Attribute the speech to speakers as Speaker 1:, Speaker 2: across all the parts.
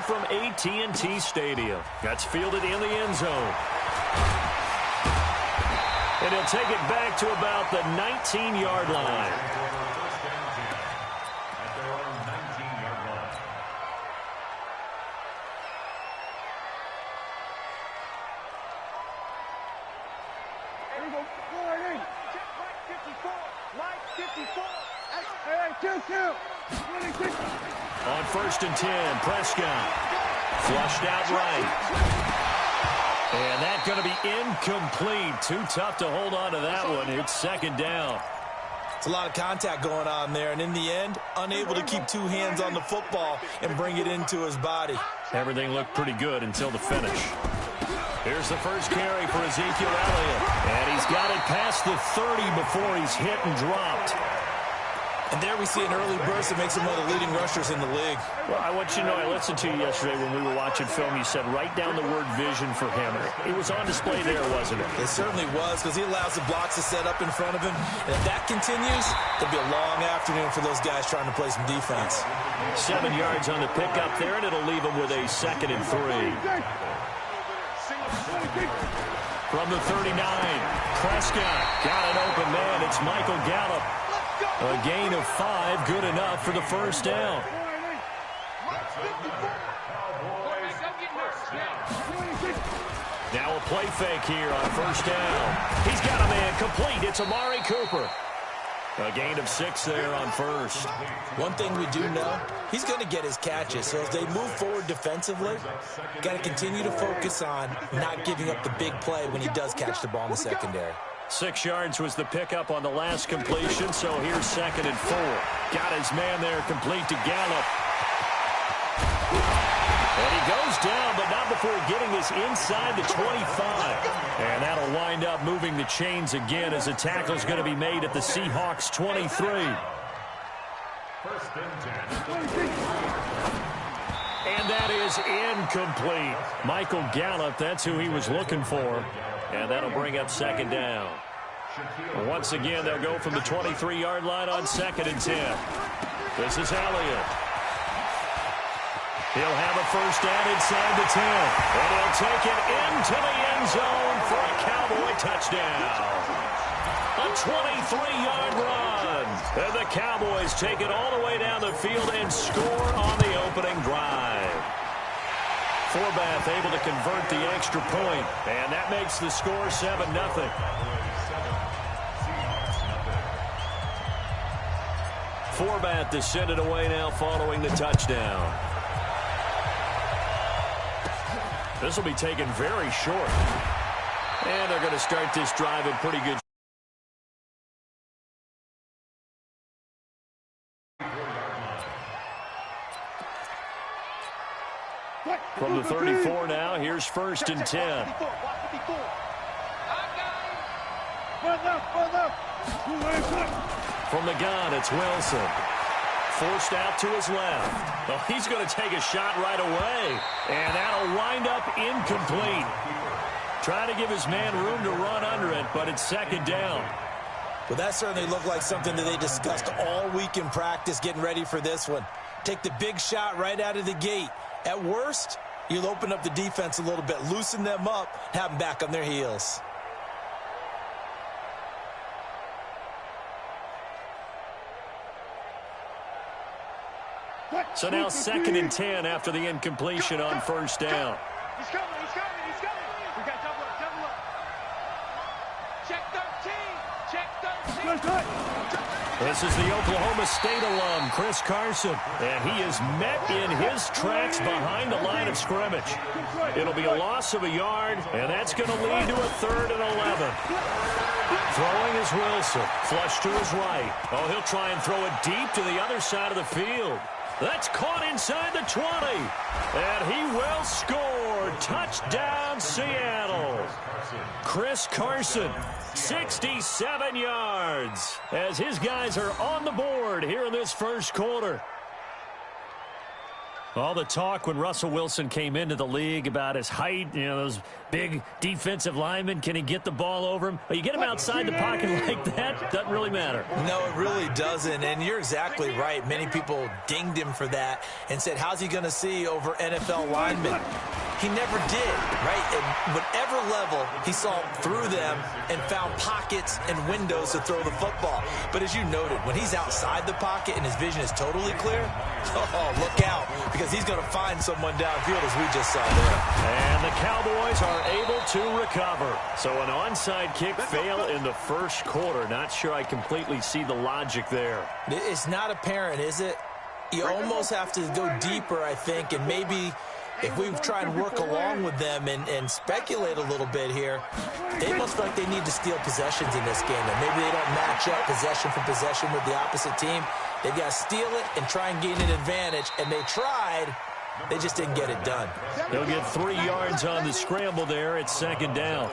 Speaker 1: from AT&T Stadium. That's fielded in the end zone. And he'll take it back to about the 19-yard line. On 1st and 10, Prescott flushed out right. And that's going to be incomplete. Too tough to hold on to that one. It's 2nd down.
Speaker 2: It's a lot of contact going on there, and in the end, unable to keep 2 hands on the football and bring it into his body.
Speaker 1: Everything looked pretty good until the finish. Here's the first carry for Ezekiel Elliott. And he's got it past the 30 before he's hit and dropped.
Speaker 2: And there we see an early burst that makes him one of the leading rushers in the league.
Speaker 1: Well, I want you to know, I listened to you yesterday when we were watching film. You said write down the word vision for him. It was on display there, wasn't it?
Speaker 2: It certainly was, because he allows the blocks to set up in front of him. And if that continues, it'll be a long afternoon for those guys trying to play some defense.
Speaker 1: 7 yards on the pickup there, and it'll leave him with a 2nd and 3. From the 39, Prescott got an open man. It's Michael Gallup. A gain of 5, good enough for the first down. Now a play fake here on 1st down. He's got a man complete. It's Amari Cooper. A gain of 6 there on 1st.
Speaker 2: One thing we do know, he's going to get his catches. So as they move forward defensively, got to continue to focus on not giving up the big play when he does catch the ball in the secondary.
Speaker 1: 6 yards was the pickup on the last completion, so here's 2nd and 4. Got his man there complete to Gallup. And he goes down, but not before getting this inside the 25. And that'll wind up moving the chains again as a tackle's going to be made at the Seahawks 23. And that is incomplete. Michael Gallup, that's who he was looking for. And that'll bring up 2nd down. Once again, they'll go from the 23-yard line on 2nd and 10. This is Elliott. He'll have a first down inside the 10. And he'll take it into the end zone for a Cowboy touchdown. A 23-yard run. And the Cowboys take it all the way down the field and score on the opening drive. Forbath able to convert the extra point, and that makes the score 7-0. Forbath to send it away now following the touchdown. This will be taken very short. And they're going to start this drive in pretty good. From the 34 now, here's 1st and 10. From the gun, it's Wilson. Forced out to his left. Well, he's going to take a shot right away. And that'll wind up incomplete. Trying to give his man room to run under it, but it's 2nd down.
Speaker 2: Well, that certainly looked like something that they discussed all week in practice getting ready for this one. Take the big shot right out of the gate. At worst, you'll open up the defense a little bit, loosen them up, have them back on their heels.
Speaker 1: So now 2nd and 10 after the incompletion on 1st down.
Speaker 3: He's coming. We got double up. Check 13.
Speaker 1: This is the Oklahoma State alum, Chris Carson, and he is met in his tracks behind the line of scrimmage. It'll be a loss of a yard, and that's going to lead to a 3rd and 11. Throwing is Wilson, flush to his right. Oh, he'll try and throw it deep to the other side of the field. That's caught inside the 20, and he will score. Touchdown, Seattle. Chris Carson, 67 yards, as his guys are on the board here in this first quarter. All the talk when Russell Wilson came into the league about his height, those big defensive linemen, can he get the ball over him? You get him outside the pocket like that, doesn't really matter.
Speaker 2: No, it really doesn't, and you're exactly right. Many people dinged him for that and said, how's he going to see over NFL linemen? He never did, right? At whatever level, he saw through them and found pockets and windows to throw the football. But as you noted, when he's outside the pocket and his vision is totally clear, oh, look out, because he's going to find someone downfield, as we just saw there.
Speaker 1: And the Cowboys are able to recover. So an onside kick fail in the first quarter. Not sure I completely see the logic there.
Speaker 2: It's not apparent, is it? You almost have to go deeper, I think, and maybe if we try and work along with them and speculate a little bit here, they must feel like they need to steal possessions in this game. And maybe they don't match up possession for possession with the opposite team. They've got to steal it and try and gain an advantage. And they tried. They just didn't get it done.
Speaker 1: They'll get 3 yards on the scramble there at second down.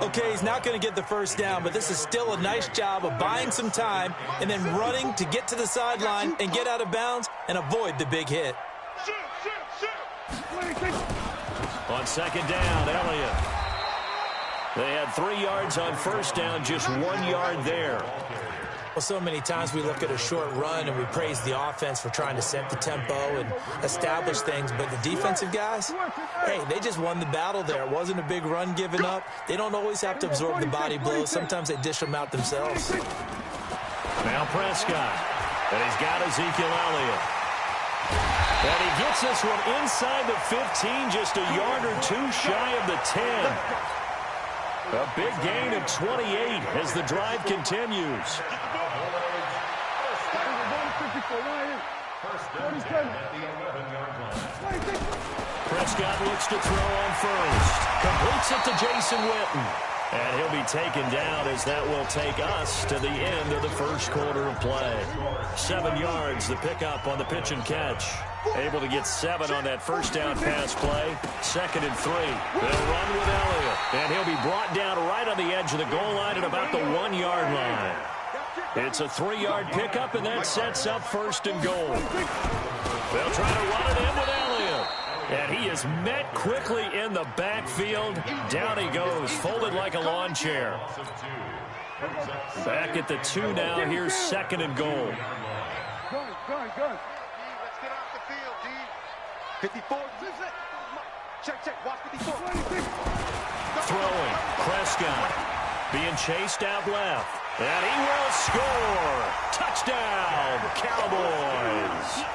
Speaker 2: Okay, he's not going to get the first down, but this is still a nice job of buying some time and then running to get to the sideline and get out of bounds and avoid the big hit.
Speaker 1: On second down, Elliott. They had 3 yards on first down, just 1 yard there.
Speaker 2: Well, so many times we look at a short run and we praise the offense for trying to set the tempo and establish things, but the defensive guys, hey, they just won the battle there. It wasn't a big run given up. They don't always have to absorb the body blows. Sometimes they dish them out themselves.
Speaker 1: Now Prescott, and he's got Ezekiel Elliott. And he gets this one inside the 15, just a yard or two shy of the 10. A big gain of 28 as the drive continues. Prescott looks to throw on first. Completes it to Jason Witten. And he'll be taken down as that will take us to the end of the first quarter of play. 7 yards, the pickup on the pitch and catch. Able to get 7 on that first down pass play. 2nd and 3. They'll run with Elliott. And he'll be brought down right on the edge of the goal line at about the 1 yard line. It's a 3-yard pickup, and that sets up 1st and goal. They'll try to run it in with Elliott. And he is met quickly in the backfield. Down he goes, folded like a lawn chair. Back at the 2 now. Here's 2nd and goal.
Speaker 3: Good. Let's get off the field, D. 54. Check. Watch 54.
Speaker 1: Throwing. Prescott being chased out left. And he will score. Touchdown, Cowboys.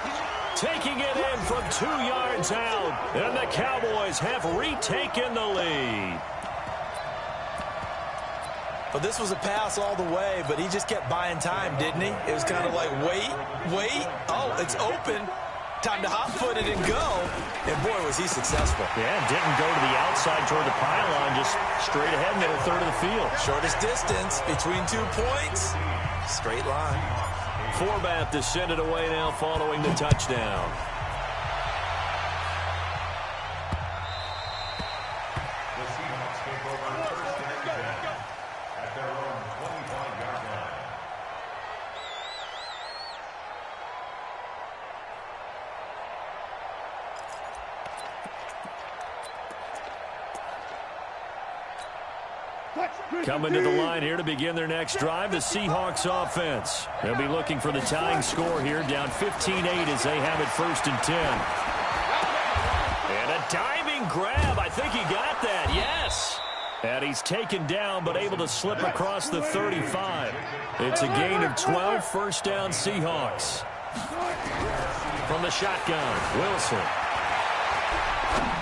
Speaker 1: Taking it in from 2 yards out. And the Cowboys have retaken the lead.
Speaker 2: Well, this was a pass all the way, but he just kept buying time, didn't he? It was kind of like, wait. Oh, it's open. Time to hot-foot it and go. And, boy, was he successful.
Speaker 1: Yeah, didn't go to the outside toward the pylon, just straight ahead, middle third of the field.
Speaker 2: Shortest distance between 2 points. Straight line.
Speaker 1: Forbath to send it away now following the touchdown. Coming to the line here to begin their next drive, the Seahawks offense. They'll be looking for the tying score here, down 15-8 as they have it 1st and 10. And a diving grab. I think he got that. Yes. And he's taken down but able to slip across the 35. It's a gain of 12, 1st down Seahawks. From the shotgun, Wilson.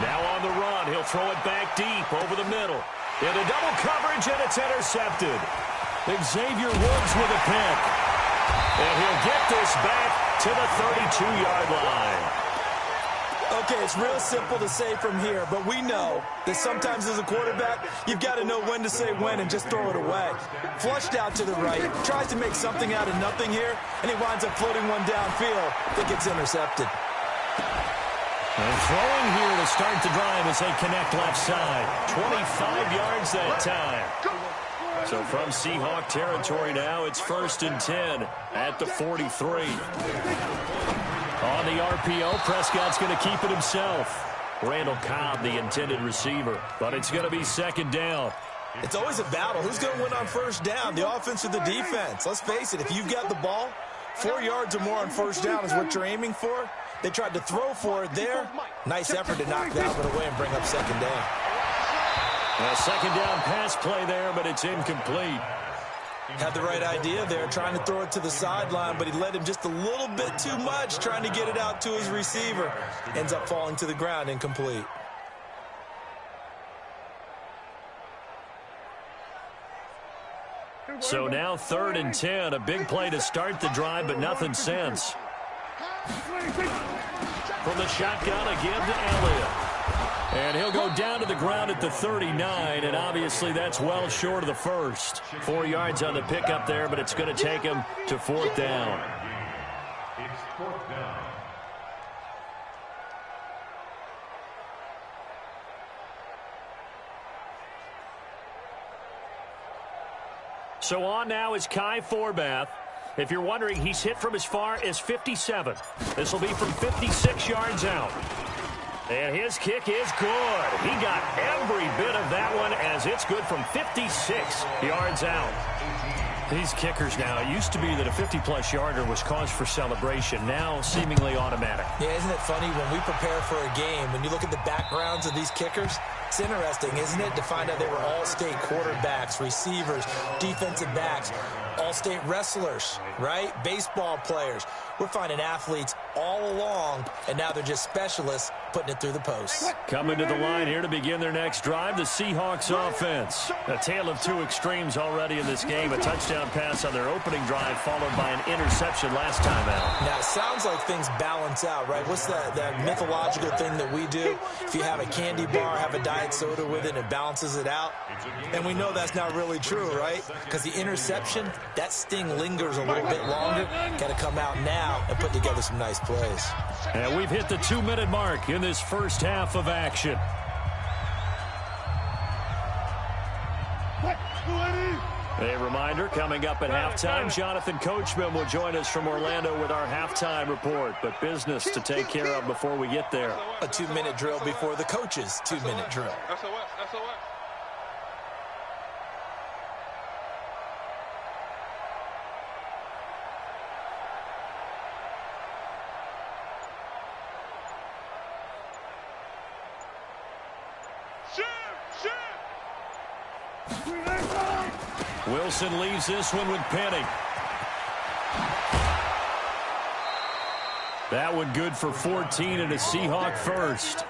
Speaker 1: Now on the run. He'll throw it back deep over the middle. Into double coverage, and it's intercepted. Xavier Woods with a pick. And he'll get this back to the 32-yard line.
Speaker 2: Okay, it's real simple to say from here, but we know that sometimes as a quarterback, you've got to know when to say when and just throw it away. Flushed out to the right, tries to make something out of nothing here, and he winds up floating one downfield that gets intercepted.
Speaker 1: And throwing here to start the drive as they connect left side. 25 yards that time. So from Seahawk territory now, it's 1st and 10 at the 43. On the RPO, Prescott's going to keep it himself. Randall Cobb, the intended receiver, but it's going to be second down.
Speaker 2: It's always a battle. Who's going to win on first down, the offense or the defense? Let's face it, if you've got the ball, 4 yards or more on first down is what you're aiming for. They tried to throw for it there. Nice effort to knock that one away and bring up second down.
Speaker 1: A second down pass play there, but it's incomplete.
Speaker 2: Had the right idea there, trying to throw it to the sideline, but he led him just a little bit too much, trying to get it out to his receiver. Ends up falling to the ground, incomplete.
Speaker 1: So now 3rd and 10, a big play to start the drive, but nothing since. From the shotgun again to Elliott. And he'll go down to the ground at the 39, and obviously that's well short of the first. 4 yards on the pickup there, but it's going to take him to 4th down.
Speaker 3: It's 4th down.
Speaker 1: So on now is Kai Forbath. If you're wondering, he's hit from as far as 57. This will be from 56 yards out. And his kick is good. He got every bit of that one as it's good from 56 yards out. These kickers now, it used to be that a 50-plus yarder was cause for celebration. Now seemingly automatic.
Speaker 2: Yeah, isn't it funny when we prepare for a game, when you look at the backgrounds of these kickers, it's interesting, isn't it, to find out they were all-state quarterbacks, receivers, defensive backs, all-state wrestlers, right? Baseball players. We're finding athletes all along, and now they're just specialists putting it through the posts.
Speaker 1: Coming to the line here to begin their next drive, the Seahawks offense. A tale of two extremes already in this game. A touchdown pass on their opening drive, followed by an interception last time out.
Speaker 2: Now, it sounds like things balance out, right? What's that mythological thing that we do? If you have a candy bar, have a diet soda with it, it balances it out. And we know that's not really true, right? Because the interception, that sting lingers a little bit longer. Got to come out now and put together some nice plays.
Speaker 1: And we've hit the 2-minute mark in this first half of action. A reminder, coming up at halftime, Jonathan Coachman will join us from Orlando with our halftime report. But business to take care of before we get there.
Speaker 2: A 2-minute drill before the coach's 2-minute drill.
Speaker 1: Wilson leaves this one with Penny. That one good for 14 and a Seahawk first.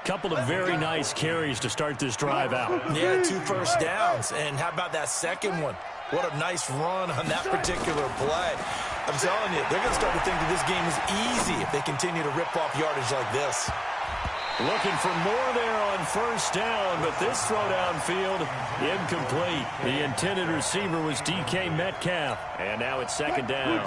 Speaker 1: Couple of very nice carries to start this drive out.
Speaker 2: Yeah, 2 first downs. And how about that second one? What a nice run on that particular play. I'm telling you, they're going to start to think that this game is easy if they continue to rip off yardage like this.
Speaker 1: Looking for more there on first down, but this throw downfield, incomplete. The intended receiver was DK Metcalf, and now it's second down.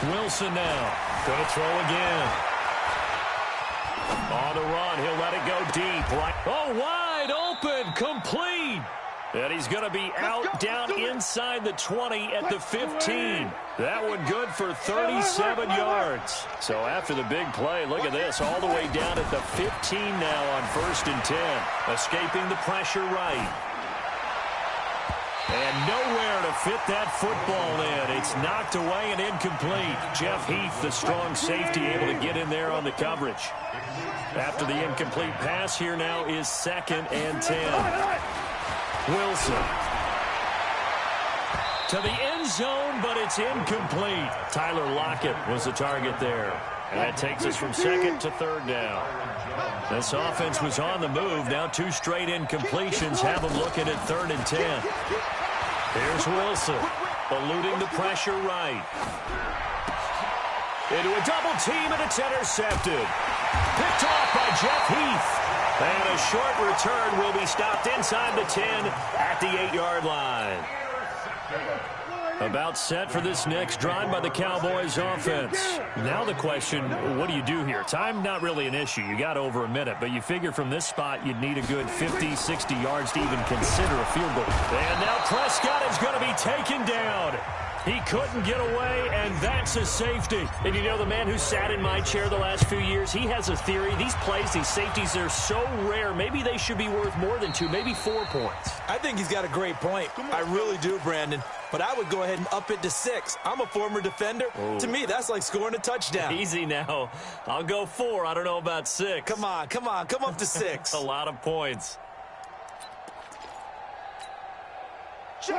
Speaker 1: Wilson now, going to throw again. On the run, he'll let it go deep. Right. Oh, wide open, complete. And he's going to be out down inside the 20 at the 15. That one good for 37 yards. So after the big play, look at this, all the way down at the 15 now on 1st and 10. Escaping the pressure right. And nowhere to fit that football in. It's knocked away and incomplete. Jeff Heath, the strong safety, able to get in there on the coverage. After the incomplete pass, here now is 2nd and 10. Wilson to the end zone, but it's incomplete. Tyler Lockett was the target there. And that takes us from 2nd to 3rd down. This offense was on the move. Now 2 straight incompletions have them looking at 3rd and 10. Here's Wilson, eluding the pressure right. Into a double team, and it's intercepted. Picked off by Jeff Heath. And a short return will be stopped inside the 10 at the 8-yard line. About set for this next drive by the Cowboys offense. Now the question, what do you do here? Time not really an issue. You got over a minute, but you figure from this spot you'd need a good 50, 60 yards to even consider a field goal. And now Prescott is going to be taken down. He couldn't get away, and that's a safety. And you know, the man who sat in my chair the last few years, he has a theory. These plays, these safeties, they're so rare. Maybe they should be worth more than 2, maybe 4 points.
Speaker 2: I think he's got a great point. I really do, Brandon. But I would go ahead and up it to 6. I'm a former defender. Oh. To me, that's like scoring a touchdown.
Speaker 1: Easy now. I'll go 4. I don't know about 6.
Speaker 2: Come on. Come up to 6.
Speaker 1: A lot of points.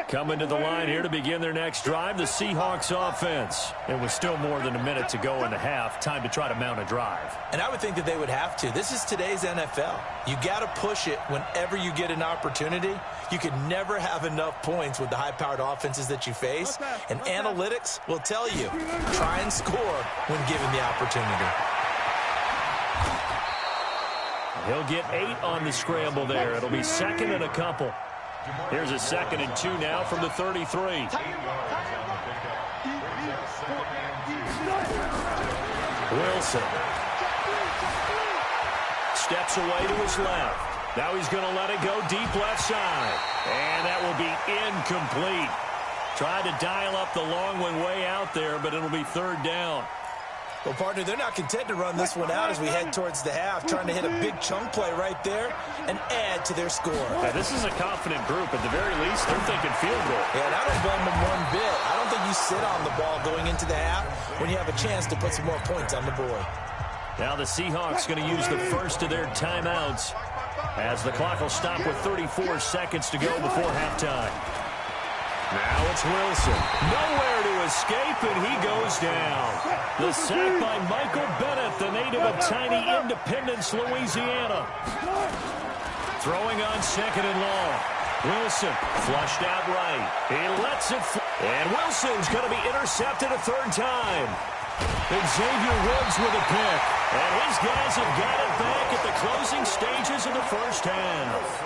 Speaker 1: Coming to the line here to begin their next drive, the Seahawks offense. And with still more than a minute to go in the half, time to try to mount a drive.
Speaker 2: And I would think that they would have to. This is today's NFL. You got to push it whenever you get an opportunity. You can never have enough points with the high-powered offenses that you face. And analytics will tell you, try and score when given the opportunity.
Speaker 1: He'll get 8 on the scramble there. It'll be second and a couple. Here's a 2nd and 2 now from the 33. Wilson steps away to his left. Now he's going to let it go deep left side. And that will be incomplete. Tried to dial up the long one way out there, but it'll be 3rd down.
Speaker 2: Well, partner, they're not content to run this one out as we head towards the half, trying to hit a big chunk play right there and add to their score.
Speaker 1: Yeah, this is a confident group. At the very least, they're thinking field goal.
Speaker 2: Yeah, and I don't blame them one bit. I don't think you sit on the ball going into the half when you have a chance to put some more points on the board.
Speaker 1: Now the Seahawks going to use the first of their timeouts as the clock will stop with 34 seconds to go before halftime. Now it's Wilson. Nowhere to escape, and he goes down. The sack by Michael Bennett, the native of tiny Independence, Louisiana. Throwing on 2nd and long. Wilson flushed out right. He lets it fly. And Wilson's going to be intercepted a 3rd time. And Xavier Woods with a pick. And his guys have got it back at the closing stages of the first half.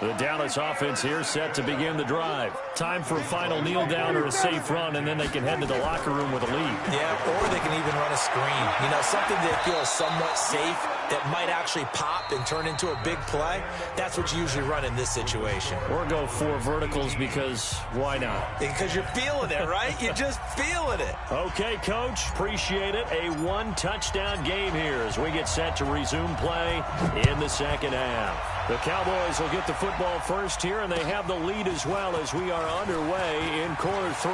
Speaker 1: The Dallas offense here set to begin the drive. Time for a final kneel down or a safe run, and then they can head to the locker room with a lead.
Speaker 2: Yeah, or they can even run a screen. You know, something they feel somewhat safe that might actually pop and turn into a big play. That's what you usually run in this situation.
Speaker 1: Or go 4 verticals because why not?
Speaker 2: Because you're feeling it, right? You're just feeling it.
Speaker 1: Okay, Coach. Appreciate it. A 1-touchdown game here as we get set to resume play in the second half. The Cowboys will get the football first here, and they have the lead as well as we are underway in quarter 3.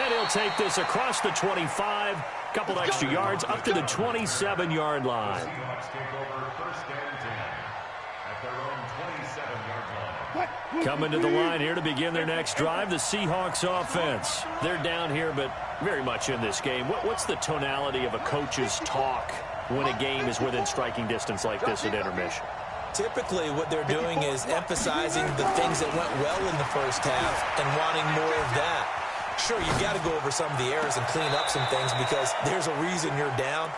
Speaker 1: And he'll take this across the 25, couple extra yards, up to the 27-yard line. Coming to the line here to begin their next drive, the Seahawks offense. They're down here, but very much in this game. What's the tonality of a coach's talk when a game is within striking distance like this at intermission?
Speaker 2: Typically, what they're doing is emphasizing the things that went well in the first half and wanting more of that. Sure, you've got to go over some of the errors and clean up some things because there's a reason you're down.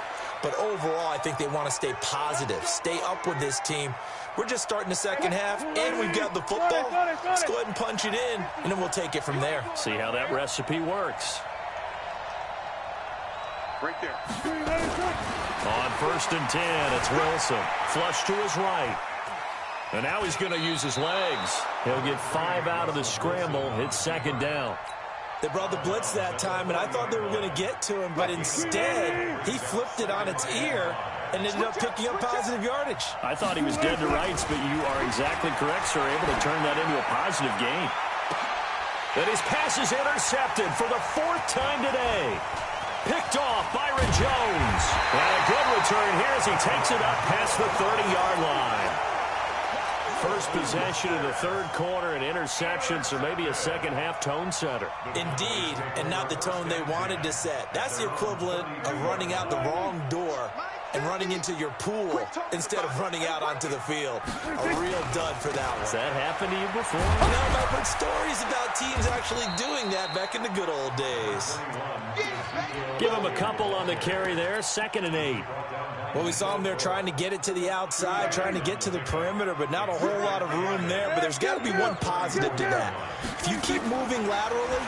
Speaker 2: But overall, I think they want to stay positive, stay up with this team. We're just starting the second half, and we've got the football. Let's go ahead and punch it in, and then we'll take it from there.
Speaker 1: See how that recipe works.
Speaker 3: Right there.
Speaker 1: On 1st and 10, it's Wilson. Flush to his right. And now he's going to use his legs. He'll get 5 out of the scramble. It's 2nd down.
Speaker 2: They brought the blitz that time, and I thought they were going to get to him, but instead, he flipped it on its ear and ended up picking up positive yardage.
Speaker 1: I thought he was dead to rights, but you are exactly correct, sir. Able to turn that into a positive gain. And his pass is intercepted for the 4th time today. Picked off Byron Jones. And a good return here as he takes it up past the 30-yard line. First possession in the 3rd quarter, an interception, so maybe a second-half tone setter.
Speaker 2: Indeed, and not the tone they wanted to set. That's the equivalent of running out the wrong door and running into your pool instead of running out onto the field. A real dud for that one.
Speaker 1: Has that happened to you before?
Speaker 2: You know, I've heard stories about teams actually doing that back in the good old days.
Speaker 1: Give him a couple on the carry there, 2nd and 8.
Speaker 2: Well, we saw him there trying to get it to the outside, trying to get to the perimeter, but not a whole lot of room there. But there's got to be one positive to that. If you keep moving laterally,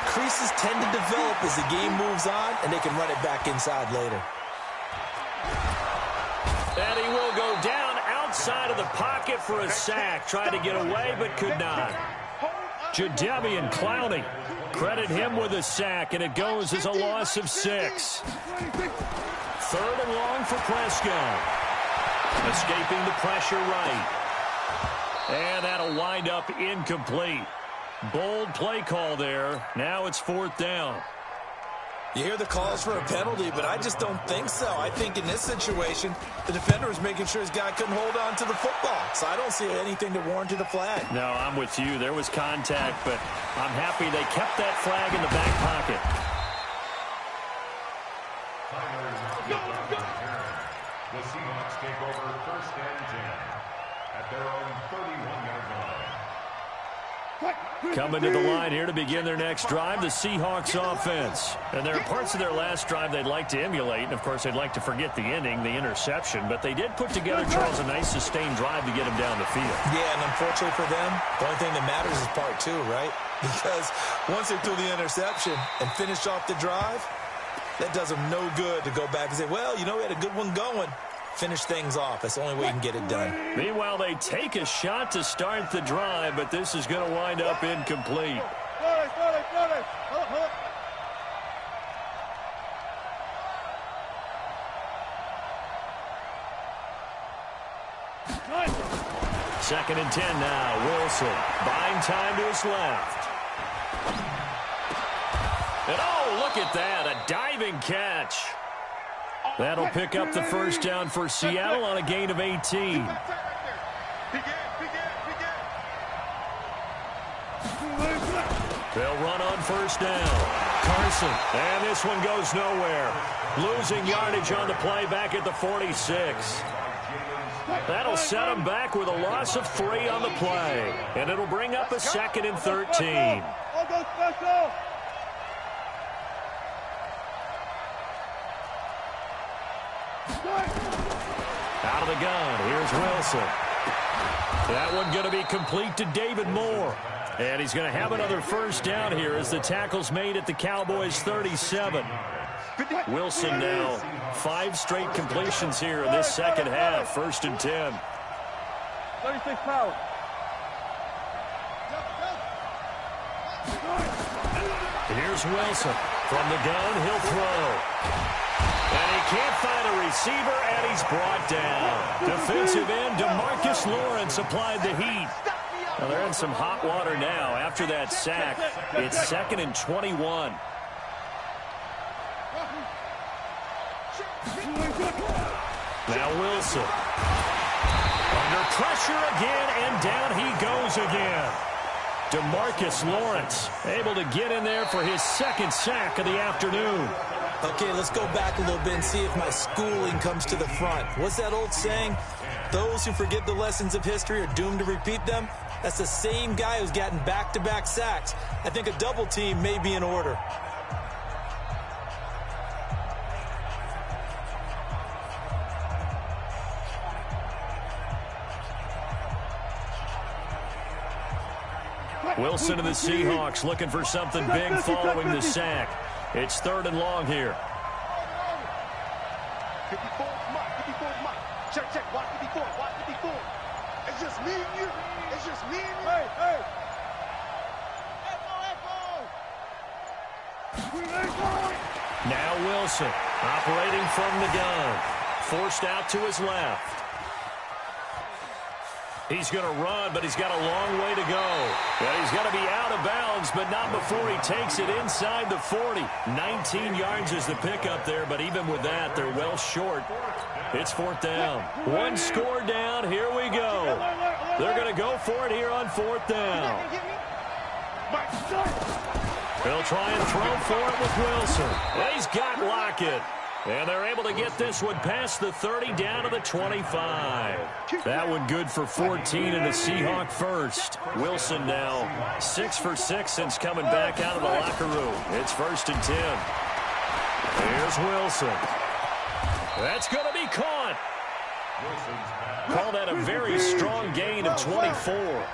Speaker 2: creases tend to develop as the game moves on, and they can run it back inside later.
Speaker 1: And he will go down outside of the pocket for a sack. Tried to get away, but could not. Jadeveon Clowney, credit him with a sack, and it goes as a loss of 6. 3rd and long for Prescott. Escaping the pressure right. And that'll wind up incomplete. Bold play call there. Now it's 4th down.
Speaker 2: You hear the calls for a penalty, but I just don't think so. I think in this situation, the defender was making sure his guy couldn't hold on to the football. So I don't see anything to warrant a flag.
Speaker 1: No, I'm with you. There was contact, but I'm happy they kept that flag in the back pocket.
Speaker 3: The Seahawks take over 1st and 10 at their own 31-yard line.
Speaker 1: Coming to the line here to begin their next drive, the Seahawks offense. And there are parts of their last drive they'd like to emulate. And, of course, they'd like to forget the ending, the interception. But they did put together, Charles, a nice sustained drive to get him down the field.
Speaker 2: Yeah, and unfortunately for them, the only thing that matters is part 2, right? Because once they threw the interception and finished off the drive, that does them no good to go back and say, well, you know, we had a good one going. Finish things off. That's the only way you can get it done.
Speaker 1: Meanwhile, they take a shot to start the drive, but this is going to wind up incomplete. Second and 10 now. Wilson buying time to his left. And oh, look at that, a diving catch. That'll pick up the first down for Seattle on a gain of 18. They'll run on first down. Carson, and this one goes nowhere. Losing yardage on the play back at the 46. That'll set them back with a loss of 3 on the play. And it'll bring up a 2nd and 13. Out of the gun, here's Wilson. That one going to be complete to David Moore. And he's going to have another first down here as the tackle's made at the Cowboys' 37. Wilson now 5 straight completions here in this second half. 1st and 10.
Speaker 4: 36 power.
Speaker 1: Here's Wilson. From the gun, he'll throw. And he can't find a receiver, and he's brought down. Defensive end DeMarcus Lawrence applied the heat. Well, they're in some hot water now after that sack. It's 2nd and 21. Now Wilson. Under pressure again, and down he goes again. DeMarcus Lawrence able to get in there for his 2nd sack of the afternoon.
Speaker 2: Okay, let's go back a little bit and see if my schooling comes to the front. What's that old saying? Those who forget the lessons of history are doomed to repeat them. That's the same guy who's gotten back-to-back sacks. I think a double team may be in order.
Speaker 1: Wilson and the Seahawks looking for something big following the sack. It's 3rd and long here.
Speaker 4: 54, Mike. Check. Watch 54. It's just me and you. Hey.
Speaker 1: Now Wilson operating from the gun. Forced out to his left. He's going to run, but he's got a long way to go. Well, he's got to be out of bounds, but not before he takes it inside the 40. 19 yards is the pickup there, but even with that, they're well short. It's 4th down. 1 score down. Here we go. They're going to go for it here on 4th down. They'll try and throw for it with Wilson. And he's got Lockett. And they're able to get this one past the 30 down to the 25. That one good for 14 and a Seahawk first. Wilson now 6 for 6 since coming back out of the locker room. It's 1st and 10. Here's Wilson. That's going to be caught. Call that a very strong gain of 24.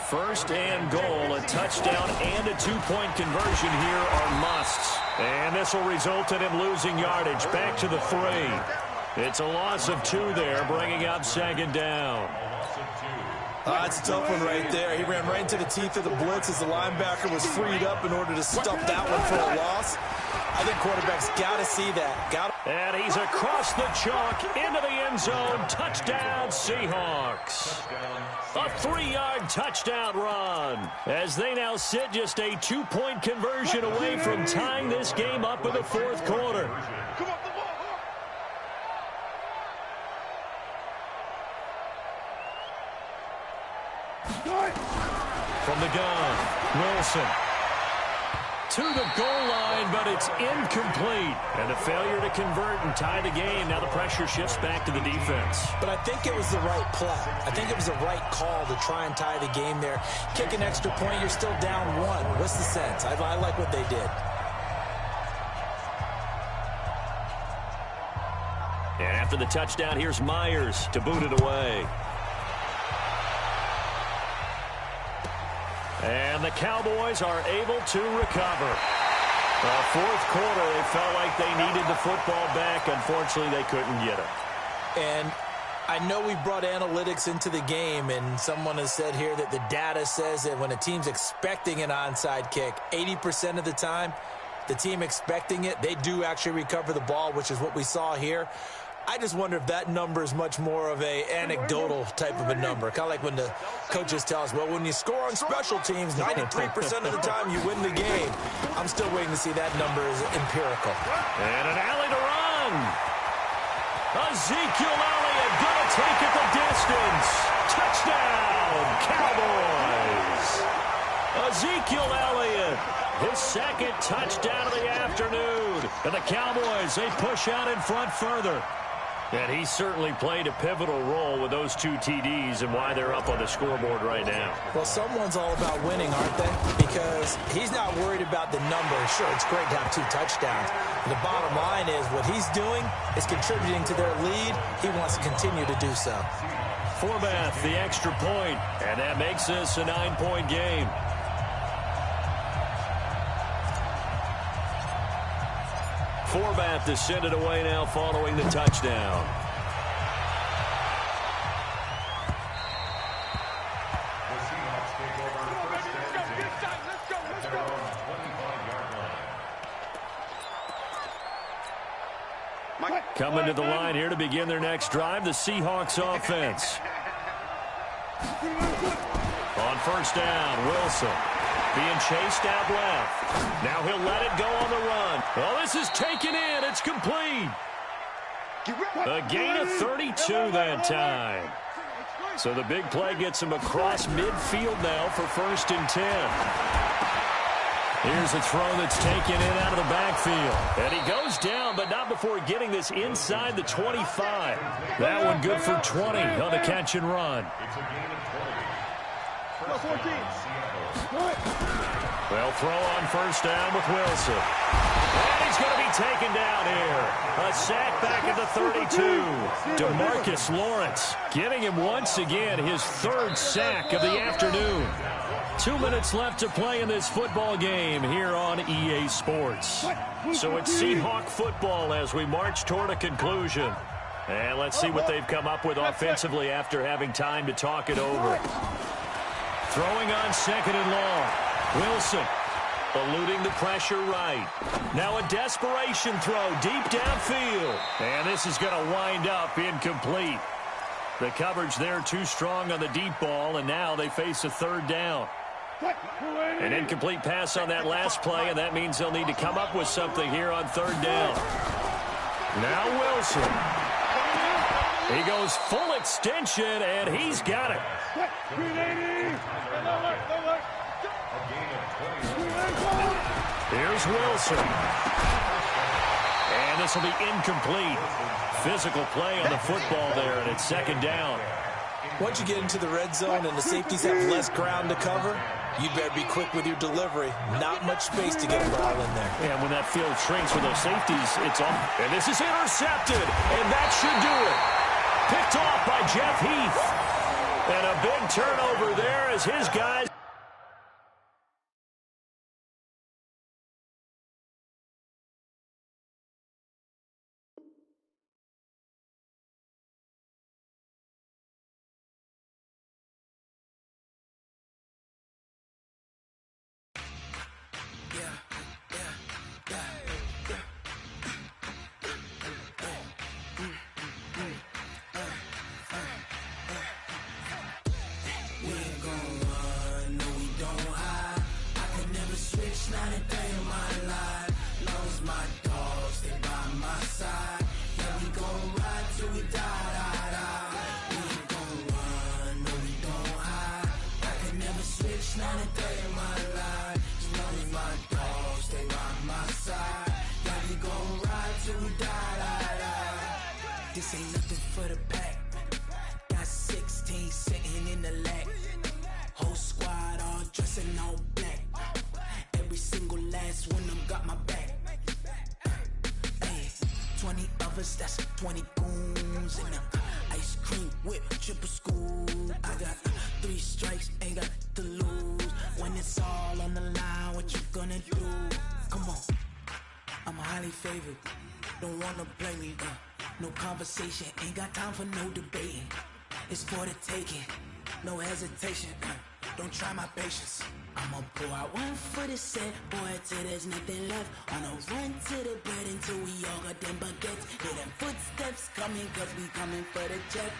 Speaker 1: 1st and goal, a touchdown and a 2-point conversion here are musts. And this will result in him losing yardage back to the 3. It's a loss of 2 there, bringing up 2nd down.
Speaker 2: That's a tough one right there. He ran right into the teeth of the blitz as the linebacker was freed up in order to stuff that one for a loss. I think quarterbacks got to see that.
Speaker 1: And he's across the chalk into the end zone. Touchdown, Seahawks. A 3-yard touchdown run as they now sit just a 2-point conversion away from tying this game up in the 4th quarter. From the gun, Wilson. To the goal line, but it's incomplete. And a failure to convert and tie the game. Now the pressure shifts back to the defense.
Speaker 2: But I think it was the right play. I think it was the right call to try and tie the game there. Kick an extra point, you're still down 1. What's the sense? I like what they did.
Speaker 1: And after the touchdown, here's Myers to boot it away. And the Cowboys are able to recover. 4th quarter, they felt like they needed the football back. Unfortunately, they couldn't get it.
Speaker 2: And I know we brought analytics into the game, and someone has said here that the data says that when a team's expecting an onside kick, 80% of the time, the team expecting it, they do actually recover the ball, which is what we saw here. I just wonder if that number is much more of a anecdotal type of a number. Kind of like when the coaches tell us, well, when you score on special teams, 93% of the time you win the game. I'm still waiting to see that number is empirical.
Speaker 1: And an alley to run. Ezekiel Elliott going to take it the distance. Touchdown, Cowboys. Ezekiel Elliott, his 2nd touchdown of the afternoon. And the Cowboys, they push out in front further. And he certainly played a pivotal role with those 2 TDs and why they're up on the scoreboard right now.
Speaker 2: Well, someone's all about winning, aren't they? Because he's not worried about the number. Sure, it's great to have 2 touchdowns. But the bottom line is what he's doing is contributing to their lead. He wants to continue to do so.
Speaker 1: Forbath, the extra point, and that makes this a 9-point game. Forbath to send it away now following the touchdown.
Speaker 3: The Seahawks take over 1st and 10 at their own 25-yard line.
Speaker 1: Coming to the line here to begin their next drive, the Seahawks offense. On 1st down, Wilson. Being chased out left. Now he'll let it go on the run. Oh, this is taken in. It's complete. A gain of 32 that time. So the big play gets him across midfield now for 1st and 10. Here's a throw that's taken in out of the backfield. And he goes down, but not before getting this inside the 25. That one good for 20 on the catch and run.
Speaker 3: It's a gain of 20. 14.
Speaker 1: They'll throw on 1st down with Wilson. And he's going to be taken down here. A sack back at the 32. DeMarcus Lawrence getting him once again his 3rd sack of the afternoon. 2 minutes left to play in this football game here on EA Sports. So it's Seahawk football as we march toward a conclusion. And let's see what they've come up with offensively after having time to talk it over. Throwing on 2nd and long. Wilson eluding the pressure right. Now a desperation throw deep downfield. And this is going to wind up incomplete. The coverage there too strong on the deep ball, and now they face a 3rd down. An incomplete pass on that last play, and that means they'll need to come up with something here on 3rd down. Now Wilson. He goes full extension, and he's got it. Here's Wilson. And And this will be incomplete. Physical play on the football there, and it's second down.
Speaker 2: Once you get into the red zone and the safeties have less ground to cover, you better be quick with your delivery. Not much space to get a ball in there.
Speaker 1: And when that field shrinks for those safeties, it's on. And this is intercepted, and that should do it. Picked off by Jeff Heath. And a big turnover there as his guys.
Speaker 5: This ain't nothing for the pack. Got 16 sitting in the lap. Whole squad all dressing all black. Every single last one of them got my back. Hey, 20 of us, that's 20 goons in them. Ice cream whip, triple school. I got 3 strikes, ain't got to lose. When it's all on the line, what you gonna do? Come on, I'm highly favored. Don't wanna play me, no conversation, ain't got time for no debating. It's for the taking, no hesitation. Don't try my patience. I'ma pour out one for the set, boy, till there's nothing left. On a run to the bed until we all got them baguettes. Hear them footsteps coming, cause we coming for the jet.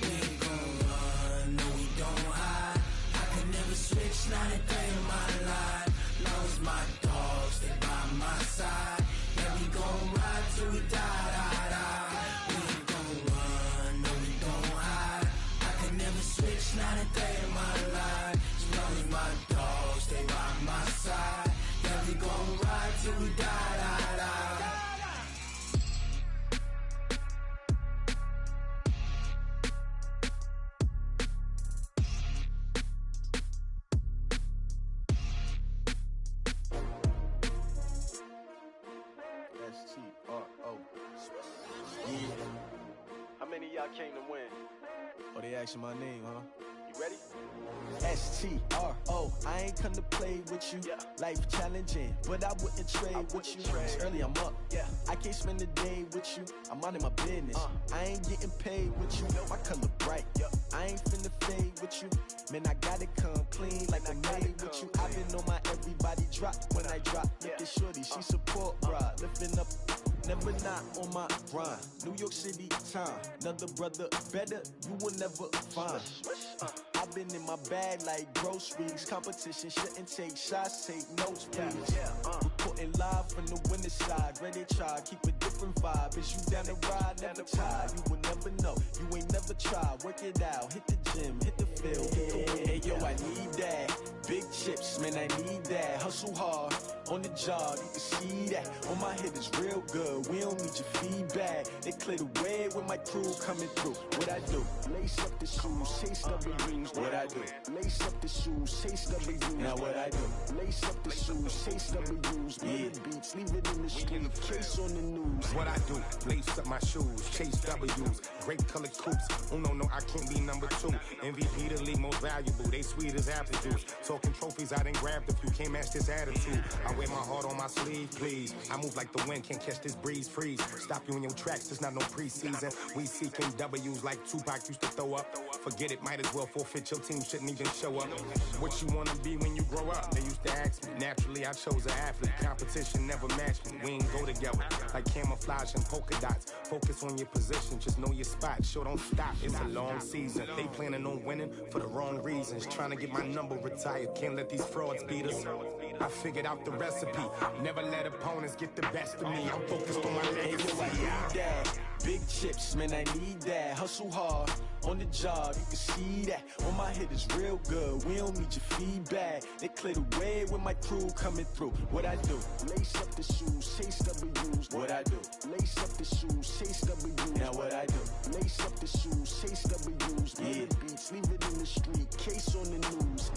Speaker 5: We ain't gon' run, no we don't hide. I can never switch, not a day in my life. Long as my dogs, they by my side. Yeah, we gon' ride till we die. We ain't gon' run, no we don't hide. I can never switch, not a day in my life. As long as my dogs, stay by my side. Yeah, we gon' ride till we die.
Speaker 4: S-T-R-O. Yeah. How many of y'all came to win?
Speaker 6: Oh, they asking my name, huh?
Speaker 4: You ready?
Speaker 6: S-T-R-O. I ain't come to play with you.
Speaker 4: Yeah.
Speaker 6: Life challenging, but I wouldn't trade with you. It's early, I'm up.
Speaker 4: Yeah.
Speaker 6: I can't spend the day with you. I'm minding my business. I ain't getting paid with you. My color bright.
Speaker 4: Yeah.
Speaker 6: I ain't finna fade with you. Man, I gotta come clean like I'm made with you. I've been on my everybody drop when I drop. Look at shorty, she support ride. Lifting up, never not on my grind. New York City time. Another brother better, you will never find. I've been in my bag like groceries. Competition shouldn't take shots, take notes, please. Reporting live from the winning side. Ready to try, keep a different vibe. Is you down the ride, never tired. You will never know, you ain't never tried. Work it out, hit the gym, hit the field, hit the win. Hey yo, I need that. Big chips, man, I need that. Hustle hard, on the job, you can see that. On my head is real good, we don't need your feedback. They clear the way with my crew coming through. What I do? Lace up the shoes, chase W's. What I do? Lace up the shoes, chase W's. Now what I do? Lace up the shoes, chase W's. Million beats, leave it in the street, case on the news.
Speaker 7: What I do? Lace up my shoes, chase W's. Great color coops. Oh no, I can't be number 2. MVP the league most valuable. They sweet as apple juice. Talking trophies, I done grabbed a few. Can't match this attitude. I wear my heart on my sleeve, please. I move like the wind, can't catch this breeze, freeze. Stop you in your tracks, there's not no preseason. We seeking W's like Tupac used to throw up. Forget it, might as well forfeit. Your team shouldn't even show up. What you wanna be when you grow up? They used to ask me. Naturally, I chose an athlete. Competition never matched me. We ain't go together like camouflage and polka dots. Focus on your position, just know your spot. Sure, don't stop. It's a long season. They planning on winning for the wrong reasons. Trying to get my number retired. Can't let these frauds beat us. I figured out the recipe. Never let opponents get the best of me. I'm focused on my legacy.
Speaker 6: I need that. Big chips, man, I need that. Hustle hard on the job, you can see that. On my head is real good, we don't need your feedback. They clear the way with my crew coming through. What I do? Lace up the shoes, chase W's. What I do? Lace up the shoes, chase W's. Now what I do? Lace up the shoes, chase W's. Yeah. Beats, leave it in the street, case on the news.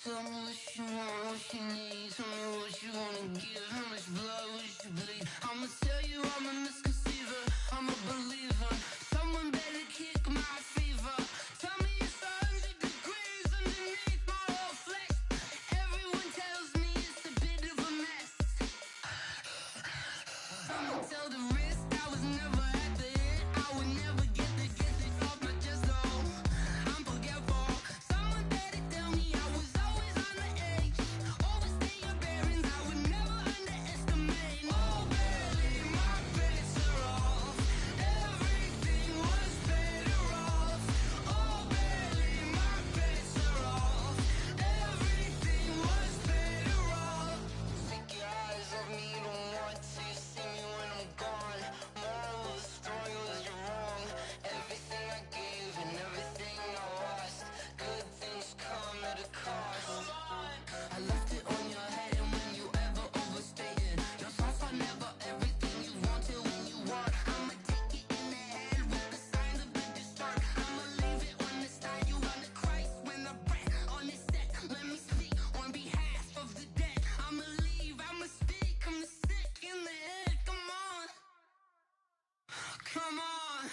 Speaker 5: Tell me what you want, what you need. Tell me what you wanna give. How much blood would you bleed? I'ma tell you I'm a misconceiver. I'm a believer. Someone better kick my fever. Tell me it's 100 degrees underneath my whole flesh. Everyone tells me it's a bit of a mess. I'ma tell the risk I was never at the end. I would never get it off my chest. Oh, I'm forgetful. Someone better tell me I was always on the edge. Overstay your bearings, I would never underestimate. Oh, barely, my bets are off. Everything was better off. Oh, barely, my bets are off. Everything was better off. Take your eyes off me, don't want to see me when I'm gone. Moral of the story was you're wrong. Everything I gave and everything I lost. Good things come at a cost. I left it on your head, and when you ever overstated, your thoughts are never everything you wanted when you want. I'ma take it in the head with the signs of a distort. I'ma leave it on the side. You run the Christ when the breath on this set. Let me speak on behalf of the dead. I'ma leave, I'ma speak. I'm the sick in the head. Come on, come on.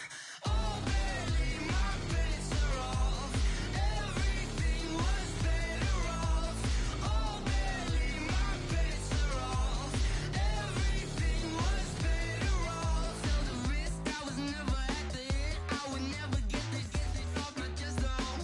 Speaker 5: Oh, barely, my bets are off. Everything was better off. Oh, barely, my bets are off. Everything was better off. Tell the risk I was never at the end. I would never get it off my chest. Oh,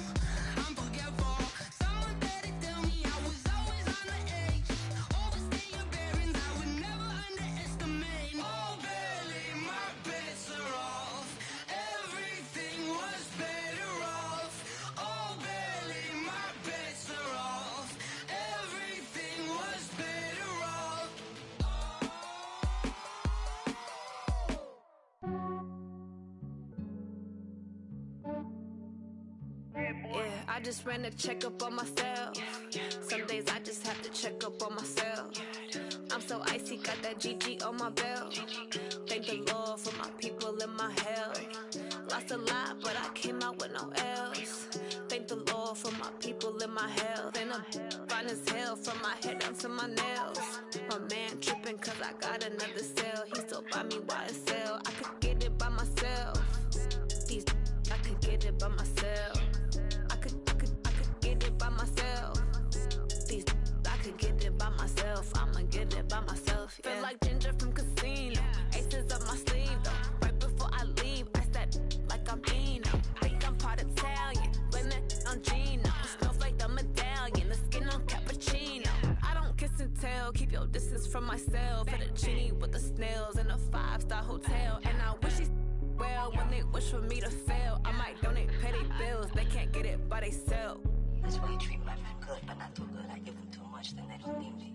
Speaker 5: I'm forgetful. Someone better tell me I was always on the edge. Overstay your bearings, I would never underestimate. Oh, barely, my bets are off. Everything was better off. Oh, barely, my bets are off. Everything was better off.
Speaker 8: Yeah, I just ran a checkup on myself. Some days I just have to check up on myself. I'm so icy, got that GG on my belt. Thank the Lord for my people in my health. Lost a lot, but I came out with no else. Thank the Lord for my people in my health. And I'm fine as hell from my head down to my nails. My man tripping cause I got another cell. He still buy me YSL. I could get it by myself. These I could get it by myself. I could get it by myself. These I could get it by myself. I'ma get it by myself. Yeah. Feel like Ginger from Casino. Aces up my sleeve though. Right before I leave, I said like I'm Eno. Think I'm part Italian. Blame it on Gino. Snowflake the medallion. The skin on cappuccino. I don't kiss and tell. Keep your distance from myself. Fettuccine with the snails in a 5-star hotel. And I wish he's well when they wish for me to fail. I might donate petty bills. They can't get it by themselves.
Speaker 9: That's why you treat my food good, but not too good. I give them too much, then they don't need me.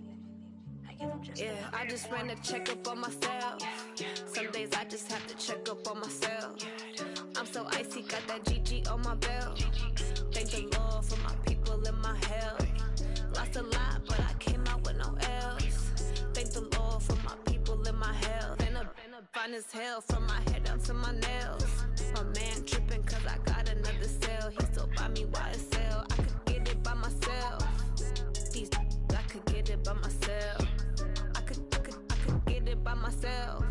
Speaker 9: I give them just
Speaker 8: Yeah, I just ran a checkup on myself. Some days I just have to check up on myself. I'm so icy, got that GG on my belt. Thank the Lord for my people in my health. Lost a lot, but I came out with no else. Thank the Lord for my people in my health. And I'm fine as hell from my head down to my nails. My man tripping cause I got another cell. He still buy me YSL. I could get it by myself. These I could get it by myself. I could get it by myself.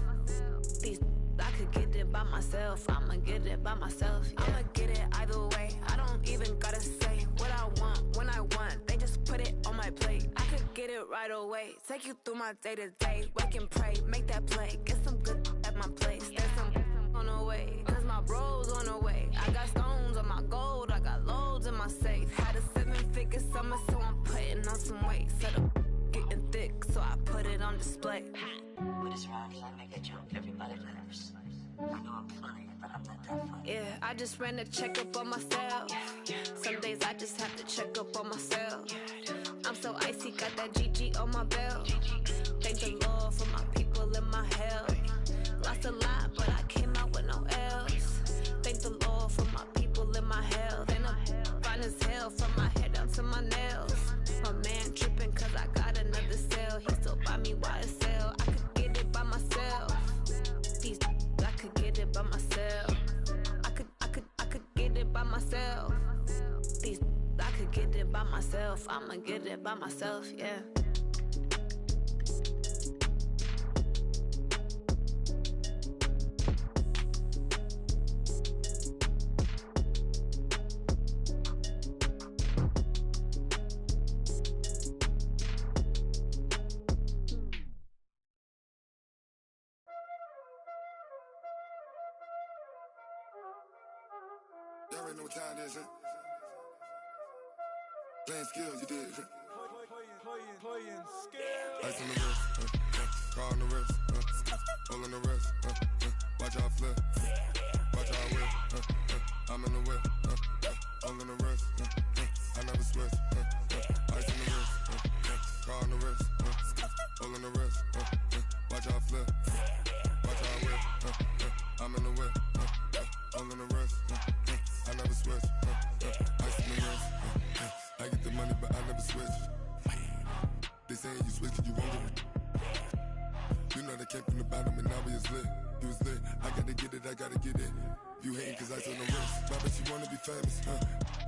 Speaker 8: These I could get it by myself. I'ma get it by myself. Yeah. I'ma get it either way. I don't even gotta say what I want when I want. They just put it on my plate. I could get it right away. Take you through my day to day. Wake and pray, make that play. Get some good at my place. There's some on the way. Cause my bro's on the way. I got stones on my gold. I got loads in my safe. Had a 7-figure summer, so I'm putting on some weight. Set up getting thick, so I put it on display.
Speaker 9: With this round, I make a joke, everybody laughs. I know I'm funny, but I'm not that funny.
Speaker 8: Yeah, I just ran a checkup on myself. Some days I just have to check up on myself. I'm so icy, got that GG on my belt. Thank the Lord for my people and my health. Lost a lot, but I came out with no L's. Thank the Lord for my people and my health. And I'm fine as hell from my head down to my nails. My man tripping cause I got another cell. He still buy me YSL. I could get it by myself. These I could get it by myself. I could get it by myself. These I could get it by myself. I'ma get it by myself, yeah.
Speaker 10: Y'all already know what time it is, huh? Playing skills, you did. Playing skills. Ice on the wrist, car on the wrist, hole in the wrist, watch out flip, watch out whip, I'm in the whip, hole in the wrist, I never switch, ice on the wrist, car on the wrist, hole in the wrist, watch out flip, watch out whip, I'm in the whip, hole in the wrist, I never switch, ice on the wrist, I get the money but I never switch. They saying you switch and you won't get it. You know they came from the bottom and now we is lit. You was lit, I gotta get it, I gotta get it. You hating cause ice on the wrist. Why bet you wanna be famous,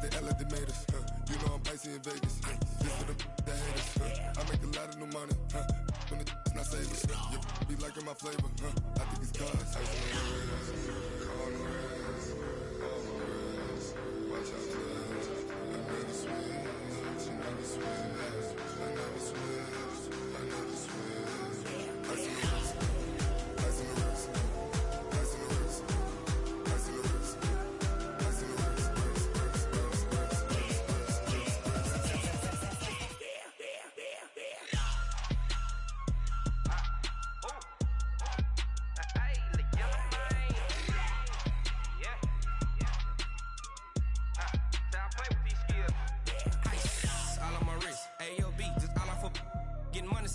Speaker 10: They act like they made us, You know I'm icy in Vegas, This for the haters, I make a lot of new money, When it's not savers, You be liking my flavor, I think it's cause ice on the wrist, on the wrist, on the wrist. Watch out for this, I never switch, I never switch, I never switch, I never switch. Ice on the wrist, ice on the wrist, ice on the wrist, ice on the wrist, ice on the wrist,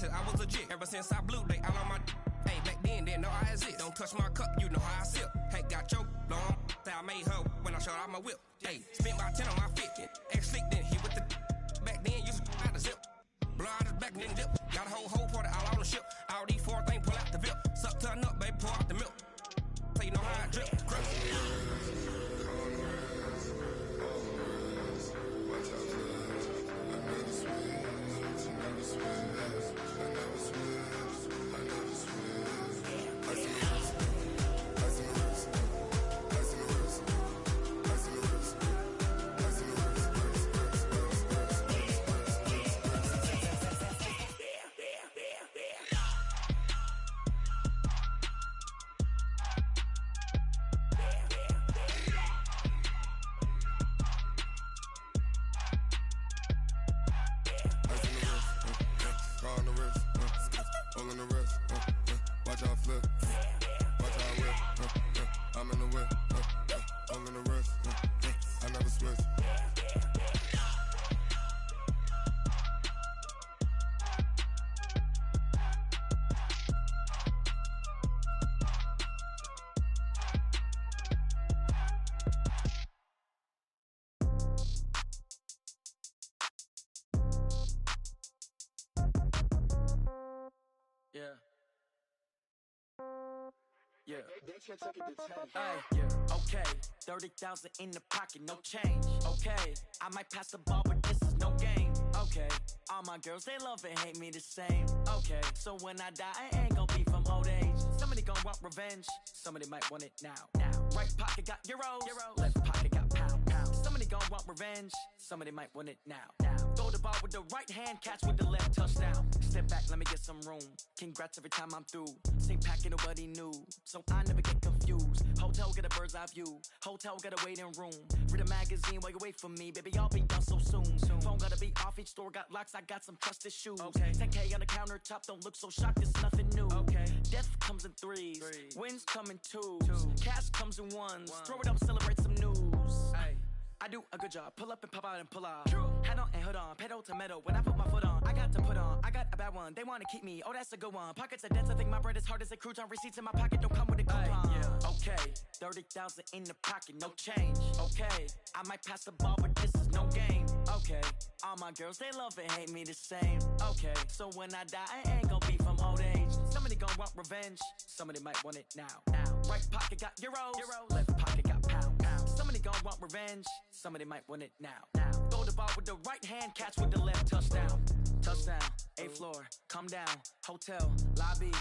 Speaker 11: I was legit. Ever since I blew, they all on my hey, back then, didn't know I exist. Don't touch my cup, you know how I sip. Hey, got choked, long. Say I made her when I showed out my whip. Hey, spent about 10 on my fit. Ex-slick, then hit with the back then, used to out the zip. Blow out his back, then dip. Got a whole party all on the ship. All these 4 things, pull out the VIP. Suck, turn up, baby, pour out the milk. So you know how I drip. Crush.
Speaker 6: Yeah. Yeah. Okay. 30,000 in the pocket, no change. Okay. I might pass the ball, but this is no game. Okay. All my girls, they love and hate me the same. Okay. So when I die, I ain't gonna be from old age. Somebody gonna want revenge. Somebody might want it now. Right pocket got euros. Left pocket got pounds. Somebody gonna want revenge. Somebody might want it now. Throw the ball with the right hand, catch with the left, touchdown. Step back, let me get some room. Congrats every time I'm through. Same packet, nobody knew. So I never get confused.
Speaker 12: use. Hotel get a bird's eye view. Hotel got a waiting room. Read a magazine while you wait for me, baby. I'll be done so soon. Phone gotta be off. Each store got locks. I got some trusted shoes. Okay. 10K on the countertop. Don't look so shocked. It's nothing new. Okay. Death comes in threes. Wins come in twos. Cash comes in ones. Throw it up, celebrate some news. Ay. I do a good job. Pull up and pop out and pull out. Head on and hood on. Pedal to metal. When I put my foot on, I got to put on. I got a bad one. They want to keep me. Oh, that's a good one. Pockets are dense. I think my bread is hard as a crouton. Receipts in my pocket don't come with a coupon. Yeah. Okay. 30,000 in the pocket. No change. Okay. I might pass the ball, but this is no game. Okay. All my girls, they love and hate me the same. Okay. So when I die, I ain't gonna be from old age. Somebody gonna want revenge. Somebody might want it now. Right pocket got euros. Left pocket got pound. Somebody gonna want revenge. Somebody might want it now. Throw the ball with the right hand, catch with the left. Touchdown. Touchdown. 8th floor. Come down. Hotel. Lobby.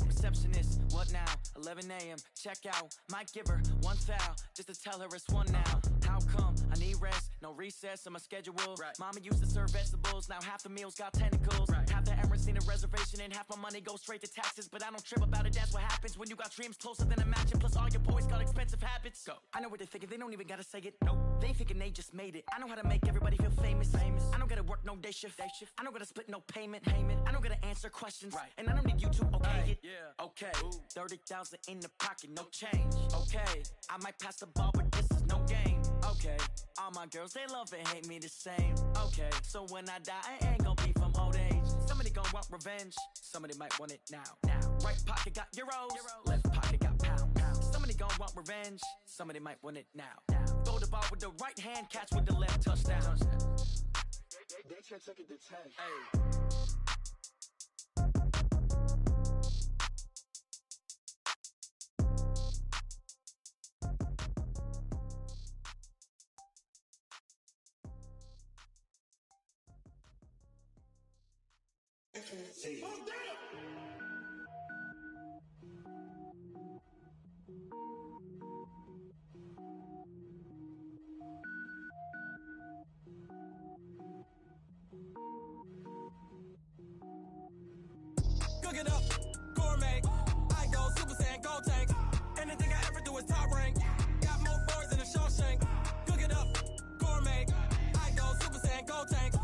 Speaker 12: Receptionist. What now? 11 a.m. Check out. Might give her one foul just to tell her it's one now. How come? I need rest. No recess in my schedule. Right. Mama used to serve vegetables. Now half the meals got tentacles. Right. Half the Emirates need a reservation and half my money goes straight to taxes. But I don't trip about it. That's what happens when you got dreams closer than a mansion. Plus all your boys got expensive habits. Go. I know what they're thinking. They don't even gotta say it. Nope. They thinking they just made it. I know how to make everybody feel famous. I don't gotta work no day shift. I don't gotta split no payment. I don't gotta answer questions. Right. And I don't need you to okay it. Yeah. Okay. 30,000 in the pocket. No change. Okay. I might pass the ball, but this is no game. Okay. All my girls, they love and hate me the same. Okay. So when I die, I ain't gonna be from old age. Somebody gonna want revenge. Somebody might want it now. Right pocket got euros. Left pocket got pound. Somebody gonna want revenge. Somebody might want it now. Throw the ball with the right hand, catch with the left. Touchdown.
Speaker 6: They can't take it to 10.
Speaker 12: Hey.
Speaker 11: Cook it up, gourmet. I go Super Saiyan, go tank. Anything I ever do is top rank. Got more boards than a Shawshank. Cook it up, gourmet. I go Super Saiyan, go tank.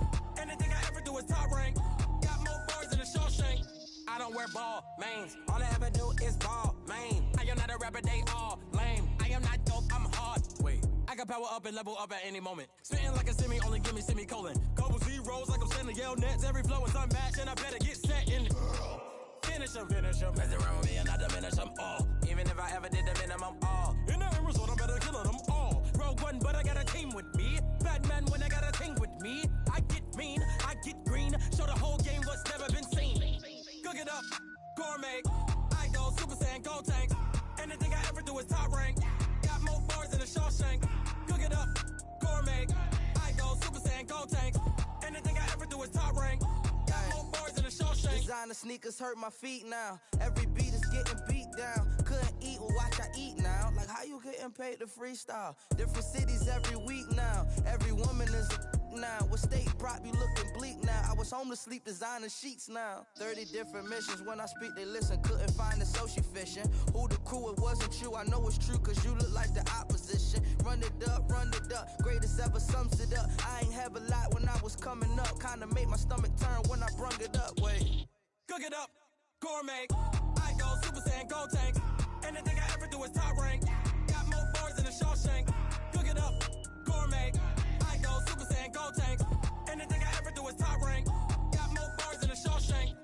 Speaker 11: Anything I ever do is top rank. Got more boards than a Shawshank. I don't wear ball mains. All I ever do is ball main. I am not a rapper, they all lame. I am not dope, I'm hard. Wait, I can power up and level up at any moment. Spitting like a semi, only give me semicolon. Couple zeros like I'm sending yell nets. Every flow is unmatched and I better get set in. Finish them. Mess around with me and I diminish them all. Even if I ever did the minimum all. In the end result, I'm better killing them all. Rogue One, but I got a team with me. Batman when I got a thing with me. I get mean, I get green. Show the whole game what's never been seen. Cook it up, gourmet. I go Super Saiyan, go tank. Anything I ever do is top rank. Got more boards than a Shawshank. Cook it up, gourmet. I go Super Saiyan, go tank. Anything I ever do is top rank. Got more boards than a Shawshank.
Speaker 6: Designer sneakers hurt my feet now. Every beat is getting beat down. Couldn't eat, well watch I eat now. Like how you getting paid to freestyle? Different cities every week now. Every woman is a now. What state prop you looking bleak now? I was home to sleep designer sheets now. 30 different missions. When I speak they listen. Couldn't find it so she fishing. Who the crew, it wasn't you. I know it's true cause you look like the opposition. Run it up. Greatest ever sums it up. I ain't have a lot when I was coming up. Kinda made my stomach turn when I brung it up. Wait.
Speaker 11: Cook it up, gourmet. I go Super Saiyan, go tank. Anything I ever do is top rank. Got more boards than a Shawshank. Cook it up, gourmet. I go Super Saiyan, go tank. Anything I ever do is top rank. Got more boards than a Shawshank.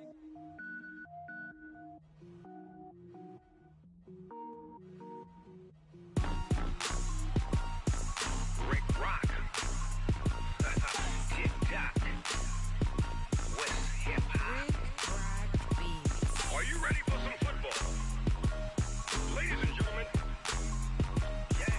Speaker 13: Rick Rock. Tick-tock. West hip-hop. Are you ready for some football? Ladies and gentlemen. Yeah.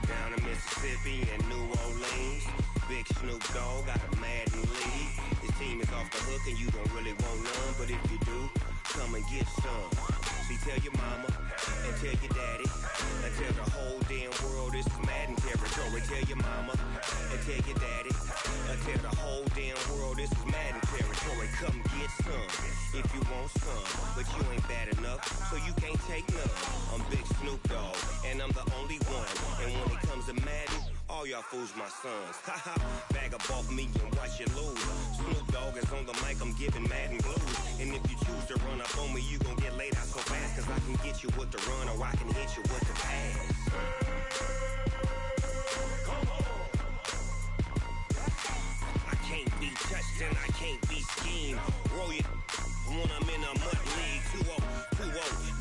Speaker 13: Down in Mississippi and New Orleans, Big Snoop Dogg got a Madden lead. His team is off the hook and you don't really want none, but if you do, come and get some. See, tell your mama and tell your daddy and tell the whole damn world this is Madden territory. Tell your mama and tell your daddy and tell the whole damn world this is Madden territory. fools my sons. Haha, bag up off me and watch you lose. Snoop Dogg is on the mic, I'm giving mad and blues. And if you choose to run up on me, you gon' get laid out so fast. Cause I can get you with the run or I can hit you with the pass. I can't be touched and I can't be schemed. Roll you when I'm in a mud league. 2-0,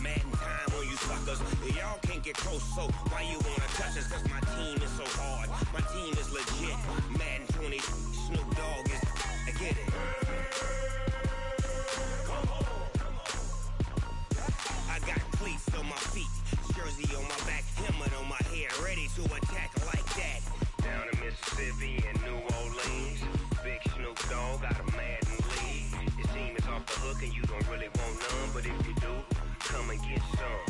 Speaker 13: mad in time on you suckers. Y'all can't get close, so why you wanna touch us? Cause my team is so hard, my team is legit. Madden 20, Snoop Dogg is, I get it. I got cleats on my feet, jersey on my back, helmet on my head, ready to attack like that. Down in Mississippi and New Orleans, big Snoop Dogg got a Madden league. His team is off the hook and you don't really want none, but if you do, come and get some.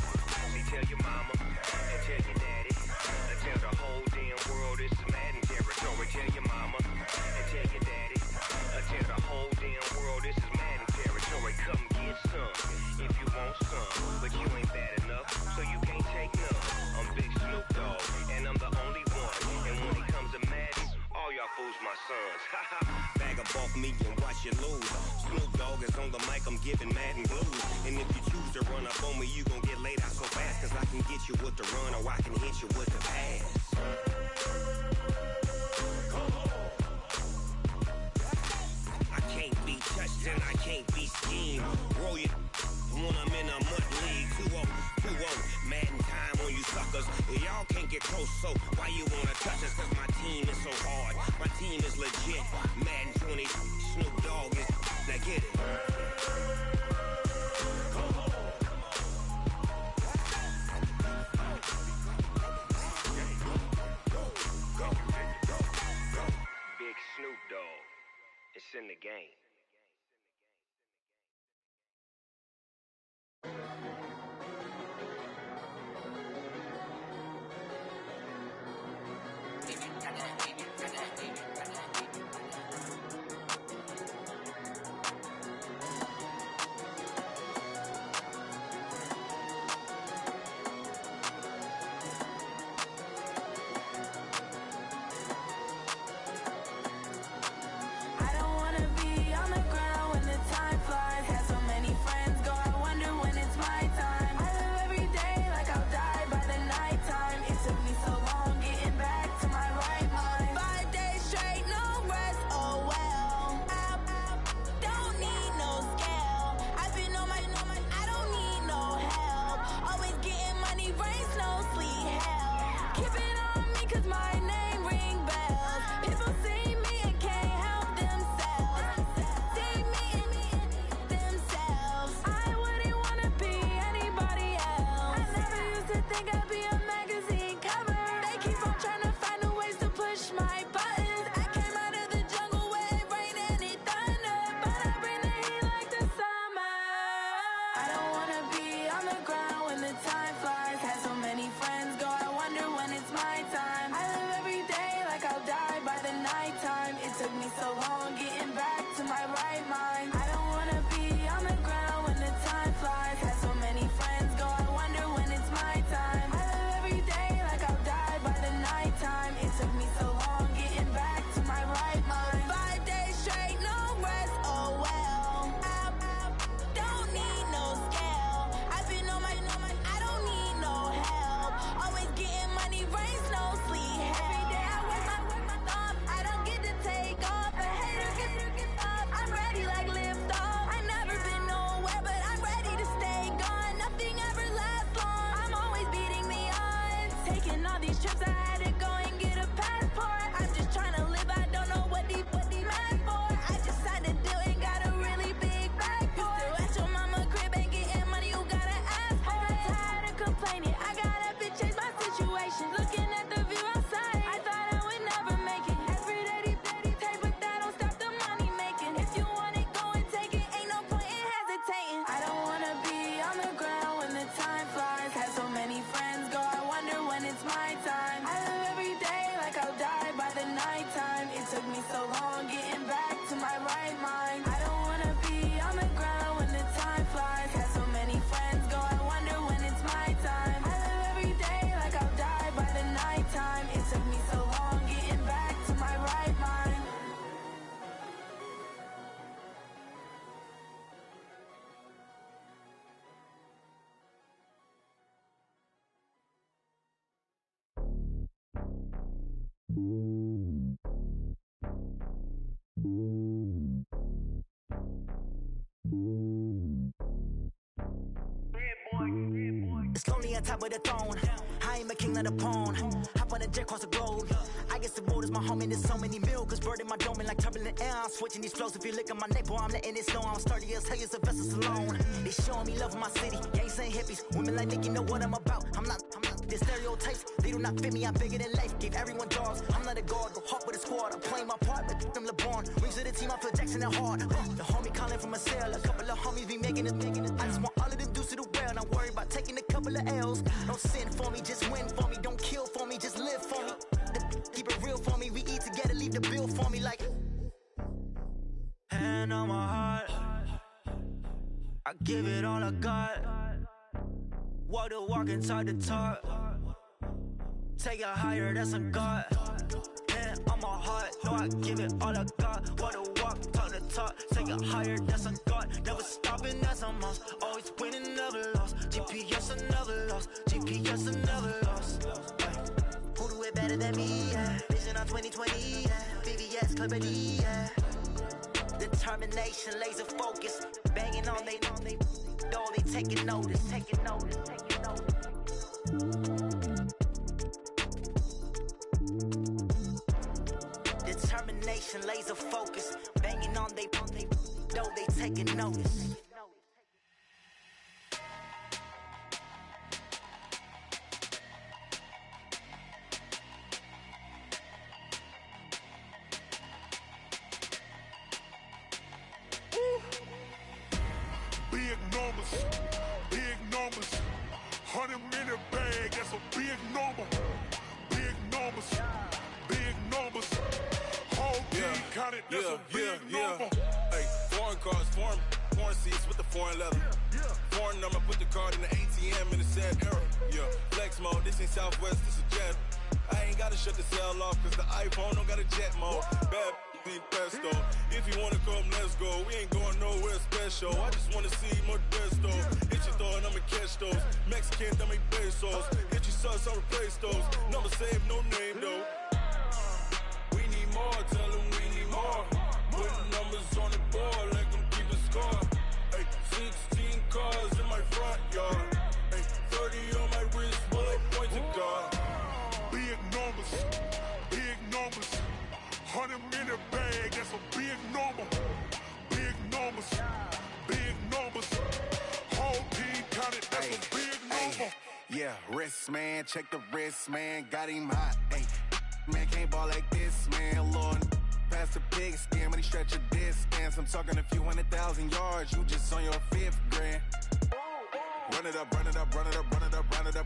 Speaker 13: See, tell your mama and tell your daddy, and tell the whole damn world this is Madden territory. Tell your mama and tell your daddy, and tell the whole damn world this is Madden territory. Come get some if you want some, but you ain't bad enough, so you can't take none. I'm Big Snoop Dogg, and I'm the only one. And when it comes to Madden, all y'all fools my sons. Haha, bag up off me and watch you lose. Snoop Dogg is on the mic, I'm giving Madden blues. And if you choose to run up on me, you gon' get laid out so fast. Cause I can get you with the run or I can hit you with the pass. I can't be touched and I can't be schemed. Roll you when I'm in a mud league. 2-0, mad in time on you suckers. Y'all can't get close, so why you wanna touch us? Cause my team is so hard, my team is legit. Madden 20, Snoop Dogg is, now get it. Big Snoop Dogg, it's in the game.
Speaker 14: It took me so long getting
Speaker 12: It's lonely on top of the throne. I am a king, not a pawn. Hop on a jet across the globe. I guess the world is my home and there's so many milk. Bird in my dome and like turbulent air. I'm switching these flows. If you look at my neck, boy, I'm letting it snow. I'm sturdy as hell as a vessel alone. They showing me love in my city. Gangs ain't hippies. Women like Nicky know what I'm about. I'm not the stereotypes. They do not fit me. I'm bigger than life. Gave everyone dogs. I'm not a guard. Go hawk with a squad. I'm playing my part, but them LeBron. Rings to the team. I feel Jackson and hard. The homie calling from a cell. A couple of homies be making it. I just want all of them dudes to do well. Not worry about taking a couple of L's. Don't sin for me, just win for me. Don't kill for me, just live for me. Keep it real for me. We eat together, leave the bill for me like. Hand on my heart, I give it all I got. Walk the walk and talk the talk. Take it higher, that's a God. Hand on my heart, no, I give it all I got. Walk the walk, talk the talk. Take it higher, that's a God. Never stopping, that's a must. Always winning, never lost. GPS, I never lost. GPS, I never lost. Who do it better than me? Yeah. Vision on 2020. Yeah. VVS, Clarity. Yeah. Determination, laser focus. Banging on they door, they taking notice. Taking notice. Taking notice. Determination, laser focus. Banging on they door, they taking notice.
Speaker 14: Big numbers, 100-minute bag, that's a big number. Big numbers, whole team counted, that's a big number.
Speaker 15: Hey, foreign cars, foreign seats with the foreign leather. Foreign number, put the card in the ATM in the sad era. Yeah, flex mode, this ain't Southwest, this a jet. I ain't gotta shut the cell off, cause the iPhone don't got a jet mode. Bad ain't pesto. If you wanna come, let's go. We ain't going nowhere special. I just wanna see more pesto. Hit your thought, I'ma catch those. Mexican, dame pesos. Hit your sus, I'll replace those. Number saved, no name though. We need more, tell them we need more. Putting numbers on the board, like them keep a score. Hey, 16 cars in my front yard. Hey, 30 on my wrist, while I point to God.
Speaker 14: Big numbers, 100-minute bag, that's a big number. Big numbers, whole team counted, that's a big number.
Speaker 16: Yeah, wrist man, check the wrist man, got him hot. Ay, man can't ball like this, man. Lord, past the pig skin, but he stretch a distance. I'm talking a few 100,000 yards, you just on your 5th grand. Run it up,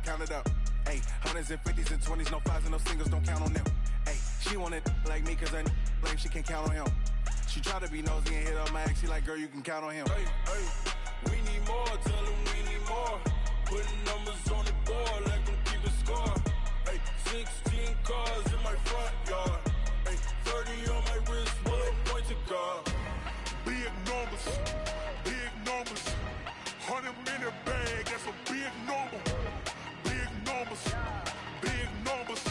Speaker 16: count it up. Ay, 100s and 50s and 20s, no 5s and no singles, don't count on them. Ay, she want it like me, cause I blame she can't count on him. She try to be nosy and hit up my ex, she like, girl, you can count on him.
Speaker 15: Hey, we need more, tell them we need more. Putting numbers on the board, like them keep a score. Hey, 16 cars in my front yard. Hey, 30 on my wrist, while I point to God.
Speaker 14: Big numbers, 100-minute bag, that's a big number. Big numbers,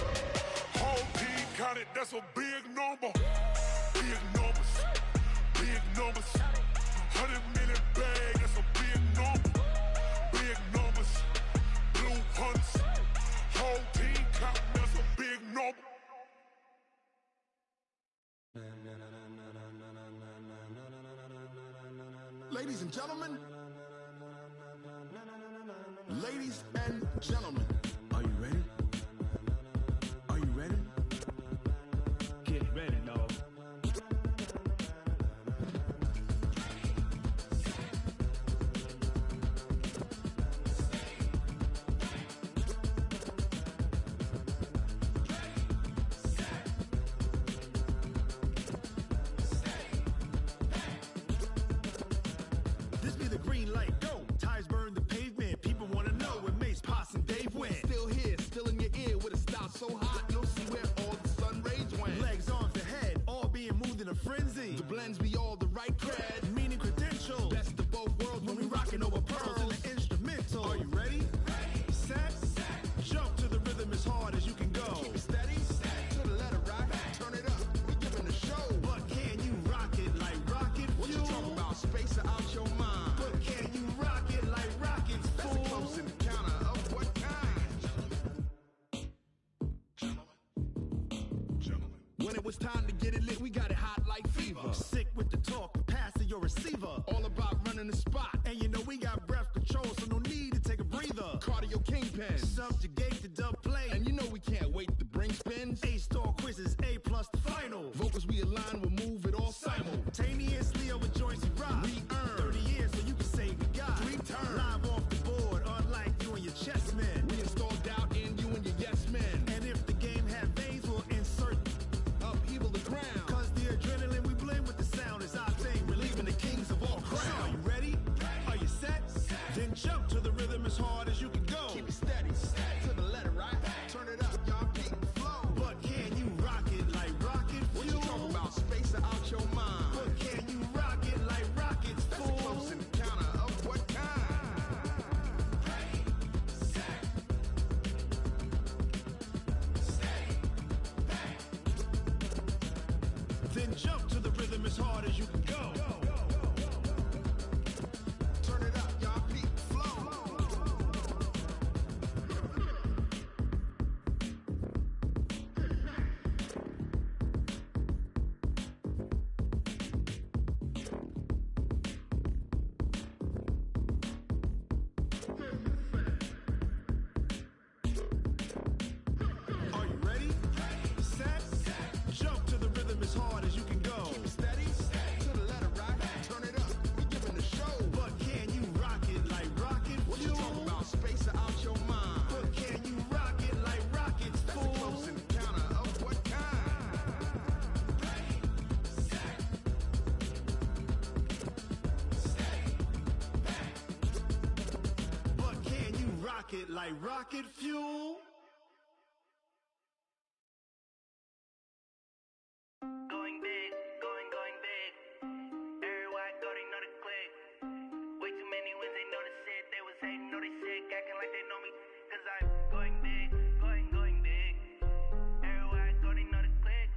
Speaker 14: whole team counted, that's a big number. Big numbers, 100-minute bag, that's a big number. Big numbers, blue hunts, whole team counted, that's a big number.
Speaker 17: Ladies and gentlemen, are you ready? Are you ready? Get ready, dog. This be the green light, go. Tires burn the pavement. People want to know where Mace, Poss, and Dave went. Still here, still in your ear with a style so hot, you'll see where all the sun rays went. Legs, arms, and head, all being moved in a frenzy. The blends be all the right cred, meaning credentials. Best of both worlds when we rockin' over pearls in the instrumental. Are you ready? Set, jump to the rhythm as hard as you can go. Keep it steady, to the letter right. When it was time to get it lit, we got it hot like fever. Sick with the talk, passing your receiver. All about running the spot. And you know we got breath control, so no need to take a breather. Cardio kingpin, subjugate the dub play. And you know we can't wait to bring spins. A-star quizzes, A+ the final. Vocals we align, we'll move it all simultaneously over joints and rock. We earn 30 years, so you can say we got 3 turns. Live off the board, unlike you and your chess men. We install doubt in you and your yes men. And if the game had veins, we'll insert upheaval the ground. Cause the adrenaline we blend with the sound is our thing, relieving the kings of all crowns. So are you ready? Are you set? Then jump to the rhythm as hard as you can go. Keep it steady, to the letter, right? Turn it up, y'all keep the flow. But can you rock it like rocket fuel? What you talking about? Space out your mind. But can you rock it like rockets, fool? That's a close encounter of what kind? Ready, set, steady, bang. Then jump to the rhythm as hard as you can go. Turn it up, y'all peak flow. Are you ready? Set, jump to the rhythm as hard as you can go. Keep it steady, to the letter, right? Turn it up, we giving the show. But can you rock it like rocket fuel? What you talking about? Space out your mind. But can you rock it like rockets, fool? That's a close encounter of what kind? Ready, set, steady, bang. But can you rock it like rocket fuel?
Speaker 18: Going big, going big. Everywhere I go, they know the click. Way too many wins, they know the shit. They was hating, know they sick, acting like they know me. Cause I'm going big, going big. Everywhere I go, they know the click.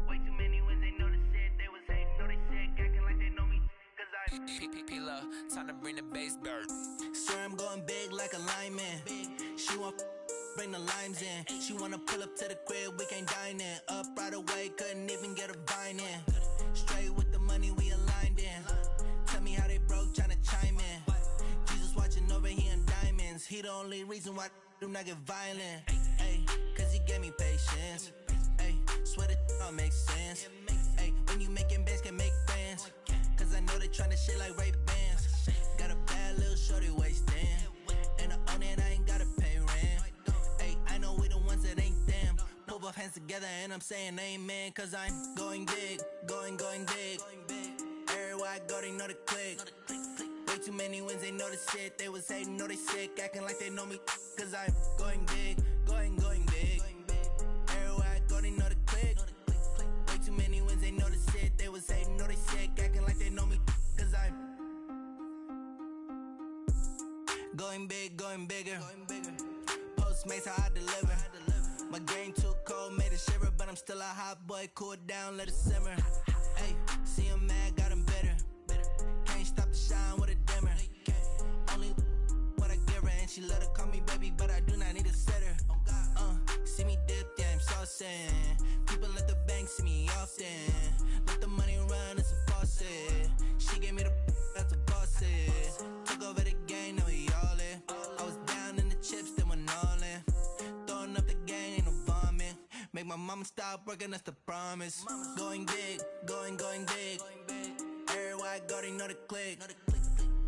Speaker 18: Way too many wins, they know the shit. They was hating, know they sick, acting like they know me. Cause I'm
Speaker 12: P-P-P-Love, time to bring the bass bird.
Speaker 5: Swear I'm going big like a lineman. She want bring the limes in. She wanna pull up to the crib, we can't dine in. Up right away, couldn't even get a vine in. Straight with the money we aligned in. Tell me how they broke, tryna chime in. Jesus watching over here in diamonds. He the only reason why I do not get violent. Ay, cause he gave me patience. Ay, swear that all makes sense. Ay, when you making bands can make friends. Cause I know they tryna shit like Ray-Bans. Got a bad little shorty wasting. And I own it, I ain't gotta pay rent. Ay, I know we the ones that ain't them. Pull both hands together and I'm saying amen. Cause I'm going big, going big. Everywhere I go, they know the click. Way too many wins, they know the shit. They was hating, know they sick, acting like they know me. Cause I'm going big, going big. Everywhere I go, they know the click. Way too many wins, they know the shit. They was hating, know they sick, acting like they know me. Cause I'm going big, going bigger. Postmates how I deliver. My game too cold, made it shiver, but I'm still a hot boy. Cool it down, let it simmer. Hey, see him mad, got him bitter. Can't stop the shine with a dimmer. Only what I give her, and she let her call me baby, but I do not need a sitter. See me dip, yeah, I'm saucing. People at the bank see me often. Let the money run, it's a faucet. She gave me the that's a boss is. Took over the game, now we all in. I was down in the chips, then went all in. Throwing up the gang, ain't no vomit. Make my mama stop working, that's the promise. Going big, going big. Everywhere I go, they know the click.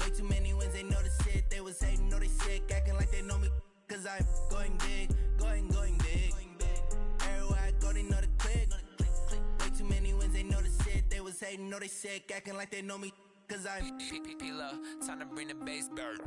Speaker 5: Way too many wins, they know the shit. They was hating, know they sick, acting like they know me. Cause I'm going big, going big. Everywhere I go, they know the click. Way too many wins, they know the shit. They was hating, know they sick, acting like they know me. Cause I'm
Speaker 12: P-P-P-Love, time to bring the bass bird.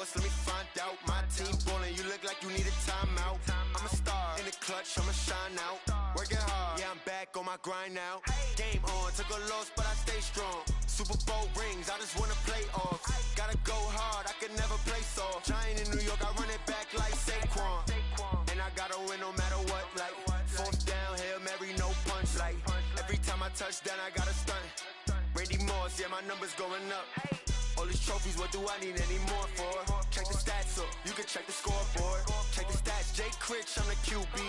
Speaker 16: boss, let me find out. My team ballin', you look like you need a timeout. I'm a star in the clutch, I'ma shine out. Working hard, yeah, I'm back on my grind now. Game on, took a loss, but I stay strong. Super Bowl rings, I just wanna play off. Gotta go hard, I can never play soft. Giant in New York, I run it back like Saquon. And I gotta win no matter what, like fourth down, Hail Mary, no punch. Like every time I touch down, I gotta stunt. Randy Moss, yeah, my numbers going up. All these trophies, what do I need any more for? Check the stats up, you can check the scoreboard. Check the stats, Jake Critch, I'm the QB.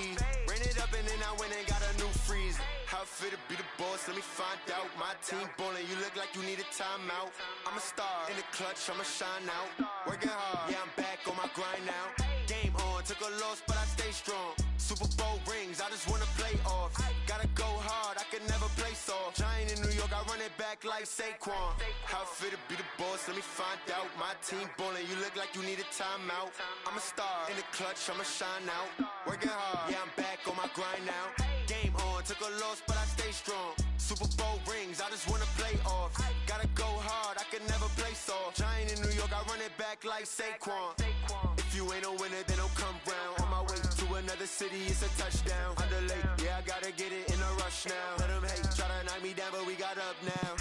Speaker 16: Ran it up and then I went and got a new freeze. How it fit to be the boss, let me find out. My team ballin', you look like you need a timeout. I'm a star in the clutch, I'ma shine out. Working hard, yeah, I'm back on my grind now. Game on, took a loss, but I stay strong. Super Bowl rings, I just wanna play off. Gotta go hard, I can never play soft. Giant in New York, I run it back like Saquon. How it fit to be the boss, let me find out. My team ballin', you look like you need a timeout. I'm a star in the clutch, I'ma shine out. Working hard, yeah, I'm back on my grind now. Game on, took a loss, but I stay strong. Super Bowl rings, I just wanna play off. Gotta go hard, I can never play soft. Giant in New York, I run it back like Saquon. If you ain't a winner, then don't come round. On my way to another city, it's a touchdown. Underlay, yeah, I gotta get it in a rush now. Let them hate, try to knock me down, but we got up now.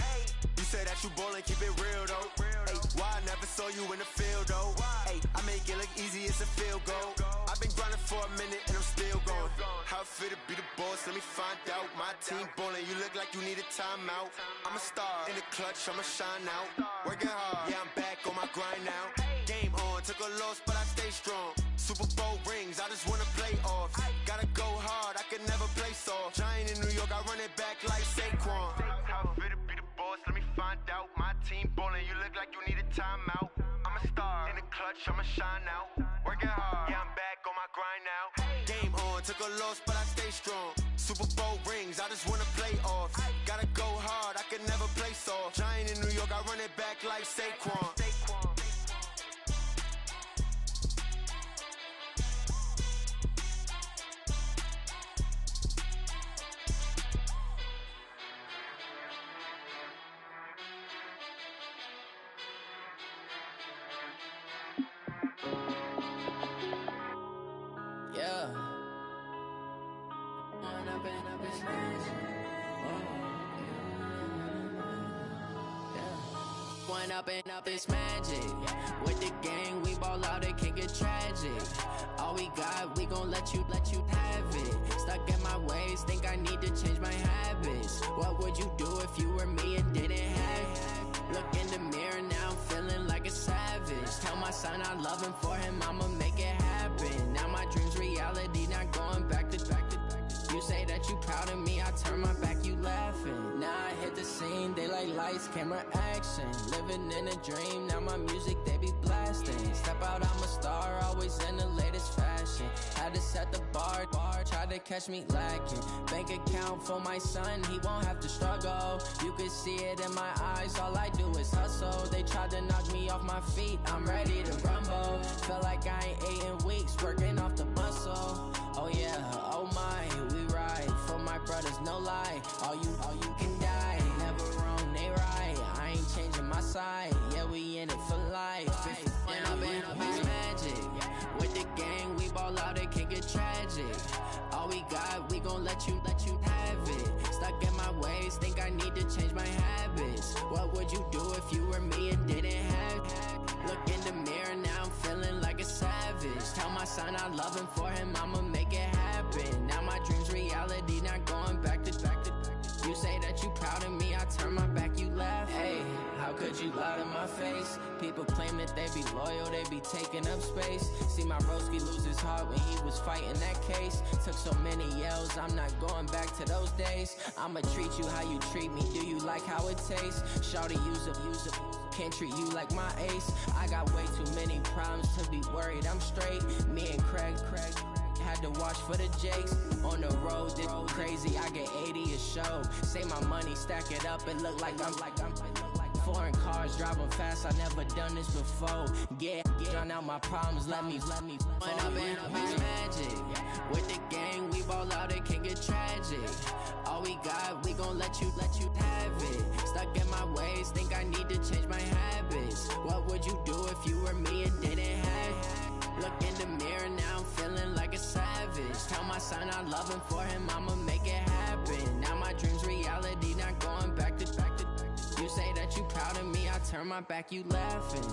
Speaker 16: You say that you ballin', keep it real though. Hey, why I never saw you in the field though? Hey, I make it look easy, it's a field goal. I've been grinding for a minute and I'm still going. How it fit to be the boss, let me find out. My team ballin', you look like you need a timeout. I'm a star in the clutch, I'ma shine out. Working hard, yeah, I'm back on my grind now. Game on, took a loss, but I stay strong. Super Bowl rings, I just wanna play off. Gotta go hard, I can never play soft. Giant in New York, I run it back like Saquon. How it fit to be the boss, let me find out. My team ballin', you look like you need a timeout. I'm a star in the clutch, I'ma shine out. Working hard, yeah, I'm back on my grind now. Game on, took a loss, but I stay strong. Super Bowl rings, I just wanna play off. Gotta go hard, I can never play soft. Giant in New York, I run it back like Saquon.
Speaker 5: Yeah. One up and up, it's magic. With the gang, we ball out, it can get tragic. All we got, we gon' let you have it. Stuck in my ways, think I need to change my habits. What would you do if you were me and didn't have it? Look in the mirror, now I'm feeling like a savage. Tell my son I love him, for him I'ma make it happen. Now my dream's reality, not going back to. You say that you proud of me, I turn my back, you laughing. Now I hit the scene, they like lights, camera, action. Living in a dream, now my music, they be blasting. Step out, I'm a star, always in the latest fashion. Had to set the bar, try to catch me lacking. Bank account for my son, he won't have to struggle. You can see it in my eyes, all I do is hustle. They tried to knock me off my feet, I'm ready to rumble. Felt like I ain't ate in weeks, working off the muscle. Oh yeah, oh my, we ride for my brothers, no lie. All you can die, never wrong, they right. I ain't changing my side, yeah, we in it for life. When up and up is magic. With the gang, we ball out, it can get tragic. All we got, we gon' let you have it. Stuck in my ways, think I need to change my habits. What would you do if you were me and didn't have it? Look in the mirror, now I'm feeling like a savage. Tell my son I love him, for him I'ma make it happen. Now my dream's reality, not going back to. You say that you proud of me, I turn my back, you laugh. Hey, how could you lie to my face? People claim that they be loyal, they be taking up space. See my broski lose his heart when he was fighting that case. Took so many yells, I'm not going back to those days. I'ma treat you how you treat me, do you like how it tastes? Shawty, use up, can't treat you like my ace. I got way too many problems to be worried, I'm straight. Me and Craig had to watch for the Jakes. On the road, this crazy, I get 80 a show. Say my money, stack it up, it look like I'm foreign cars, driving fast, I never done this before. Yeah, drown out my problems, let me When up and up is magic. With the gang, we ball out, it can get tragic. All we got, we gon' let you have it. Stuck in my ways, think I need to change my habits. What would you do if you were me and didn't
Speaker 19: sign I'm loving for him, I'ma make it happen. Now my dream's reality, not going back to. You say that you proud of me, I turn my back, you laughing.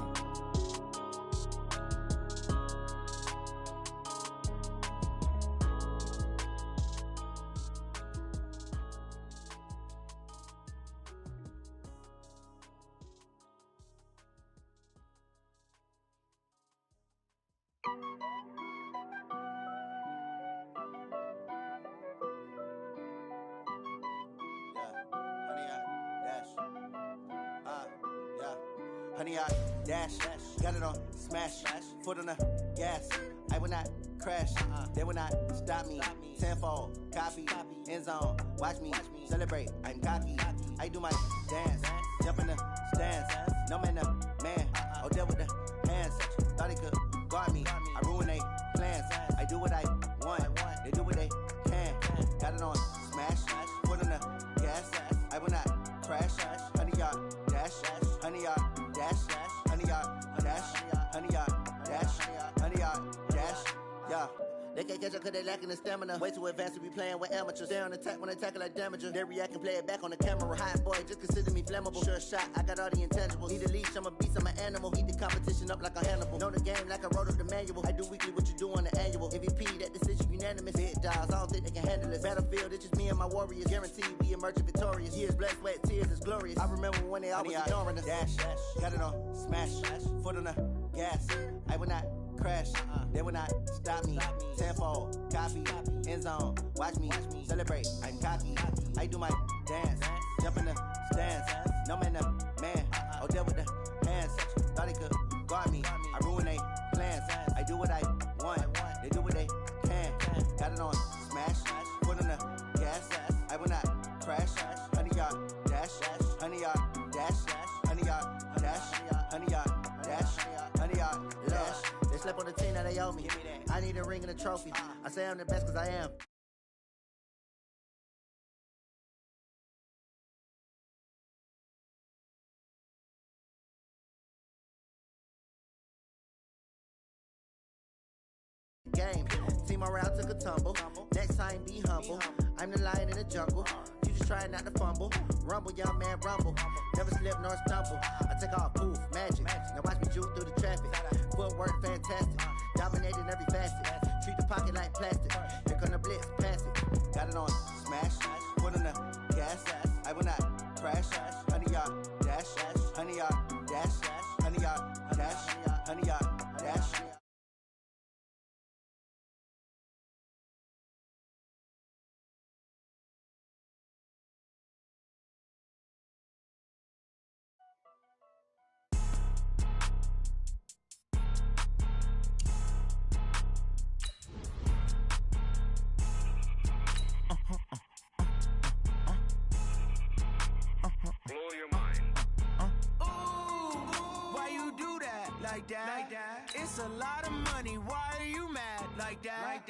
Speaker 20: Honey, I dash, got it on smash, foot on the gas. I will not crash, they will not stop me. Tenfold, copy, end zone, watch me celebrate. I'm cocky, I do my dance, jump in the stands. No man, oh, deal with the hands. Thought he could guard me, I ruin they plans. I do what I want, they do what they can. Got it on smash, foot on the gas. I will not crash, honey, y'all dash, honey, y'all dash, honey, y'all dash, honey, y'all dash, honey, y'all dash, yeah. They can't catch up cause they lacking the stamina. Way too advanced to be playing with amateurs. Stay on attack when they tackle like damager. They react and play it back on the camera. Hot boy, just consider me flammable. Sure shot, I got all the intangibles. Need a leash, I'm a beast, I'm an animal. Heat the competition up like a Hannibal. Know the game like I wrote up the manual. I do weekly what you do on the annual. MVP, that decision unanimous. Big dogs, I don't think they can handle it. Battlefield, it's just me and my warriors. Guaranteed we emerge victorious. Years, blood, sweat, tears, it's glorious. I remember when they always ignoring us. Dash, got it on smash, foot on the gas. I will not crash, they will not stop me. Tenfold, copy, end zone, watch me celebrate. I'm cocky, I do my dance, jump in the stands. No man, oh, deal with the hands. Thought he could guard me, I ruin they plans. I do what I want, they do what they can. Got it on smash, foot on the gas. I will not crash, honey, y'all dash, honey, y'all dash, honey, y'all dash, honey, y'all dash, honey, y'all dash. They slept on the team that they owe me. I need a ring and a trophy. I say I'm the best cause I am. Game. Team around took a tumble. Next time be humble. I'm the lion in the jungle. You just try not to fumble. Rumble, young man, rumble. Never slip nor stumble. I take off, poof, magic. Now watch me juke through the traffic. Footwork fantastic. Dominating every facet. Treat the pocket like plastic. Here come the blitz, pass it. Got it on smash. Foot on the gas. I will not crash. Honey, y'all dash. Honey, y'all dash. Honey, y'all dash. Honey, y'all dash.
Speaker 5: Like that. It's a lot of money. Why are you mad like that?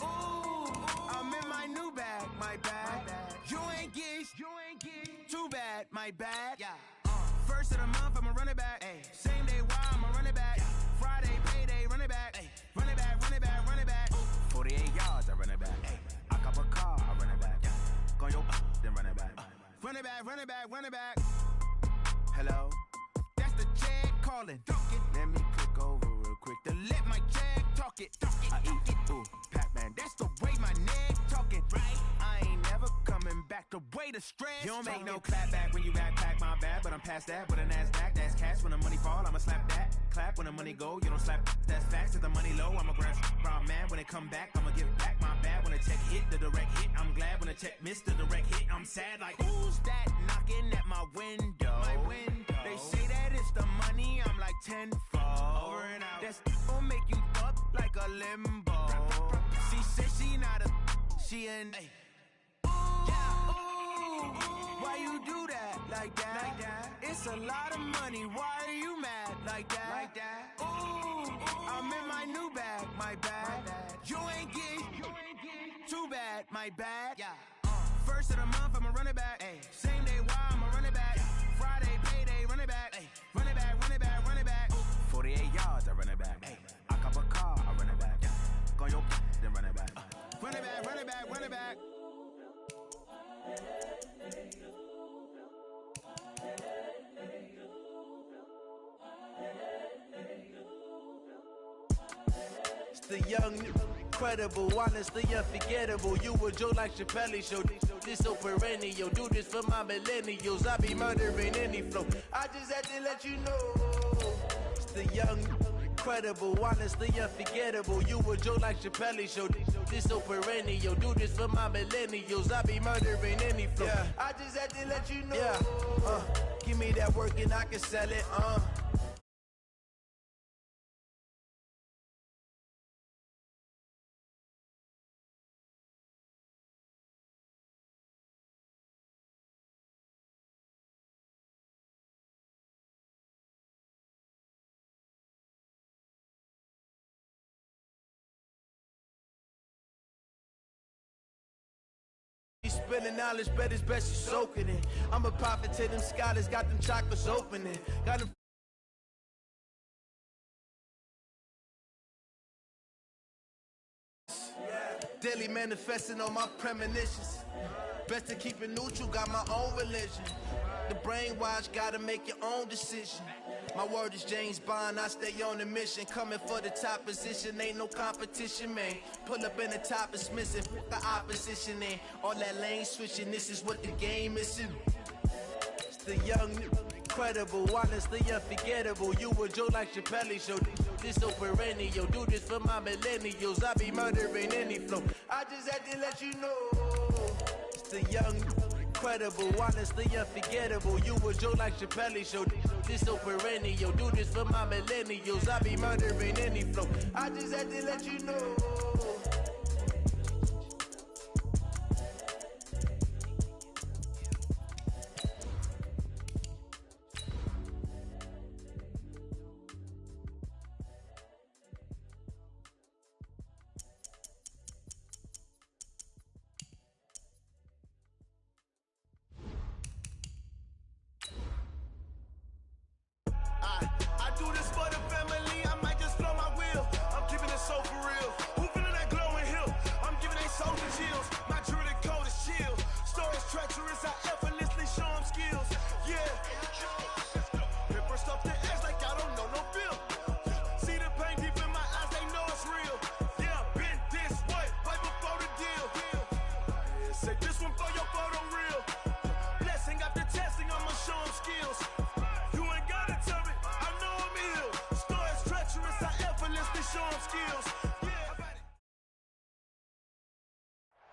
Speaker 5: Ooh, I'm in my new bag. My bad. You ain't geeks. Too bad. My bad. Yeah. First of the month, I'ma run it back. Ay. Same day, why I'ma run it back. Friday, payday, run it back. Ay. Run it back. 48 yards, I run it back. Ay. I cop a car, I run it back. Go yo, then run it back. Run it back. Hello. The check calling. Let me click over real quick to let my check talk it. I eat it, ooh, Pac-Man. That's the way my neck talking. Right? I ain't never coming back. The way the stress. You don't make no clap back when you backpack, my bad. But I'm past that with a NASDAQ. That's cash when the money fall. I'ma slap that. Clap when the money go. You don't slap. That's facts. If the money low, I'ma grab brown man. When it come back, I'ma give back my bad. When the check hit, the direct hit. I'm glad when the check missed the direct hit. I'm sad like who's that knocking at my window? They say that it's the money, I'm like tenfold. Over and out. That's gon' make you up like a limbo. She said she not a, she an. Why you do that like that? It's a lot of money. Why are you mad like that? Ooh, I'm in my new bag. My bad. You ain't geek. Too bad. My bad. Yeah. First of the month, I'ma run it back. Ay. Same day, why I'ma run it back. Friday, payday, run it back. Ay. Run it back. 48 yards, I run it back. Ay. I cop a car, I run it back. Go yo, then run it back. Run it back.
Speaker 6: The young, incredible, honestly unforgettable. You a Joe like Chappelle show. This so perennial. Do this for my millennials. I be murdering any flow. I just had to let you know. It's the young, incredible, honestly unforgettable. You a Joe like Chappelle show. This so perennial. Do this for my millennials. I be murdering any flow. Yeah. I just had to let you know. Yeah. Give me that work and I can sell it. Spilling knowledge, but it's best you soak it in. I'm a prophet to them scholars, got them chakras opening. Got them. Daily manifesting on my premonitions. Best to keep it neutral, got my own religion. The brainwash, gotta make your own decision. My word is James Bond, I stay on a mission. Coming for the top position, ain't no competition, man. Pull up in the top is missing, fuck the opposition, and all that lane switching, this is what the game is. It's the young, incredible, honestly unforgettable. You a Joe like Chappelle show. This so perennial. Do this for my millennials. I be murdering any flow. I just had to let you know. It's the young, incredible, honestly unforgettable. You a Joe like Chappelle show. This so perennial. Do this for my millennials. I be murdering any flow. I just had to let you know.
Speaker 17: I do this for the family, I might just blow my wheel. I'm keeping it so for real. Who feeling that glowing hill? I'm giving they soldier chills. My jewelry code is chill. Stories treacherous, I effortlessly show them skills. Yeah. Hit first off the edge like I don't know no feel. See the pain deep in my eyes, they know it's real. Yeah, been this way, right before the deal. Yeah, say this one for your photo real. Blessing after testing, I'ma show them skills. You ain't gotta tell me, I know I'm ill. Stories treacherous, I effortlessly show them skills.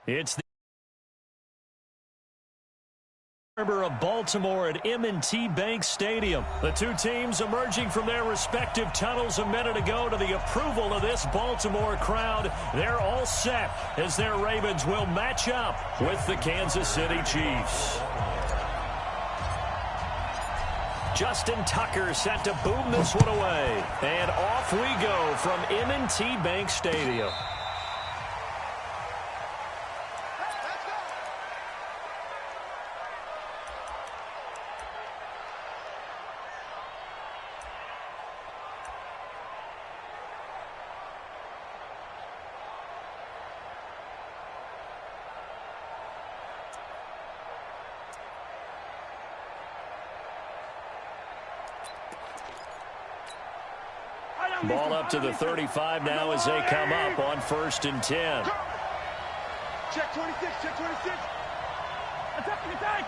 Speaker 1: It's the Harbor of Baltimore at M&T Bank Stadium. The two teams emerging from their respective tunnels a minute ago to the approval of this Baltimore crowd. They're all set as their Ravens will match up with the Kansas City Chiefs. Justin Tucker set to boom this one away. And off we go from M&T Bank Stadium. Ball up to the 35 now as they come up on 1st and 10.
Speaker 4: Check 26, check 26. Attacking attack.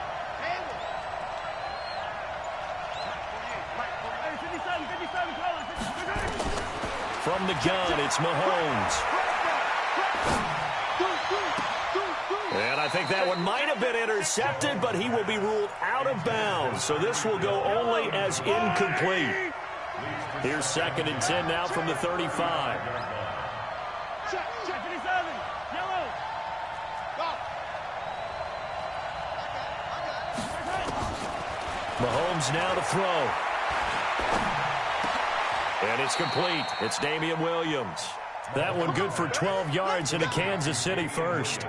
Speaker 1: From the gun, it's Mahomes. And I think that one might have been intercepted, but he will be ruled out of bounds. So this will go only as incomplete. Here's 2nd and 10 now from the 35.
Speaker 4: Check 57. Yellow.
Speaker 1: Mahomes now to throw. And it's complete. It's Damian Williams. That one good for 12 yards in a Kansas City first.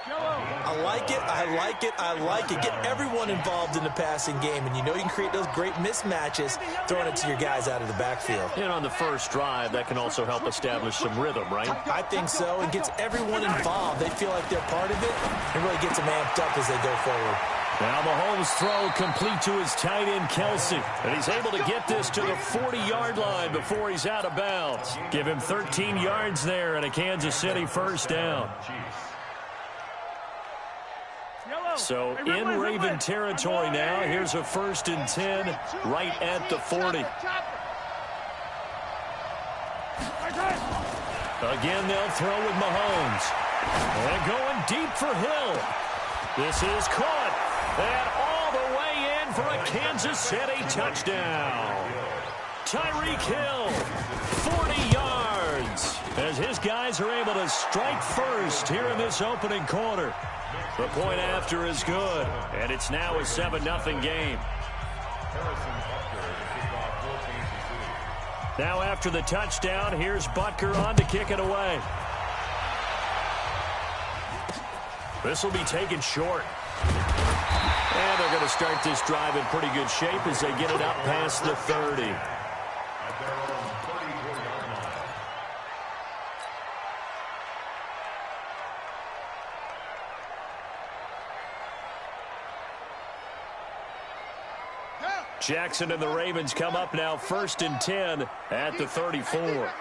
Speaker 2: I like it, I like it, I like it. Get everyone involved in the passing game, and you know you can create those great mismatches throwing it to your guys out of the backfield.
Speaker 1: And on the first drive, that can also help establish some rhythm, right?
Speaker 2: I think so. It gets everyone involved. They feel like they're part of it and really gets them amped up as they go forward.
Speaker 1: Now Mahomes' throw complete to his tight end, Kelsey. And he's able to get this to the 40-yard line before he's out of bounds. Give him 13 yards there and a Kansas City first down. So in Raven territory now. Here's a 1st and 10 right at the 40. Again, they'll throw with Mahomes. And going deep for Hill. This is caught. And all the way in for a Kansas City touchdown. Tyreek Hill, 40 yards. As his guys are able to strike first here in this opening quarter. The point after is good. And it's now a 7-0 game. Now after the touchdown, here's Butker on to kick it away. This will be taken short. And they're going to start this drive in pretty good shape as they get it up past the 30. Jackson and the Ravens come up now 1st and 10 at the 34.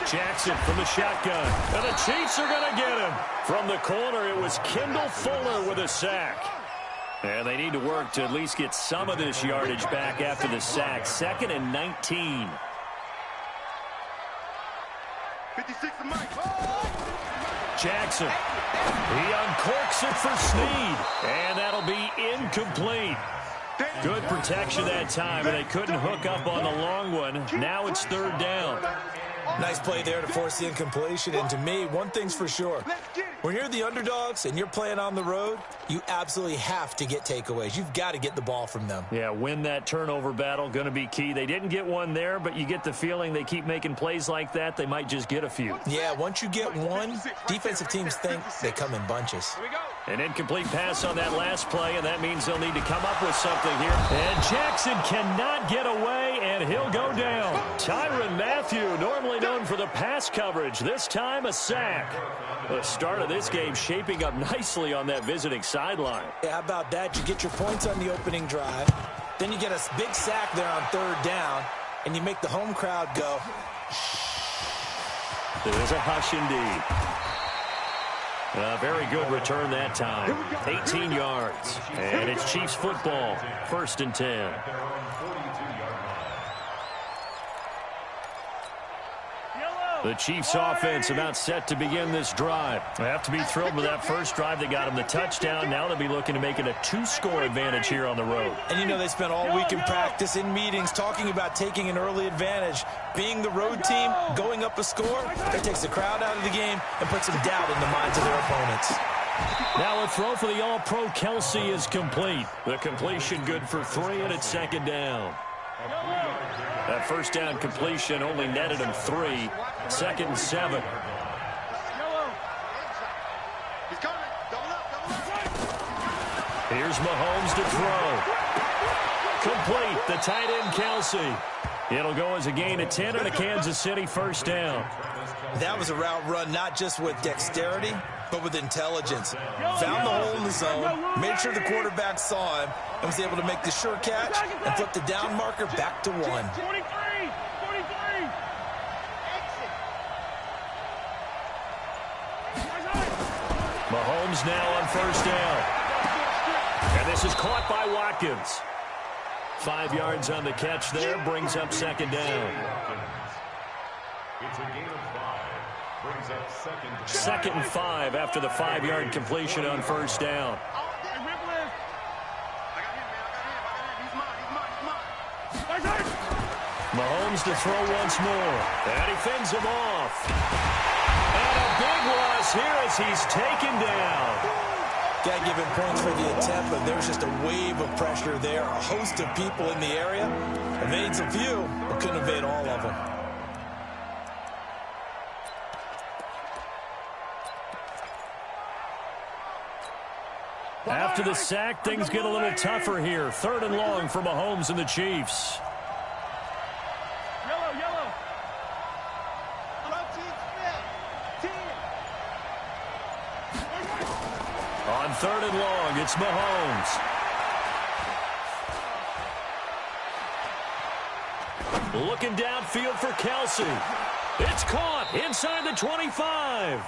Speaker 1: Jackson from the shotgun. And the Chiefs are going to get him. From the corner, it was Kendall Fuller with a sack. And they need to work to at least get some of this yardage back after the sack. 2nd and 19.
Speaker 4: 56 to Mike.
Speaker 1: Jackson. He uncorks it for Snead. And that'll be incomplete. Good protection that time, and they couldn't hook up on the long one. Now it's 3rd down.
Speaker 2: Nice play there to force the incompletion. And to me, one thing's for sure. When you're the underdogs and you're playing on the road, you absolutely have to get takeaways. You've got to get the ball from them.
Speaker 1: Yeah, win that turnover battle, going to be key. They didn't get one there, but you get the feeling they keep making plays like that, they might just get a few.
Speaker 2: Yeah, once you get one, defensive teams think they come in bunches.
Speaker 1: An incomplete pass on that last play, and that means they'll need to come up with something here. And Jackson cannot get away, and he'll go down. Tyrann Mathieu, normally known for the pass coverage, this time a sack. The start of this game shaping up nicely on that visiting sideline.
Speaker 2: Yeah, how about that? You get your points on the opening drive, then you get a big sack there on 3rd down, and you make the home crowd go.
Speaker 1: There's a hush indeed. A very good return that time. 18 yards. And it's Chiefs football. 1st and 10. The Chiefs offense about set to begin this drive. They have to be thrilled with that first drive. They got them the touchdown. Now they'll be looking to make it a 2-score advantage here on the road.
Speaker 2: And you know they spent all week in practice, in meetings, talking about taking an early advantage. Being the road team, going up a score, that takes the crowd out of the game and puts some doubt in the minds of their opponents.
Speaker 1: Now a throw for the All-Pro Kelsey is complete. The completion good for 3, and it's 2nd down. That first down completion only netted him 3. 2nd and 7. Here's Mahomes to throw. Complete. The tight end, Kelsey. It'll go as a gain of 10 and a Kansas City first down.
Speaker 2: That was a route run not just with dexterity, but with intelligence. Found the hole in the zone, made sure the quarterback saw him, and was able to make the sure catch and flip the down marker back to 1.
Speaker 1: Mahomes now on first down. And this is caught by Watkins. 5 yards on the catch there, brings up 2nd down.
Speaker 3: It's a gain of 5. Brings up 2nd down.
Speaker 1: 2nd and 5 after the 5-yard completion on first down. Mahomes to throw once more. And he fends him off. And a big loss here as he's taken down.
Speaker 2: Got to give him points for the attempt, but there's just a wave of pressure there. A host of people in the area. Evades a few, but couldn't evade all of them.
Speaker 1: After the sack, things get a little tougher here. 3rd and long for Mahomes and the Chiefs. On third and long. It's Mahomes. Looking downfield for Kelsey. It's caught inside the 25.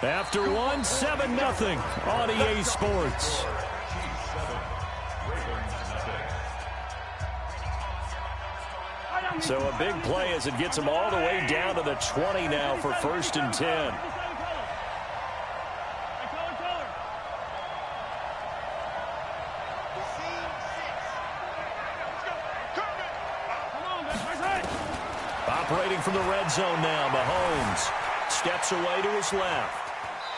Speaker 1: After one, 7-0 on EA Sports. So a big play as it gets them all the way down to the 20 now for 1st and 10. Operating from the red zone now, Mahomes steps away to his left.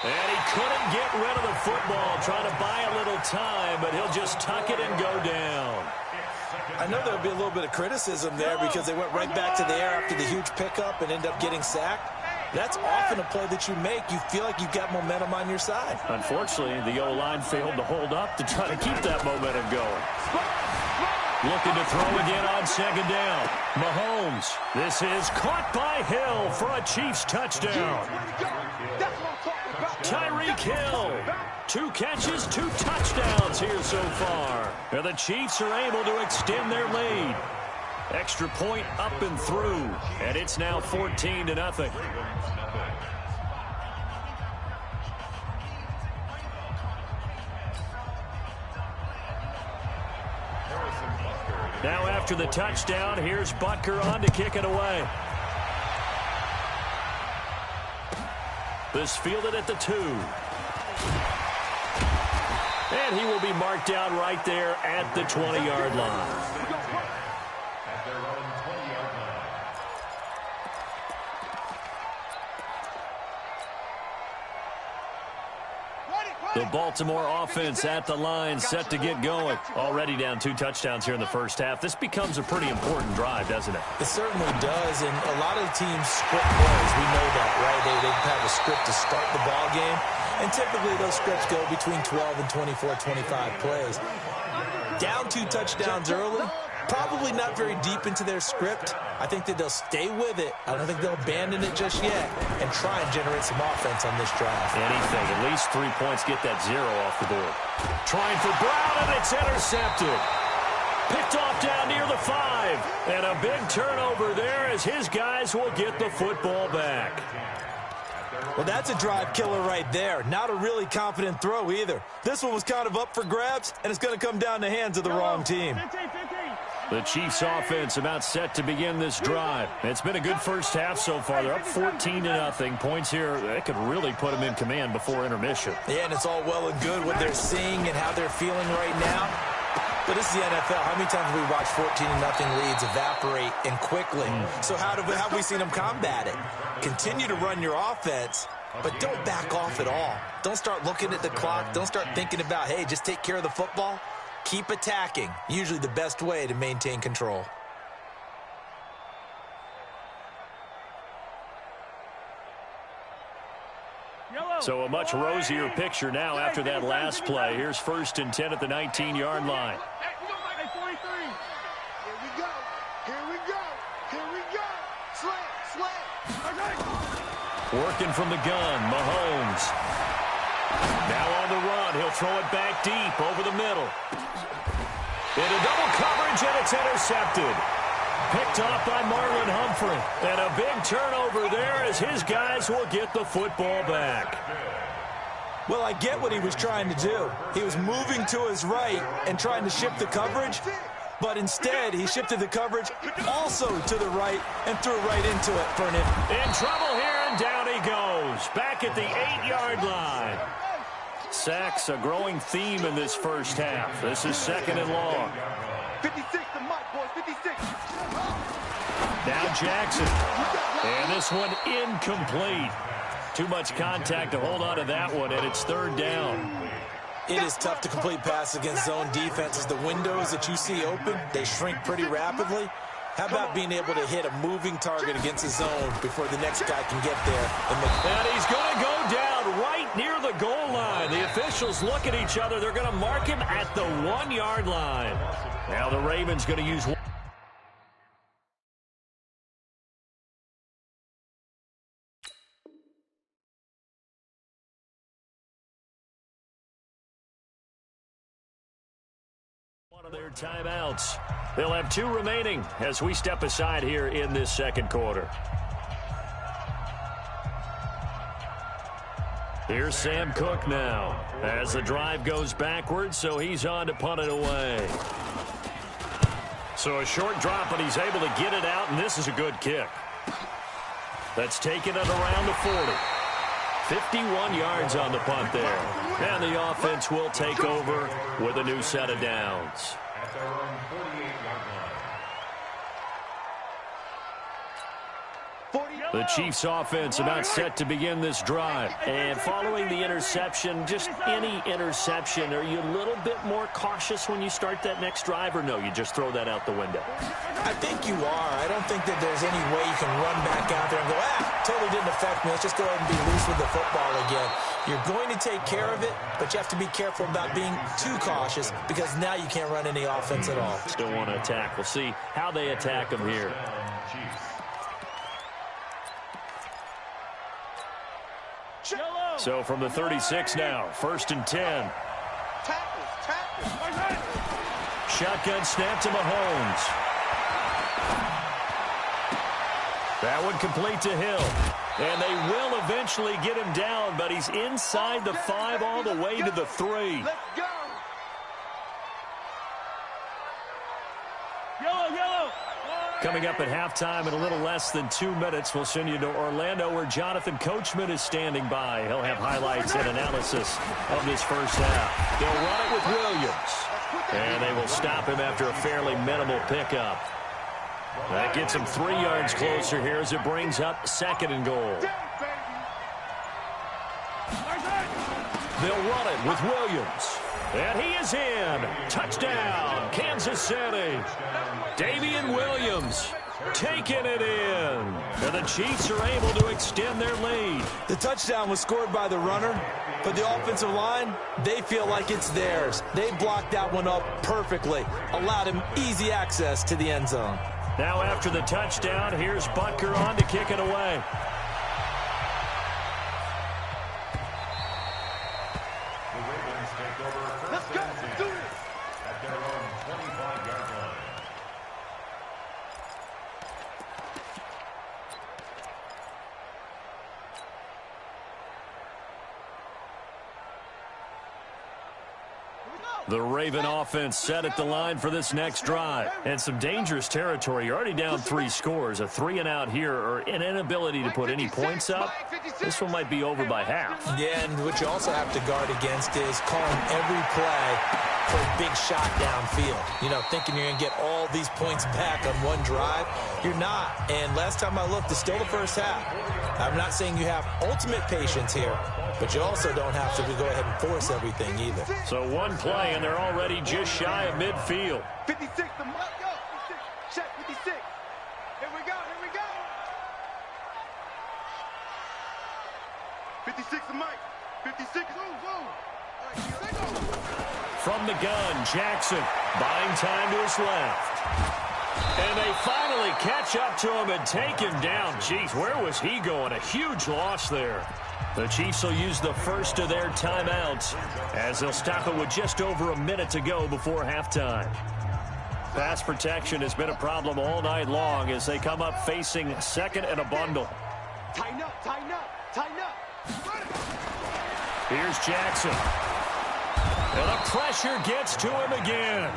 Speaker 1: And he couldn't get rid of the football, trying to buy a little time, but he'll just tuck it and go down.
Speaker 2: I know there'll be a little bit of criticism there because they went right back to the air after the huge pickup and ended up getting sacked. That's often a play that you make. You feel like you've got momentum on your side.
Speaker 1: Unfortunately, the O-line failed to hold up to try to keep that momentum going. Looking to throw again on 2nd down. Mahomes. This is caught by Hill for a Chiefs touchdown. Tyreek Hill. 2 catches, 2 touchdowns here so far. And the Chiefs are able to extend their lead. Extra point up and through. And it's now 14-0. Now after the touchdown, here's Butker on to kick it away. This fielded at the 2. And he will be marked down right there at the 20-yard line. The Baltimore offense at the line, set to get going. Already down 2 touchdowns here in the first half. This becomes a pretty important drive, doesn't it?
Speaker 2: It certainly does, and a lot of the teams script plays. We know that, right? They have a script to start the ball game, and typically those scripts go between 12 and 24, 25 plays. Down 2 touchdowns early, probably not very deep into their script. I think that they'll stay with it. I don't think they'll abandon it just yet and try and generate some offense on this drive.
Speaker 1: Anything. At least 3 points. Get that 0 off the board. Trying for Brown, and it's intercepted. Picked off down near the 5. And a big turnover there as his guys will get the football back.
Speaker 2: Well, that's a drive killer right there. Not a really confident throw either. This one was kind of up for grabs, and it's going to come down the hands of the wrong team.
Speaker 1: The Chiefs offense about set to begin this drive. It's been a good first half so far. They're up 14-0. Points here, that could really put them in command before intermission.
Speaker 2: Yeah, and it's all well and good what they're seeing and how they're feeling right now. But this is the NFL. How many times have we watched 14-0 leads evaporate and quickly? So how have we seen them combat it? Continue to run your offense, but don't back off at all. Don't start looking at the clock. Don't start thinking about, hey, just take care of the football. Keep attacking. Usually the best way to maintain control.
Speaker 1: So a much rosier picture now after that last play. Here's 1st and 10 at the 19-yard line. Working from the gun, Mahomes. Now on the run, he'll throw it back deep over the middle. Into double coverage, and it's intercepted. Picked off by Marlon Humphrey. And a big turnover there as his guys will get the football back.
Speaker 2: Well, I get what he was trying to do. He was moving to his right and trying to shift the coverage, but instead he shifted the coverage also to the right and threw right into it for an
Speaker 1: in trouble here, and down he goes. Back at the 8-yard line. Sacks a growing theme in this first half. This is 2nd and long.
Speaker 4: 56 to Mike, boys, 56.
Speaker 1: Now Jackson. And this one incomplete. Too much contact to hold on to that one, and it's 3rd down.
Speaker 2: It is tough to complete pass against zone defenses. The windows that you see open, they shrink pretty rapidly. How about being able to hit a moving target against the zone before the next guy can get there?
Speaker 1: And he's going to go down right near the goal line. The officials look at each other. They're going to mark him at the 1-yard line. Now the Ravens going to use Timeouts. They'll have 2 remaining as we step aside here in this second quarter. Here's Sam Cook now as the drive goes backwards, so he's on to punt it away. So a short drop, but he's able to get it out, and this is a good kick. That's taken it around the 40. 51 yards on the punt there. And the offense will take over with a new set of downs.
Speaker 3: At their own 48-yard line.
Speaker 1: The Chiefs offense about set to begin this drive. And following the interception, just any interception, are you a little bit more cautious when you start that next drive, or no, you just throw that out the window?
Speaker 2: I think you are. I don't think that there's any way you can run back out there and go, totally didn't affect me. Let's just go ahead and be loose with the football again. You're going to take care of it, but you have to be careful about being too cautious because now you can't run any offense at all.
Speaker 1: Still want to attack. We'll see how they attack them here. So from the 36 now, 1st and 10. Shotgun snap to Mahomes. That one complete to Hill. And they will eventually get him down, but he's inside the 5 all the way to the 3.
Speaker 4: Let's go. Yellow.
Speaker 1: Coming up at halftime in a little less than 2 minutes, we'll send you to Orlando where Jonathan Coachman is standing by. He'll have highlights and analysis of this first half. They'll run it with Williams. And they will stop him after a fairly minimal pickup. That gets him 3 yards closer here as it brings up 2nd and goal. They'll run it with Williams. And he is in. Touchdown, Kansas City. Davian Williams taking it in. And the Chiefs are able to extend their lead.
Speaker 2: The touchdown was scored by the runner, but the offensive line, they feel like it's theirs. They blocked that one up perfectly, allowed him easy access to the end zone.
Speaker 1: Now after the touchdown, here's Butker on to kick it away.
Speaker 3: The Ravens take over 1st and 10 at their own 25-yard line.
Speaker 1: The Raven offense set at the line for this next drive. And some dangerous territory. You're already down 3 scores. A 3 and out here, or an inability to put any points up. This one might be over by half.
Speaker 2: Yeah, and what you also have to guard against is calling every play for a big shot downfield. You know, thinking you're going to get all these points back on one drive. You're not. And last time I looked, it's still the first half. I'm not saying you have ultimate patience here, but you also don't have to go ahead and force everything either.
Speaker 1: So one play, and they're already just shy of midfield.
Speaker 4: 56, the mic, go. 56. Check 56. Here we go. 56, the mic. 56,
Speaker 1: From the gun, Jackson buying time to his left. And they finally catch up to him and take him down. Jeez, where was he going? A huge loss there. The Chiefs will use the first of their timeouts as they'll stop it with just over a minute to go before halftime. Pass protection has been a problem all night long as they come up facing 2nd and a bundle.
Speaker 4: Tighten up.
Speaker 1: Here's Jackson. And the pressure gets to him again.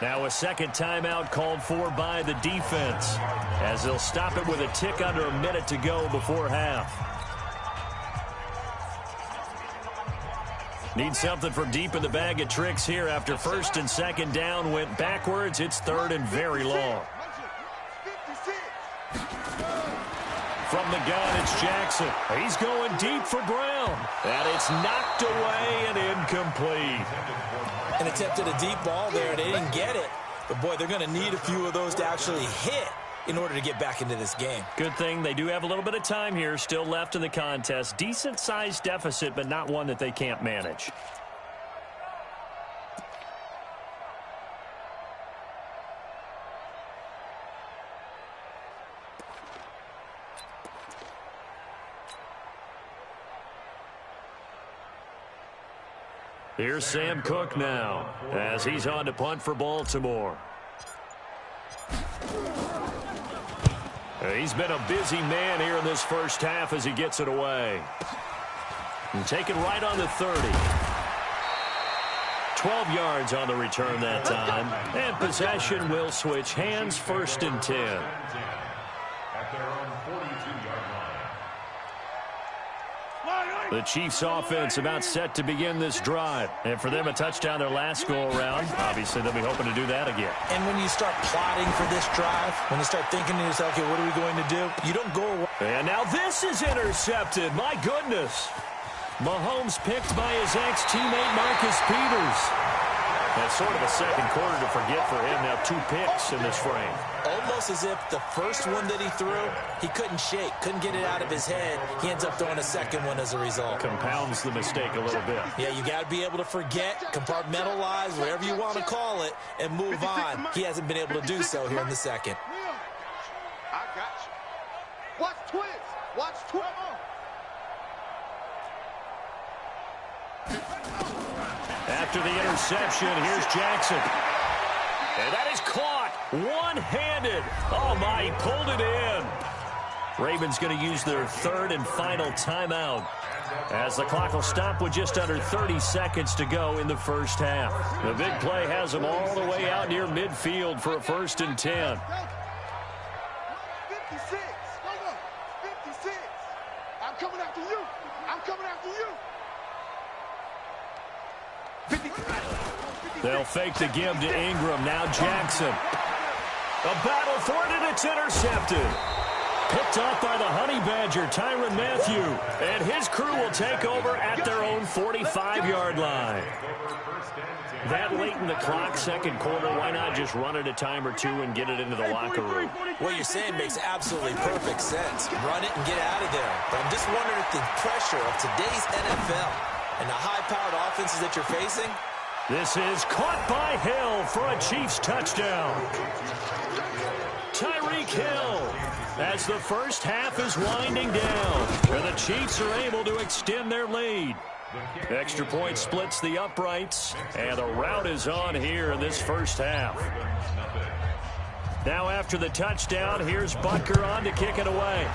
Speaker 1: Now a second timeout called for by the defense as they'll stop it with a tick under a minute to go before half. Need something from deep in the bag of tricks here after 1st and 2nd down went backwards. It's 3rd and very long. From the gun, it's Jackson. He's going deep for Brown. And it's knocked away and incomplete.
Speaker 2: And attempted a deep ball there. They didn't get it. But, boy, they're going to need a few of those to actually hit in order to get back into this game.
Speaker 1: Good thing they do have a little bit of time here still left in the contest. Decent-sized deficit, but not one that they can't manage. Here's Sam Cook now as he's on to punt for Baltimore. He's been a busy man here in this first half as he gets it away. And taken right on the 30. 12 yards on the return that time. And possession will switch hands, 1st and 10.
Speaker 3: At their own 42-yard line.
Speaker 1: The Chiefs offense about set to begin this drive. And for them, a touchdown their last go-around. Obviously, they'll be hoping to do that again.
Speaker 2: And when you start plotting for this drive, when you start thinking to yourself, okay, what are we going to do? You don't go away.
Speaker 1: And now this is intercepted. My goodness. Mahomes picked by his ex-teammate Marcus Peters. That's sort of a second quarter to forget for him. Now 2 picks in this frame.
Speaker 2: Almost as if the first one that he threw, he couldn't shake, couldn't get it out of his head. He ends up throwing a second one as a result.
Speaker 1: Compounds the mistake a little bit.
Speaker 2: Yeah, you got to be able to forget, compartmentalize, whatever you want to call it, and move on. He hasn't been able to do so here in the second.
Speaker 4: I got you. Watch twins. Watch twins.
Speaker 1: After the interception, here's Jackson. And that is caught one-handed. Oh, my, he pulled it in. Ravens going to use their 3rd and final timeout as the clock will stop with just under 30 seconds to go in the first half. The big play has them all the way out near midfield for a 1st and 10.
Speaker 4: 56. 56. I'm coming after you. I'm coming after you.
Speaker 1: They'll fake the give to Ingram. Now Jackson. A battle for it, and it's intercepted. Picked off by the Honey Badger, Tyrann Mathieu. And his crew will take over at their own 45-yard line. That late in the clock, second quarter, why not just run it a time or two and get it into the locker room?
Speaker 2: What you're saying makes absolutely perfect sense. Run it and get out of there. But I'm just wondering if the pressure of today's NFL and the high-powered offenses that you're facing.
Speaker 1: This is caught by Hill for a Chiefs touchdown. Tyreek Hill as the first half is winding down. And the Chiefs are able to extend their lead. Extra point splits the uprights. And the route is on here in this first half. Now after the touchdown, here's Butker on to kick it away.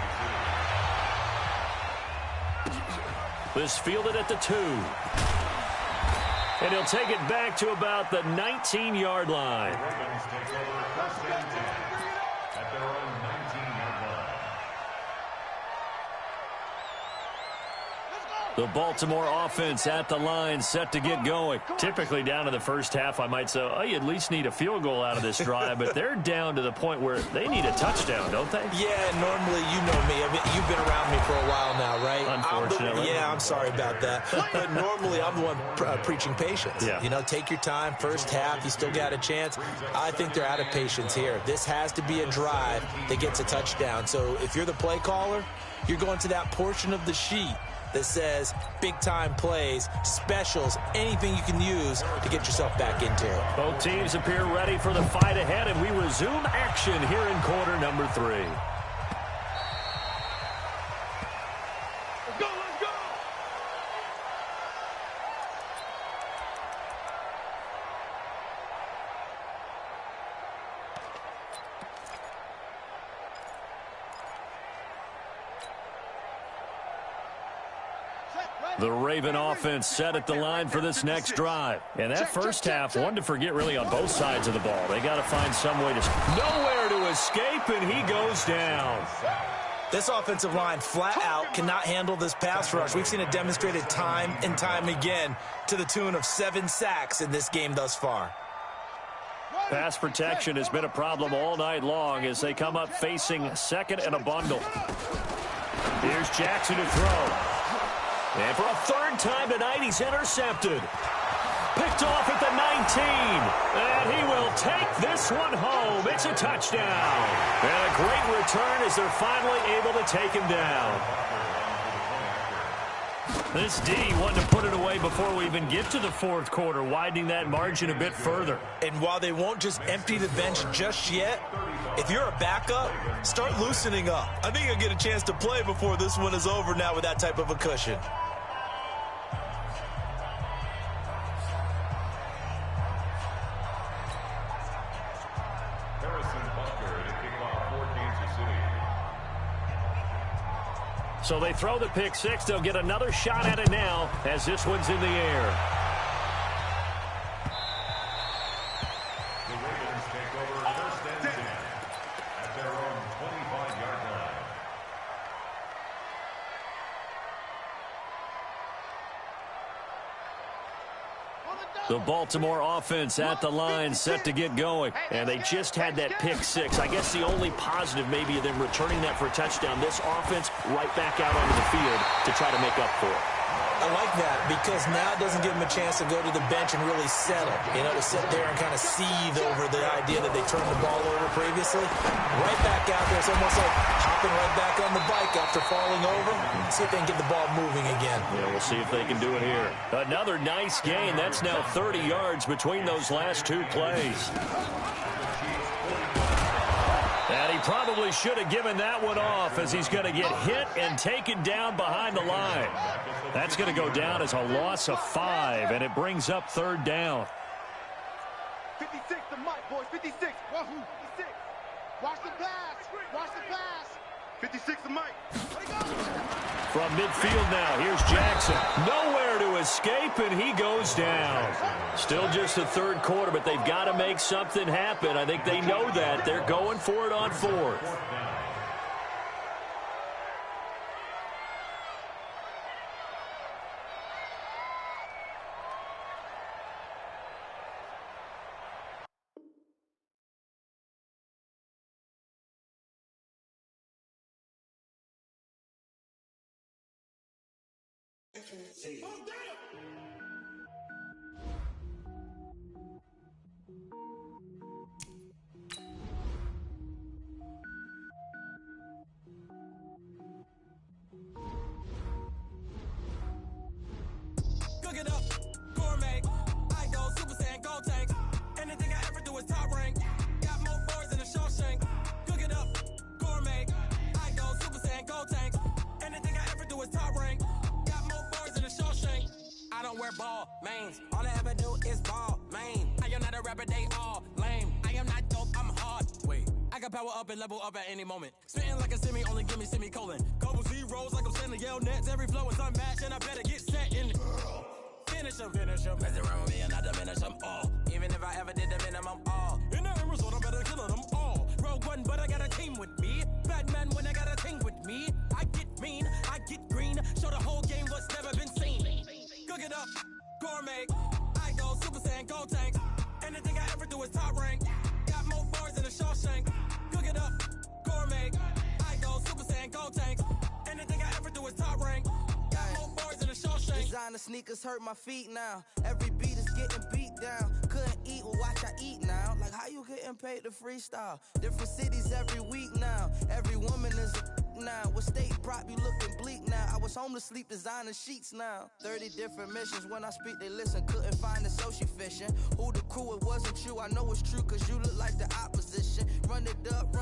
Speaker 1: This fielded at the 2. And he'll take it back to about the 19-yard line.
Speaker 3: Ravens take over 1st and 10 at their own 19-yard line.
Speaker 1: The Baltimore offense at the line, set to get going. Typically down to the first half, I might say, oh, you at least need a field goal out of this drive, but they're down to the point where they need a touchdown, don't they?
Speaker 2: Yeah, normally, you know me. I mean, you've been around me for a while now, right?
Speaker 1: Unfortunately.
Speaker 2: I'm sorry about that. But normally, I'm the one preaching patience.
Speaker 1: Yeah.
Speaker 2: You know, take your time. First half, you still got a chance. I think they're out of patience here. This has to be a drive that gets a touchdown. So if you're the play caller, you're going to that portion of the sheet that says big-time plays, specials, anything you can use to get yourself back into it.
Speaker 1: Both teams appear ready for the fight ahead, and we resume action here in quarter number 3.
Speaker 4: Let's go, let's go.
Speaker 1: The Raven offense set at the line for this next drive. And that first half, one to forget really on both sides of the ball. They got to find some way to... Nowhere to escape, and he goes down.
Speaker 2: This offensive line flat out cannot handle this pass rush. We've seen it demonstrated time and time again to the tune of 7 sacks in this game thus far.
Speaker 1: Pass protection has been a problem all night long as they come up facing second and a bundle. Here's Jackson to throw. And for a 3rd time tonight, he's intercepted. Picked off at the 19. And he will take this one home. It's a touchdown. And a great return as they're finally able to take him down. This D wanted to put it away before we even get to the 4th quarter, widening that margin a bit further.
Speaker 2: And while they won't just empty the bench just yet, if you're a backup, start loosening up. I think you'll get a chance to play before this one is over now with that type of a cushion.
Speaker 1: So they throw the pick six. They'll get another shot at it now as this one's in the air.
Speaker 3: The Ravens take over first and 10 at their own 25-yard line.
Speaker 1: The Baltimore offense at the line, set to get going. And they just had that pick six. I guess the only positive maybe of them returning that for a touchdown. This offense right back out onto the field to try to make up for it.
Speaker 2: I like that because now it doesn't give them a chance to go to the bench and really settle. You know, to sit there and kind of seethe over the idea that they turned the ball over previously. Right back out there. It's almost like hopping right back on the bike after falling over. See if they can get the ball moving again.
Speaker 1: Yeah, we'll see if they can do it here. Another nice gain. That's now 30 yards between those last two plays. And he probably should have given that one off as he's going to get hit and taken down behind the line. That's going to go down as a loss of 5, and it brings up third down.
Speaker 4: 56 to Mike, boys. 56. 56. Watch the pass. Watch the pass. 56 to Mike.
Speaker 1: From midfield now, here's Jackson. Nowhere to escape, and he goes down. Still just the third quarter, but they've got to make something happen. I think they know that. They're going for it on fourth.
Speaker 11: Cook it up, gourmet. I go Super Saiyan, gold tank. Anything I ever do is top rank. Got more bars than a Shawshank. Cook it up, gourmet. I go Super Saiyan, gold tank. Anything I ever do is top rank. Got more bars than a Shawshank. I don't wear ball mains. All I ever do is ball main. I am not a rapper, they all lame. I am not dope, I'm hard. Wait, I got power up and level up at any moment. Spitting like a semi, only give me semicolon. Couple zeros like I'm sending yell nets. Every flow is unmatched and I better get set in. Finish them. Mess around with me and I diminish them all. Even if I ever did the minimum all. In the end result, I better kill them all. Rogue One, but I got a team with me. Batman when I got a thing with me. I get mean, I get green. Show the whole game what's never been seen. Cook it up, gourmet. I go Super Saiyan, gold tank. Anything I ever do is top rank. Got more bars than a Shawshank. Cook it up, gourmet. I go Super Saiyan, gold tank. Anything I ever do is top rank. Got more bars than a Shawshank.
Speaker 6: Designer sneakers hurt my feet now. Every beat is getting beat down. Couldn't eat, well watch I eat now. Like how you getting paid to freestyle? Different cities every week now. Every woman is a now. What state prop you looking bleak now? I was home to sleep designer sheets now. 30 different missions. When I speak they listen. Couldn't find it so she fishing. Who the crew, it wasn't you. I know it's true cause you look like the opposition. Run it up,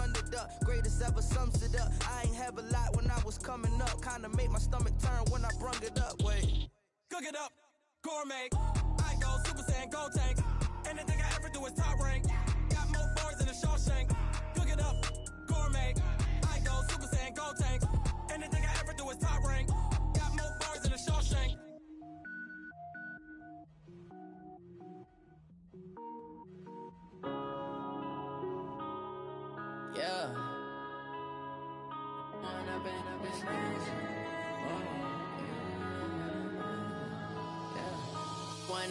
Speaker 6: greatest ever sums it up. I ain't have a lot when I was coming up. Kinda made my stomach turn when I brung it up. Wait.
Speaker 11: Cook it up, gourmet. I go Super Saiyan, gold tank. Anything I ever do is top rank. Got more bars than a Shawshank. Cook it up, gourmet. I go Super Saiyan, gold tank. Anything I ever do is top rank. Got more bars than a Shawshank.
Speaker 19: Yeah. One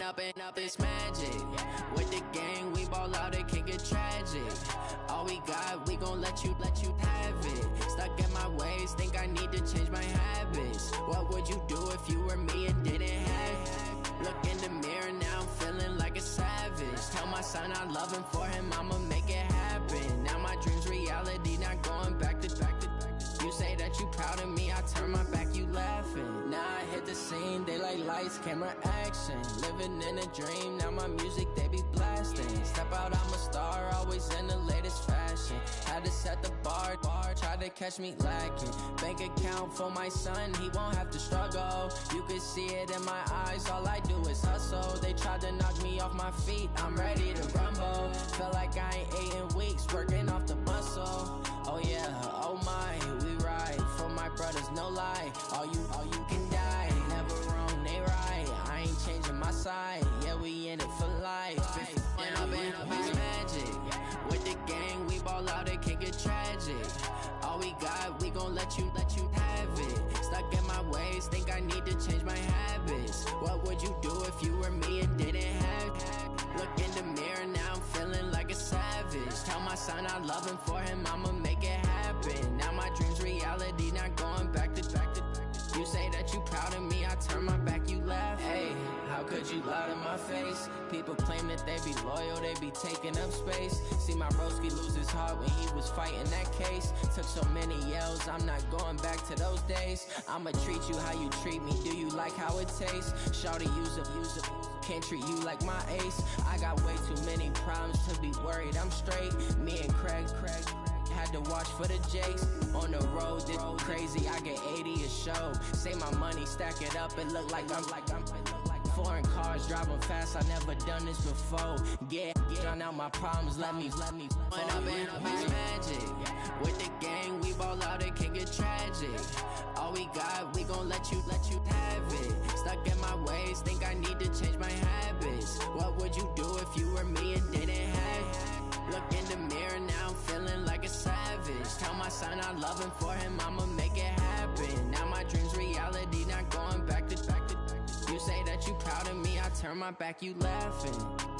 Speaker 19: up and up is magic. With the gang, we ball out, it can get tragic. All we got, we gon' let you have it. Stuck in my ways, think I need to change my habits. What would you do if you were me and didn't have it? Look in the mirror, now I'm feeling like a savage. Tell my son I love him, for him I'ma make it happen. Now my dream's reality, not going back to. You say that you proud of me, I turn my back, you laughing. Now I hit the scene, they like lights, camera, action. Living in a dream, now my music, they be blasting. Step out, I'm a star, always in the latest fashion. Had to set the bar, try to catch me lacking. Bank account for my son, he won't have to struggle. You can see it in my eyes, all I do is hustle. They tried to knock me off my feet, I'm ready to rumble. Feel like I ain't ate in weeks, working off the muscle. Oh yeah, oh my, we ride for my brothers, no lie. let you have it. Stuck in my ways, think I need to change my habits. What would you do if you were me and didn't have it? Look in the mirror, now I'm feeling like a savage. Tell my son I love him, for him I'ma make it happen. Now my dream's reality, not going back to. You say that you proud of me, I turn my back, you laugh. Hey, how could you lie to my face? People claim that they be loyal, they be taking up space. See my broski lose his heart when he was fighting that case. Took so many yells, I'm not going back to those days. I'ma treat you how you treat me, do you like how it tastes? Shawty, use a can't treat you like my ace. I got way too many problems to be worried, I'm straight. Me and Craig had to watch for the Jakes. On the road, this crazy, I get 80 a show. Say my money, stack it up, it look like I'm foreign cars, driving fast, I never done this before. Get on out my problems, let me When I've been magic. With the gang, we ball out, it can get tragic. All we got, we gon' let you have it. Stuck in my ways, think I need to change my habits. What would you do if you were me and didn't have it? Look in the mirror, now I'm feeling like a savage. Tell my son I love him, for him I'ma make it happen. Now my dream's reality, not going back to. You say that you proud of me, I turn my back, you laughing.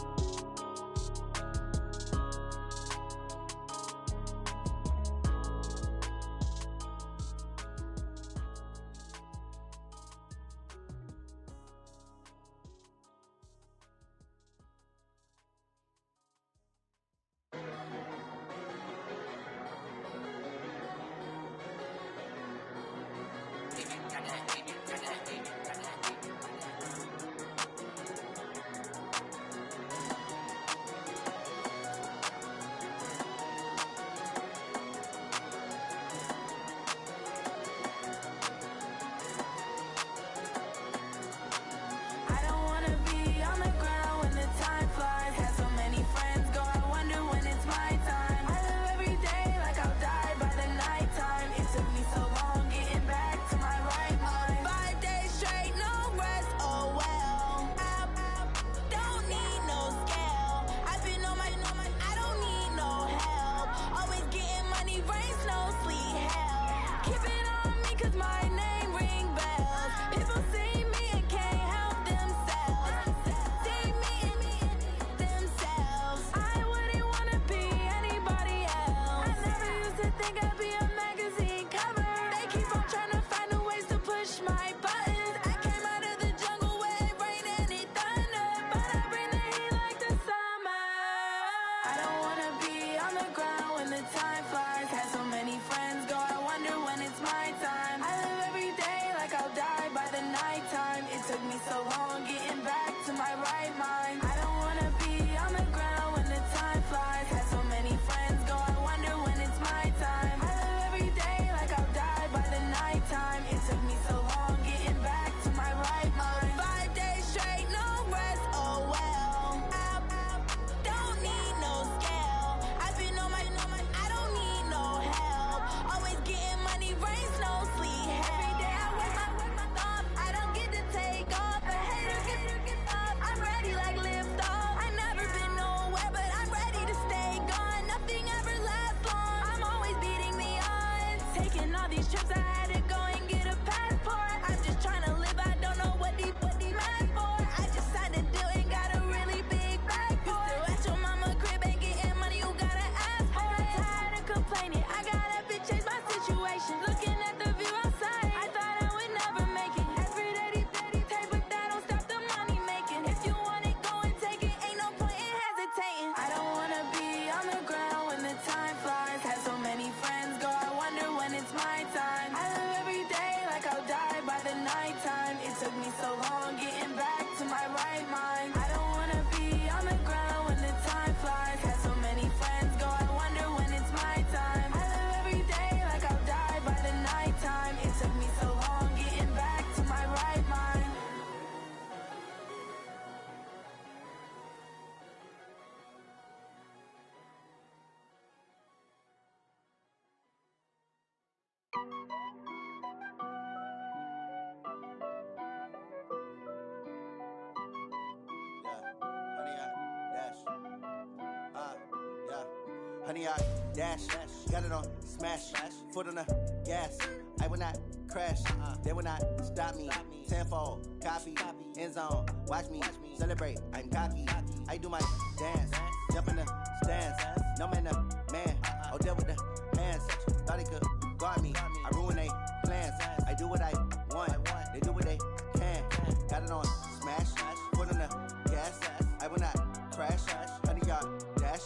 Speaker 20: Honey, I dash, got it on smash, foot on the gas. I will not crash, they will not stop me. Tenfold, copy, end zone, watch me celebrate. I'm cocky, I do my dance, jump in the stands. No man, a man, I'll deal with the hands. Thought he could guard me, I ruin they plans. I do what I want, they do what they can. Got it on smash, foot on the gas. I will not crash, 100-yard dash,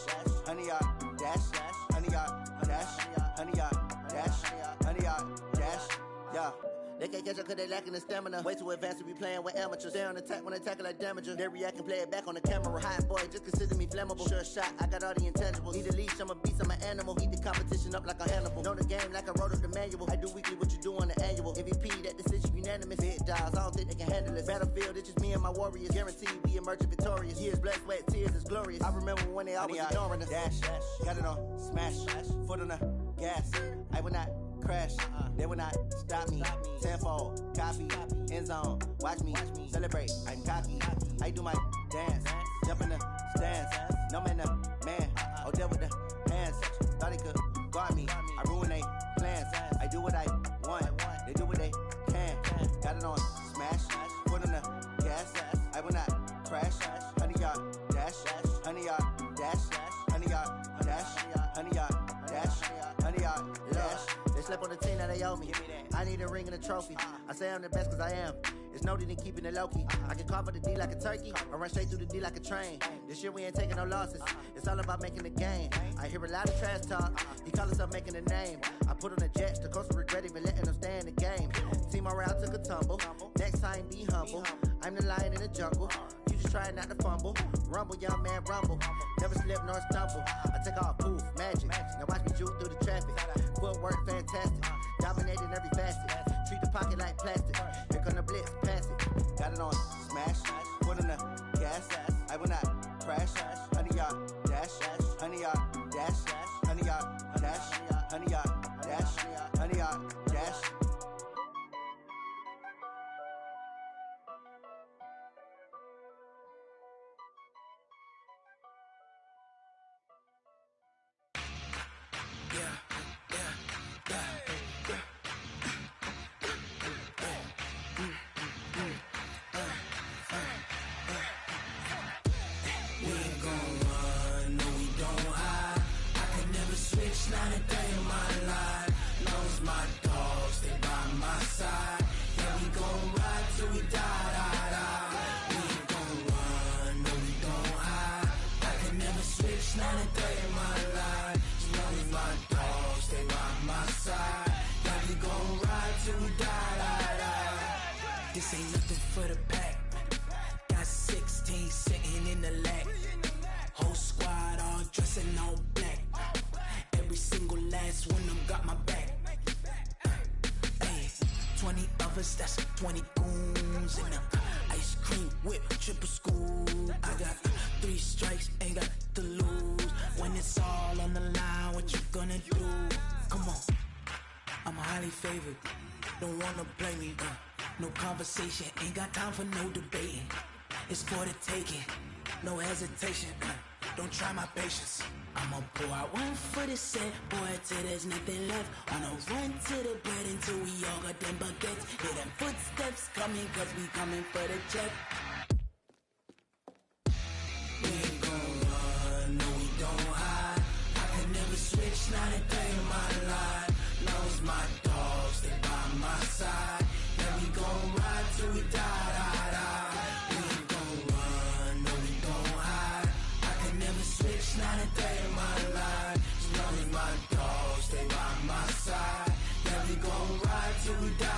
Speaker 20: 100-yard dash, 100-yard dash, 100-yard dash, 100-yard dash, yeah. They can't catch up cause they lacking the stamina. Way too advanced to be playing with amateurs. Stay on attack when they tackle like damager. They react and play it back on the camera. Hot boy, just consider me flammable. Sure shot, I got all the intangibles. Need a leash, I'm a beast, I'm an animal. Heat the competition up like a Hannibal. Know the game like I wrote up the manual. I do weekly what you do on the annual. MVP, that decision unanimous. Big dials, I don't think they can handle it. Battlefield, it's just me and my warriors. Guaranteed we emerging victorious. Years, blood, sweat, tears, is glorious. I remember when they always ignoring us. Dash, got it on smash, foot on the gas. I will not crash, they will not stop me. Tenfold, copy, end zone, watch me celebrate. I'm cocky, I do my dance, jump in the stands. No man, a man, I'll deal with the hands. Thought he could guard me, I ruin they plans. I do what I want, they do what they can. Got it on smash, foot on the gas. I will not crash, 100-yard dash, 100-yard dash, 100-yard dash, 100-yard dash, 100-yard dash. They slept on the team, now they owe me. I need a ring and a trophy. I say I'm the best cause I am. It's no need in keeping it low-key. I can carve the D like a turkey or run straight through the D like a train. This year we ain't taking no losses. It's all about making the game. I hear a lot of trash talk. He call himself making a name. I put on the Jets. The coach will regret even letting them stay in the game. Team morale took a tumble. Next time be humble. I'm the lion in the jungle. You just trying not to fumble. Rumble, young man, rumble. Never slip nor stumble. I take off, poof, magic. Now watch me juke through the traffic. Footwork fantastic. Dominating every facet. Treat the pocket like plastic. Here come the blitz, pass it. Got it on smash, foot on the gas. I will not crash. 100-yard dash, 100-yard dash, 100-yard dash, 100-yard dash, 100-yard dash.
Speaker 5: Not a day in my life. Knows my dogs, they by my side. Yeah, we gon' ride till we die. We ain't gon' run, no, we don't hide. I can never switch, not a day in my life. Knows my dogs, they by my side. Yeah, we gon' ride till we die. This ain't nothing for the pack. Got 16 sitting in the lap. Whole squad all dressing all black. Every single last one of them got my back. Hey, 20 of us, that's 20 goons. And ice cream whip, triple scoop. I got 3 strikes, ain't got to lose. When it's all on the line, what you gonna do? Come on, I'm highly favored. Don't wanna blame me, no conversation, ain't got time for no debating. It's for the taking, no hesitation. Don't try my patience. I'ma pour out one for the set, boy, till there's nothing left. On a run to the bread until we all got them baguettes. Hear them footsteps coming, cause we coming for the check. We ain't gon' run, no, we don't hide. I can never switch, not a day in my life. Knows my dogs, they by my side. Yeah, we gon' ride till we die. We ain't gon' run, no, we don't hide. I can never switch, not a day in my life. Knows my dogs, they by my side. Yeah, we gon' ride till we die.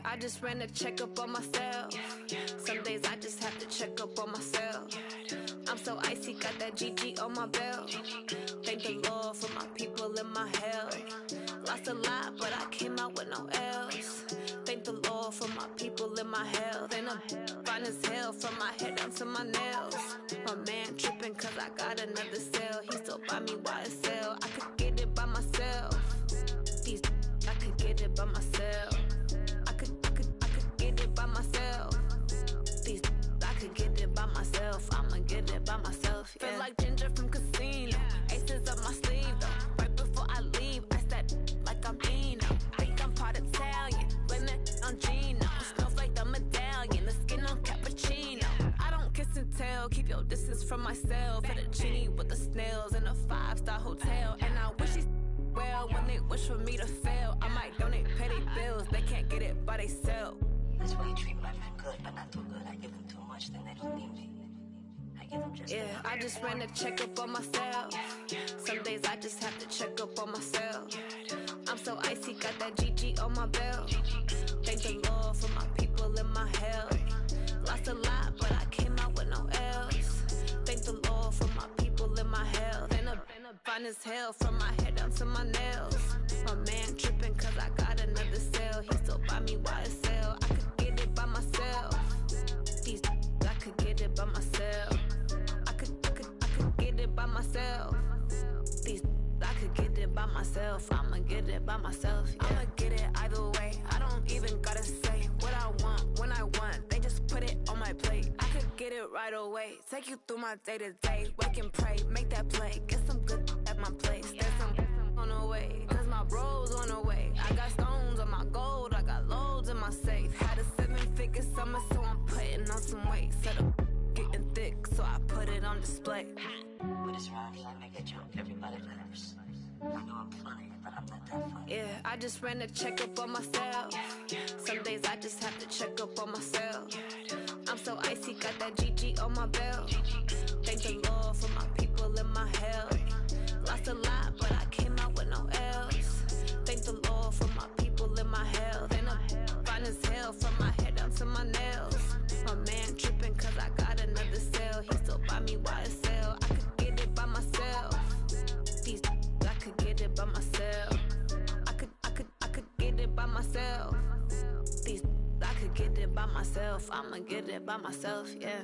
Speaker 8: I just ran a checkup on myself. Some days I just have to check up on myself. I'm so icy, got that GG on my belt. Thank the Lord for my people and my health. Lost a lot, but I came out with no L's. Thank the Lord for my people and my health. And I'm fine as hell from my head down to my nails. My man tripping cause I got another cell. He still buy me YSL. I could get it by myself. These I could get it by myself. I could get it by myself. These I could get it by myself. I'ma get it by myself. Yeah. Feel like Ginger from Casino. Aces up my sleeve though. Right before I leave, I said like I'm Dino. Think I'm part Italian. Blame it on Gino. Smells like the medallion. The skin on cappuccino. I don't kiss and tell. Keep your distance from myself. Fettuccine with the snails in a 5-star hotel. And I wish he's well when they wish for me to fail. I might donate petty bills. They can't get it by they sell.
Speaker 9: That's why you treat my friend good, but not too good. I give them too much, then they don't need me. I give them just
Speaker 8: I just ran a checkup on myself. Some days I just have to check up on myself. I'm so icy, got that GG on my belt. Thank the Lord for my people in my health. Lost a lot, but I came out with no else. Thank the Lord for my people in my health. And a fine as hell from my head down to my nails. My man tripping cause I got another cell. He still buy me YSL. I could get it by myself. These I could get it by myself. I could get it by myself. These I could get it by myself. I'ma get it by myself. Yeah. I'ma get it either way. I don't even gotta say what I want when I want. They just put it on my plate. I could get it right away. Take you through my day to day. Wake and pray, make that play. Get some good at my place. There's some on the way. Cause my bros on the way. I got stones on my gold. I got loads in my safe. Had a 7-figure summer, so I'm putting on some weight. Set up getting thick, so I put it on display.
Speaker 9: But it's around here, I make a joke, everybody laughs. I know I'm funny, but I'm not that funny.
Speaker 8: Yeah, I just ran a checkup on myself. Some days I just have to check up on myself. I'm so icy, got that GG on my belt. Thank the Lord for my people in my health. Lost a lot, but I came out with no else. Thank the Lord for my people in my health. And I'm fine as hell from my head down to my nails. My man tripping cause I got another cell. He still buy me YSL. I could get it by myself. These I could get it by myself. I could get it by myself. These I could get it by myself. I'ma get it by myself, yeah.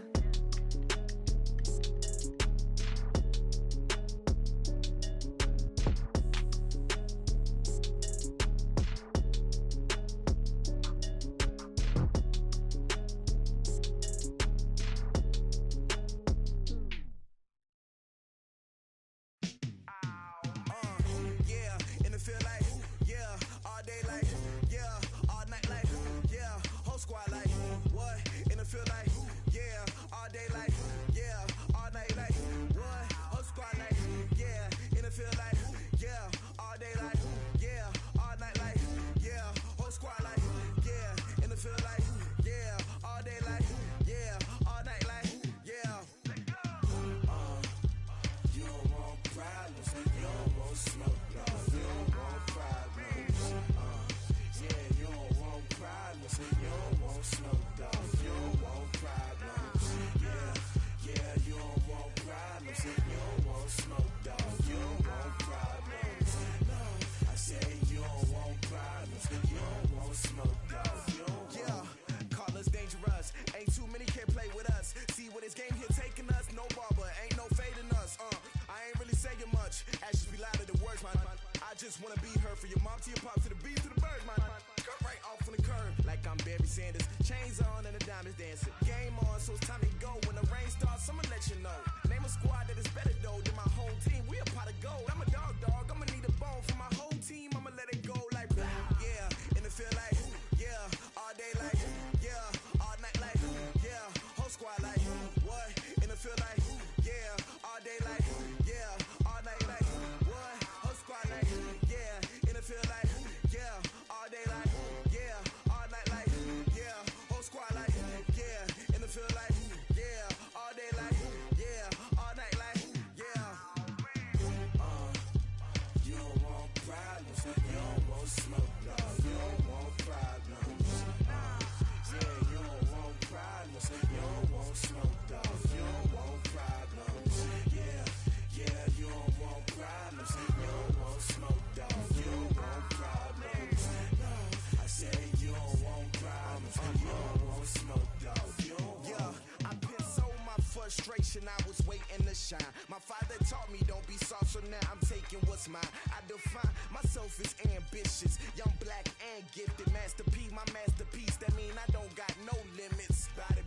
Speaker 21: generation, I was waiting to shine. My father taught me don't be soft, so now I'm taking what's mine. I define myself as ambitious, young, black, and gifted. Master P, my masterpiece, that mean I don't got no limits. Bout it,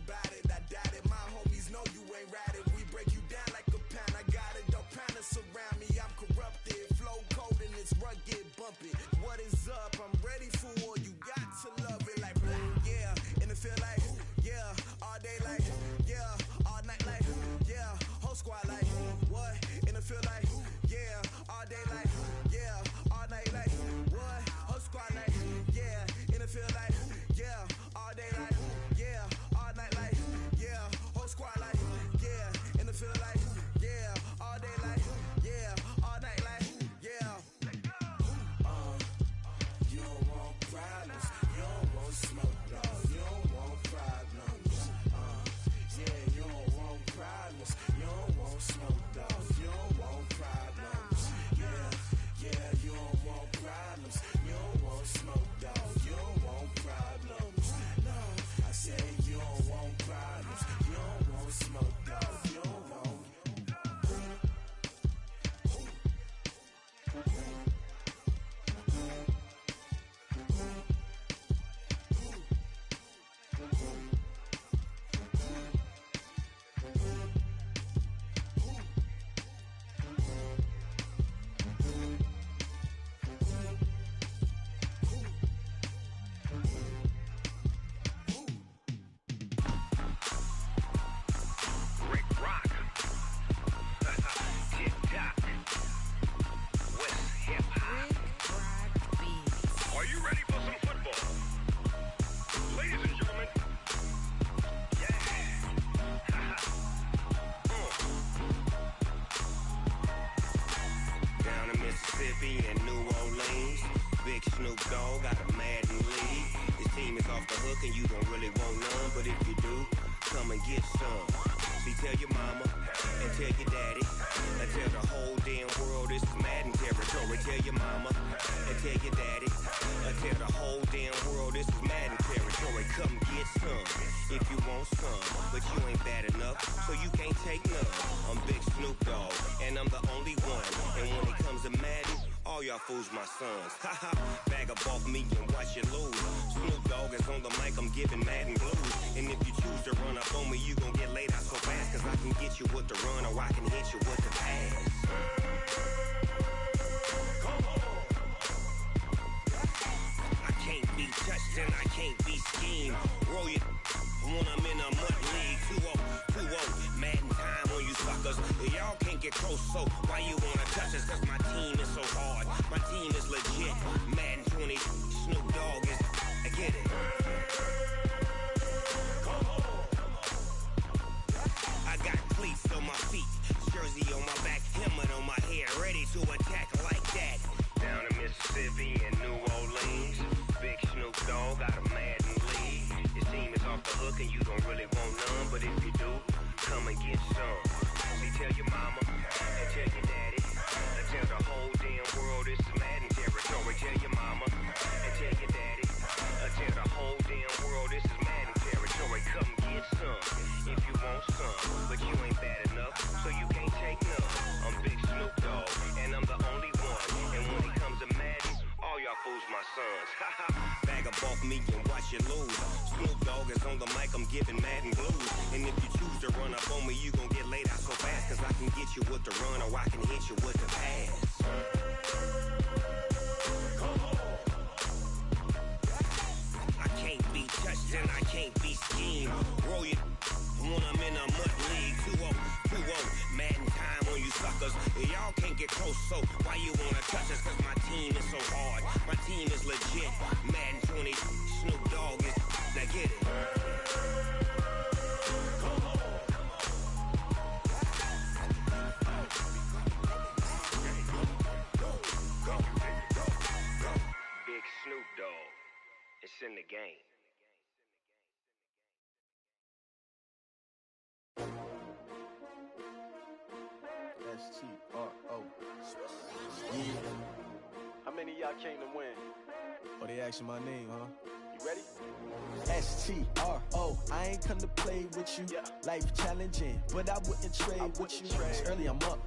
Speaker 21: I doubt it. My homies know you ain't ratted. We break you down like a pound. I got it, don't pound to surround me. I'm corrupted, flow cold and it's rugged, bumpy. What is up? I'm ready for war. You got to love it like, yeah. And it feel like, yeah. All day like, yeah. All night like, yeah. Whole squad like, what? And it feel like, yeah. All day like, yeah. All night like, what? Whole squad like, yeah. And it feel like, yeah. All day like, yeah. All night like, yeah. Whole squad like, yeah. And it feel like, yeah. All day like, yeah. All night like, yeah. You don't want problems. You don't want smoke, dog. You don't want problems. Yeah, you don't want problems. You don't want smoke, dog. You don't want problems. Yeah, you don't want problems. You don't want smoke, dog. You don't want problems. No, I say you don't want problems. You don't want smoke, dog. You don't want.
Speaker 13: Fools my sons. Haha, bag up off me and watch you lose. Snoop Dogg is on the mic, I'm giving Madden blues. And if you choose to run up on me, you gon' get laid out so fast. Cause I can get you with the run or I can hit you with the pass. Come on. I can't be touched and I can't be schemed. Roll you when I'm in a mud league. 2-0, Madden time on you suckers. Y'all can't get close, so why you wanna touch us? Cause my team is so hard. My team is legit. Madden 20, Snoop Dogg is. I get it. Come on. I got cleats on my feet, jersey on my back, helmet on my head, ready to attack like that. Down in Mississippi and New Orleans, Big Snoop Dogg got a Madden league. Your team is off the hook and you don't really want none, but if you do, come and get some. See, tell your mama and tell your daddy. And tell the whole damn world this is Madden territory. Tell your mama and tell your daddy. And tell the whole damn world this is Madden territory. Come get some if you want some, but you ain't bad enough, so you can't take none. I'm Big Snoop Dogg, and I'm the only one. And when it comes to Madden, all y'all fools my sons. Bag up off me and watch you lose. Snoop Dogg is on the mic, I'm giving Madden blues. And if you choose to run up on me, you gon' get laid out so fast. Cause I can get you with the run or I can hit you with the pass. Come on. I can't be touched and I can't be schemed. Roll you when I'm in a mud league. 2-0, Madden time on you suckers. Y'all can't get close, so why you wanna touch us? Cause my team is so hard. My team is legit. Madden 20, Snoop Dogg is. Now get it. Come on. Big Snoop Dogg. It's in the game.
Speaker 6: S-T-R-O.
Speaker 22: How many of y'all came to win?
Speaker 6: Oh, they asking my name, huh?
Speaker 22: You
Speaker 6: STRO, I ain't come to play with you. Life challenging, but I wouldn't trade with you. It's early, I'm up.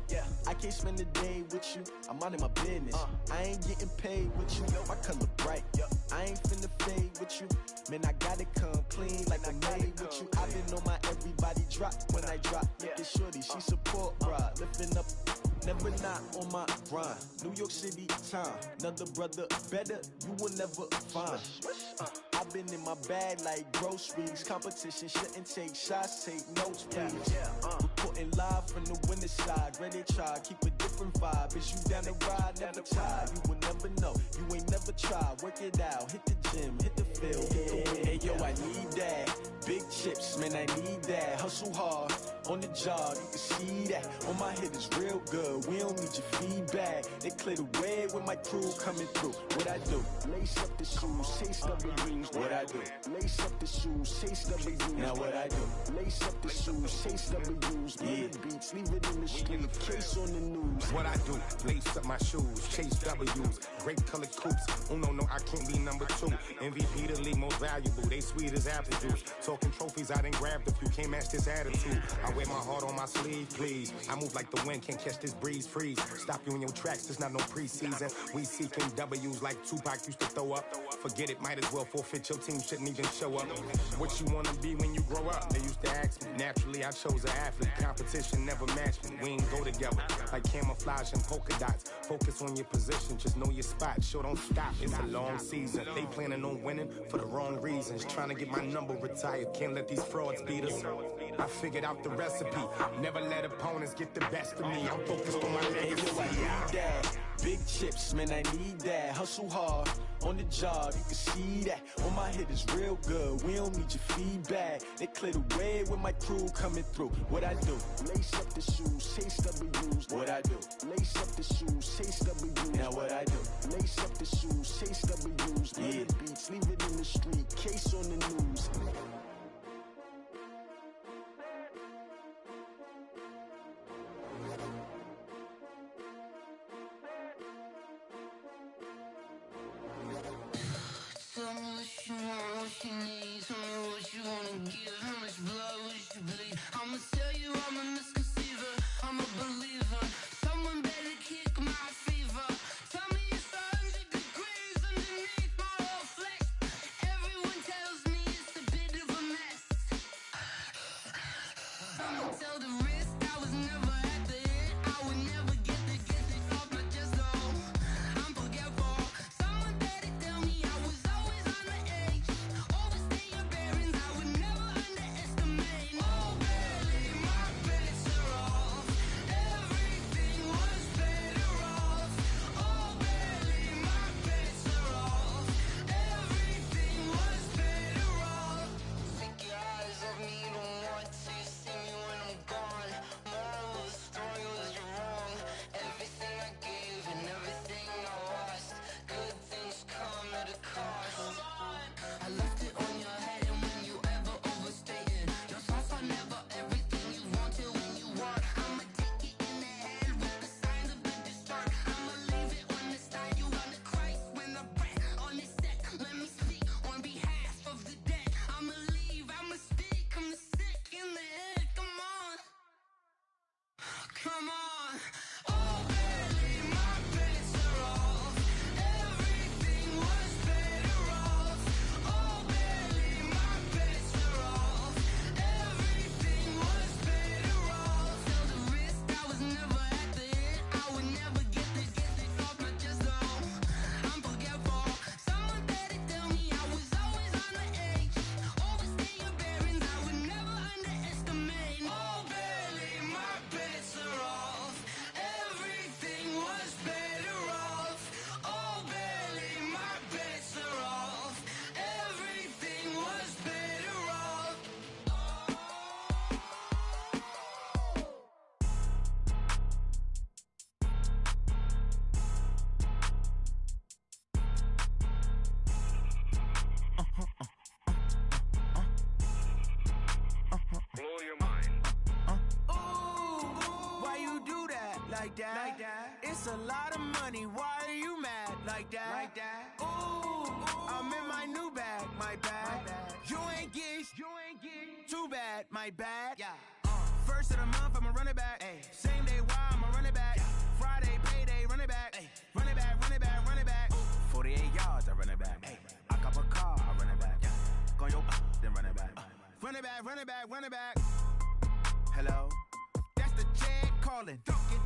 Speaker 6: I can't spend the day with you. I'm minding my business. I ain't getting paid with you. My color bright. I ain't finna fade with you. Man, I gotta come clean like I made with you. I've been on my everybody drop when I drop. Look at shorty, she support, bruh. Lifting up, never not on my grind. New York City time, another brother better, you will never find. I've been in my bag like groceries. Competition shouldn't take shots, take notes, please. Reporting live from the winter side. Ready to try, keep a different vibe. Is you down the ride, never tired. You will never know, you ain't never tried. Work it out, hit the gym, hit the field, hit the wind. Hey yo, I need that. Big chips, man, I need that. Hustle hard, on the job, you can see that. On my head is real good, we don't need your feedback. They clear the way with my crew coming through. What I do? Lace up the shoes, chase W's. What I do? Lace up the shoes, chase W's. Now what I do? Lace up the shoes, chase W's. Yeah. Beats, leave it in the street, case on the news.
Speaker 7: What I do? Lace up my shoes, chase W's. Grape colored coops. Oh no, I can't be number 2. MVP the league most valuable. They sweet as apple juice. Talking trophies, I done grabbed a few. Can't match this attitude. I wear my heart on my sleeve, please. I move like the wind, can't catch this breeze, freeze. Stop you in your tracks, there's not no preseason. We seeking W's like Tupac used to throw up. Forget it, might as well forfeit. Your team shouldn't even show up. What you wanna be when you grow up? They used to ask me. Naturally, I chose an athlete. Competition never matched me. We ain't go together like camouflage and polka dots. Focus on your position, just know your spot. Sure, don't stop. It's a long season. They planning on winning for the wrong reasons. Trying to get my number retired. Can't let these frauds beat us. I figured out the recipe. Never let opponents get the best of me. I'm focused on my legacy.
Speaker 6: I need that. Big chips, man, I need that. Hustle hard, on the job, you can see that. On my head is real good, we don't need your feedback. They clear the way with my crew coming through. What I do? Lace up the shoes, chase W's. What I do? Lace up the shoes, chase W's. Now what I do? Lace up the shoes, chase W's. Yeah. Beats, leave it in the street, case on the news.
Speaker 5: Tell me what you want, what you need. Tell me what you wanna give. How much blood would you bleed? I'ma tell you I'm a misconceiver. I'm a believer. Someone better kick my fever. Tell me it's 100 degrees underneath my whole flesh. Everyone tells me it's a bit of a mess. I'ma tell the risk I was never at the end. I would never get this off my chest, though. I'm forgetful. Someone better tell me I was always on the edge. Overstay your bearings, I would never underestimate. Oh, barely, my bets are off. Everything was better off. Oh, barely, my bets are off. Everything was better off. Take your eyes off me, don't want to see me when I'm gone. Moral of the story was you're wrong. Everything I gave and everything I lost. Good things come at a cost. I left it on your head, and when you ever overstay it, your thoughts are never everything you want till when you want. I'ma take it in the head with the signs of a distort. I'ma leave it on the side. You on the Christ when the breath on this set. Let me speak on behalf of the dead. I'ma leave, I'ma speak. I'm the sick in the head. Come on, come on. Oh, barely, my bets are off. Everything was better off. Oh, barely, my bets are off. Everything was better off. Tell the risk I was never at the end. I would never get this off my chest, though. I'm forgetful. Someone better tell me I was always on the edge. Overstay your bearings, I would never underestimate. Oh, barely, my bets are off. Everything was better off. Oh, barely, my bets are off. Everything was better off.
Speaker 3: Blow your mind.
Speaker 12: Why you do that? Like that? It's a lot of money. Why are you mad?
Speaker 6: like that. Ooh, I'm in my new bag, my bad. You ain't get too bad, my bad. Yeah. First of the month, I'ma run it back. Ay. Same day, why I'ma run it back. Friday, payday, run it back. Ay. Run it back, run it back, run it back. 48 yards, I run it back. Ay. I cop a car, I run it back. Yeah. Go your then run it back. Run it back, run it back, run it back. Hello? That's the jag calling.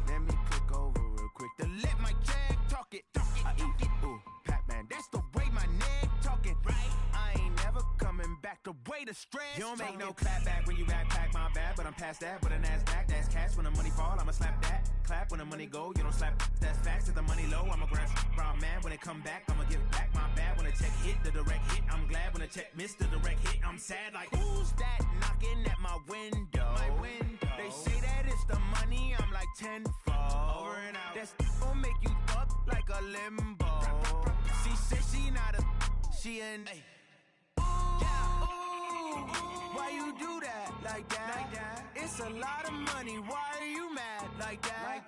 Speaker 6: Let me click over real quick to let my jag talk it. I eat it, ooh, Pac-Man. That's the way my neck talking. Right? I ain't never coming back the way the stress. You don't make no clap back when you backpack, my bad, but I'm past that. With a NASDAQ, that's cash. When the money fall, I'ma slap that. Clap when the money go, you don't slap. That's facts. If the money low, I'ma grab brown man. When it come back, I'ma give back my bad. When the check hit, the direct hit, I'm glad. When the check missed the direct hit, I'm sad. Like, who's that knocking at my window? My window. They say that it's the money, I'm like tenfold. Over and out. That's gon' make you up like a limbo. She said she not a, she an. Ooh, yeah. Ooh, why you do that like that? It's a lot of money, why are you mad like that?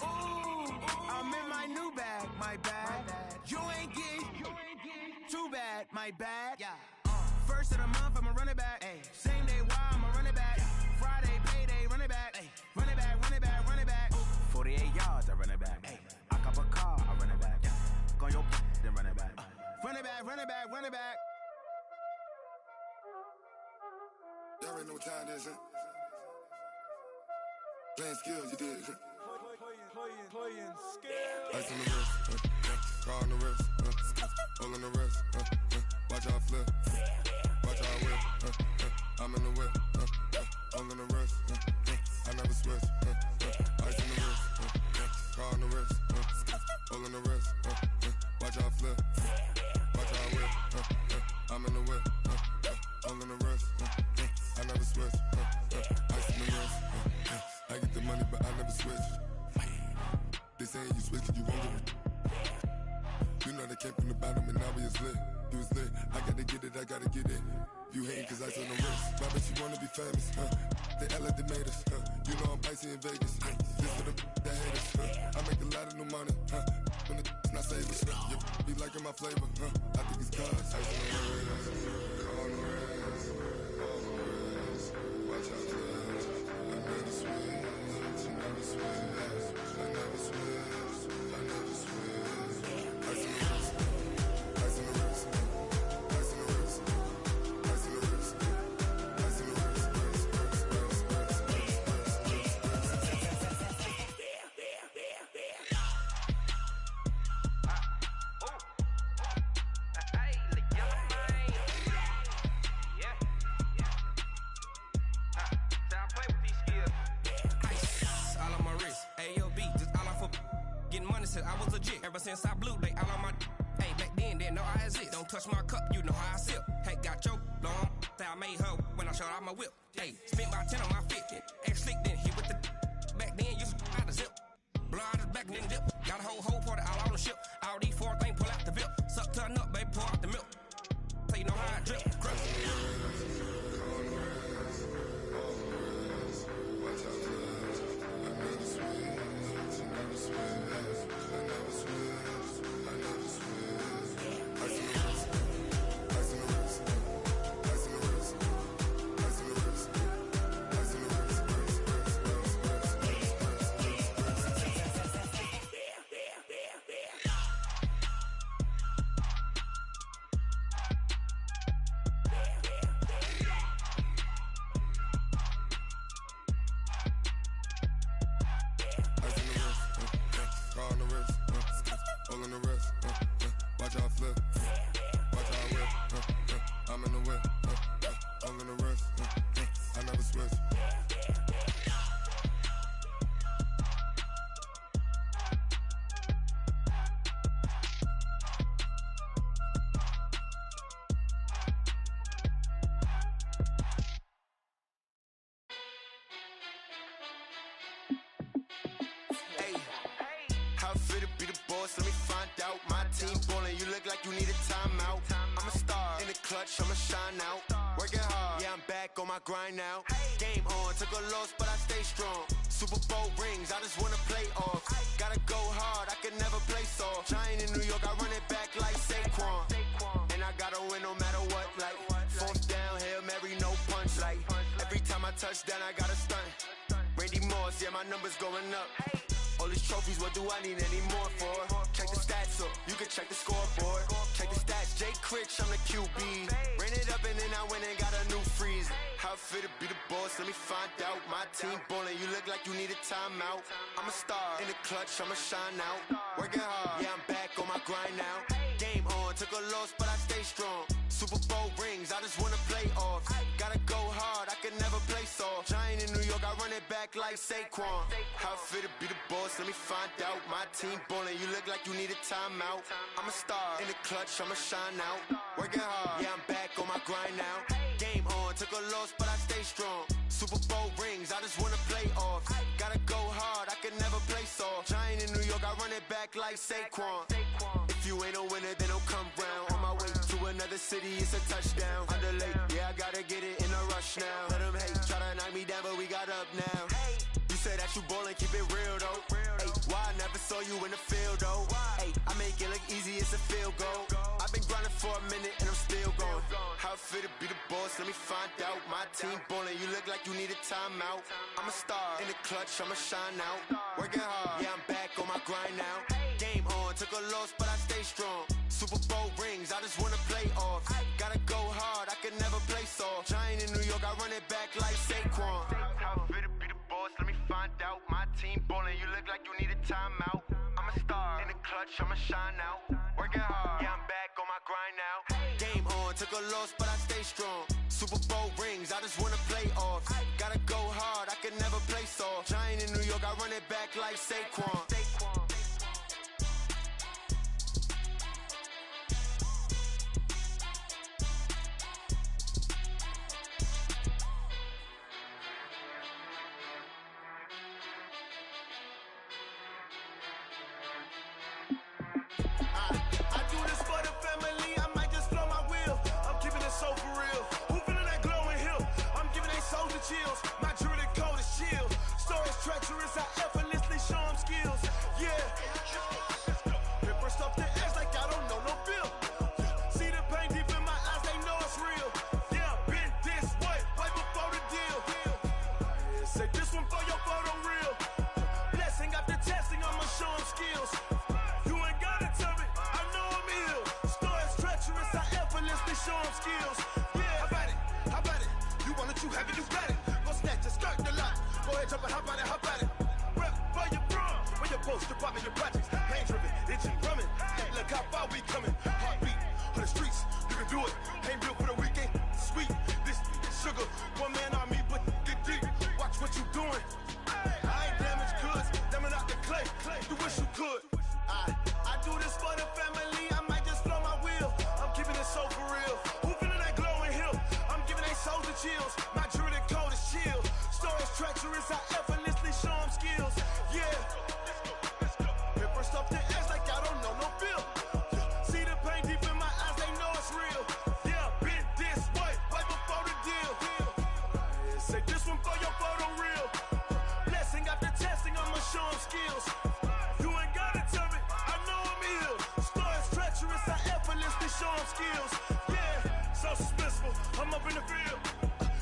Speaker 6: Ooh, I'm in my new bag, my bad. You ain't get too bad, my bad. Yeah. First of the month, I'ma run it back. Ay. Same day, why I'ma run it back. Friday, payday, run it back. Ay. Run it back, run it back, run it back. 48 yards, I run it back. Ay. I cop a car, I run it back. Go your then run it back. Run it back, run it back, run it back.
Speaker 14: There ain't no time, that's it. Playing skills, you did.
Speaker 6: Playing skills.
Speaker 14: Ice on the wrist, car on the wrist, all on the wrist, watch out flip, watch out whip, I'm in the whip, all on the wrist, I never switch, ice on the wrist, car on the wrist, all on the wrist, watch out flip, watch out whip, I'm in the whip, all on the wrist, I never switch, ice on the wrist, I get the money but I never switch. They saying you switch, you won't get it. You know they came from the bottom and now we is lit. You was lit, I gotta get it, I gotta get it. You hating cause I on the wrist. My bitch, you wanna be famous, They act like they made us, You know I'm icy in Vegas, This for the that hate us, I make a lot of new money, When the not savers, You be liking my flavor, I think it's cause ice on the wrist, on the wrist, on the wrist. Watch out, cuz I never switch, I never switch. I never switch, I never switch. Ice in the wrist, ice in the wrist, ice in the wrist, ice in the wrist, ice in the wrist,
Speaker 11: I was legit ever since I blew they all on my hey back then didn't know I exist. Don't touch my cup, you know how I sip. Hey, got your long I made her when I showed out my whip. Hey, spent about 10 on my fit. Ex slick then hit with the back then used to out the zip. Blow out his back then dip. Got a whole party all on the ship. All these four things pull out the bip. Suck turn up, baby, pour out the milk. So you know how I drip. Crush.
Speaker 10: Grind now, game on, took a loss but I stay strong. Super Bowl rings, I just wanna play off. Gotta go hard, I can never play soft. Giant in New York, I run it back like Saquon. And I gotta win no matter what. Like, fourth down, Hail Mary, no punch. Like, every time I touch down, I gotta stunt. Randy Moss, yeah, my number's going up. All these trophies, what do I need any more for? Check the stats up, you can check the scoreboard. Check the stats, Jake Critch, I'm the QB. Ran it up and then I went and got a new freeze. How it feel to be the boss, let me find out. My team ballin', you look like you need a timeout. I'm a star, in the clutch, I'ma shine out. Working hard, yeah, I'm back on my grind now. Game on, took a loss, but I stay strong. Super Bowl rings, I just wanna play off. Gotta go hard, I can never play soft. Giant in New York, I run it back like Saquon. How it feel to be the boss, let me find out. My team ballin', you look like you need a timeout. I'm a star, in the clutch, I'ma shine out. Working hard, yeah, I'm back on my grind now. Game on, took a loss, but I stay strong. Super Bowl rings, I just wanna play off. Gotta go hard, I can never play soft. Giant in New York, I run it back like Saquon. If you ain't a winner, then don't come round. On my way to another city, it's a touchdown. Underlay, yeah, I gotta get it in a rush now. Let them hate, try to knock me down, but we got up now. You say that you ballin', keep it real though. Hey, why I never saw you in the field though? Hey, I make it look easy, it's a field goal. I've been grinding for a minute and I'm still going. How it feel to be the boss, let me find out. My team ballin', you look like you need a timeout. I'm a star, in the clutch, I'ma shine out. Working hard, yeah, I'm back on my grind now. Game on, took a loss, but I stay strong. Super Bowl rings, I just wanna play off. Gotta go hard, I can never play soft. Giant in New York, I run it back like Saquon. How it feel to be the boss, let me find out. My team ballin', you look like you need a timeout. I'm a star, in the clutch, I'ma shine out. Working hard, yeah, I'm back on my grind now. Game on, took a loss, but I stay strong. Super Bowl rings, I just wanna play off. Gotta go hard, I can never play soft. Giant in New York, I run it back like Saquon.
Speaker 4: Chills. My jewelry code is chill. Stories treacherous, I effortlessly show them skills. Yeah. Paper stuff the edge like I don't know no bill. See the pain deep in my eyes, they know it's real. Yeah, been this way before the deal. Say this one for your photo real. Blessing after testing, I'ma show them skills. You ain't gotta tell me, I know I'm ill. Stories treacherous, I effortlessly show them skills. Yeah, how about it? You want it, you have it, you got it. Go snatch it, skirt the lot. Go ahead, jump it, hop on it, hop on it. Rep for your prom, where your post, department, your projects. Pain driven, itchy, drumming. Hey, look how far we coming. Heartbeat on the streets, you can do it. Ain't built for the weekend, sweet. This sugar, one man army, but get deep. Watch what you doing. I ain't damaged goods, damn out the clay. You wish you could. I do this for the family. I might just blow my wheel. I'm keeping it so for real. Who feeling that glowing hill? I'm giving they soldier chills. My jewelry code is chill. Stories treacherous, I effortlessly show them skills. Yeah. Paper stuff the edge like I don't know no bill. See the pain deep in my eyes, they know it's real. Yeah, been this way before the deal. Say this one for your photo real. Blessing after testing, I'ma show them skills. You ain't gotta tell me, I know I'm ill. Stories treacherous, I effortlessly show them skills. Yeah, so suspenseful, I'm up in the field.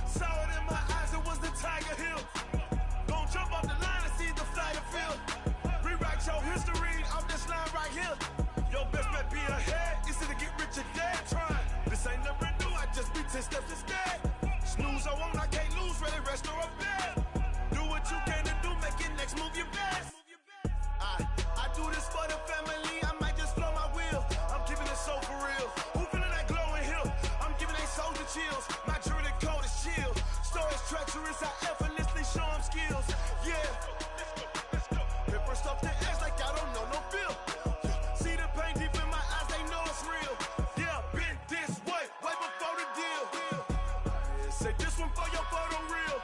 Speaker 4: Saw it in my eyes, it was the Tiger Hill. Gon' jump off the line and see the flyer field. Rewrite your history off this line right here. Your best bet be ahead, easy to get rich or dead trying. This ain't never new, I just be 10 steps instead. Snooze I won't, I can't lose, ready, rest or a bed. Do what you can to do, make it next move your best. I do this for the family, I might just blow my wheel. I'm keeping it so for real. Who feeling that glowing hill? I'm giving they soldier chills. My jewelry code is chill. Stories treacherous, I effortlessly show them skills. Yeah. Paper stuff the edge like I don't know no bill. See the pain deep in my eyes, they know it's real. Yeah, been this way before the deal. Say this one for your photo real.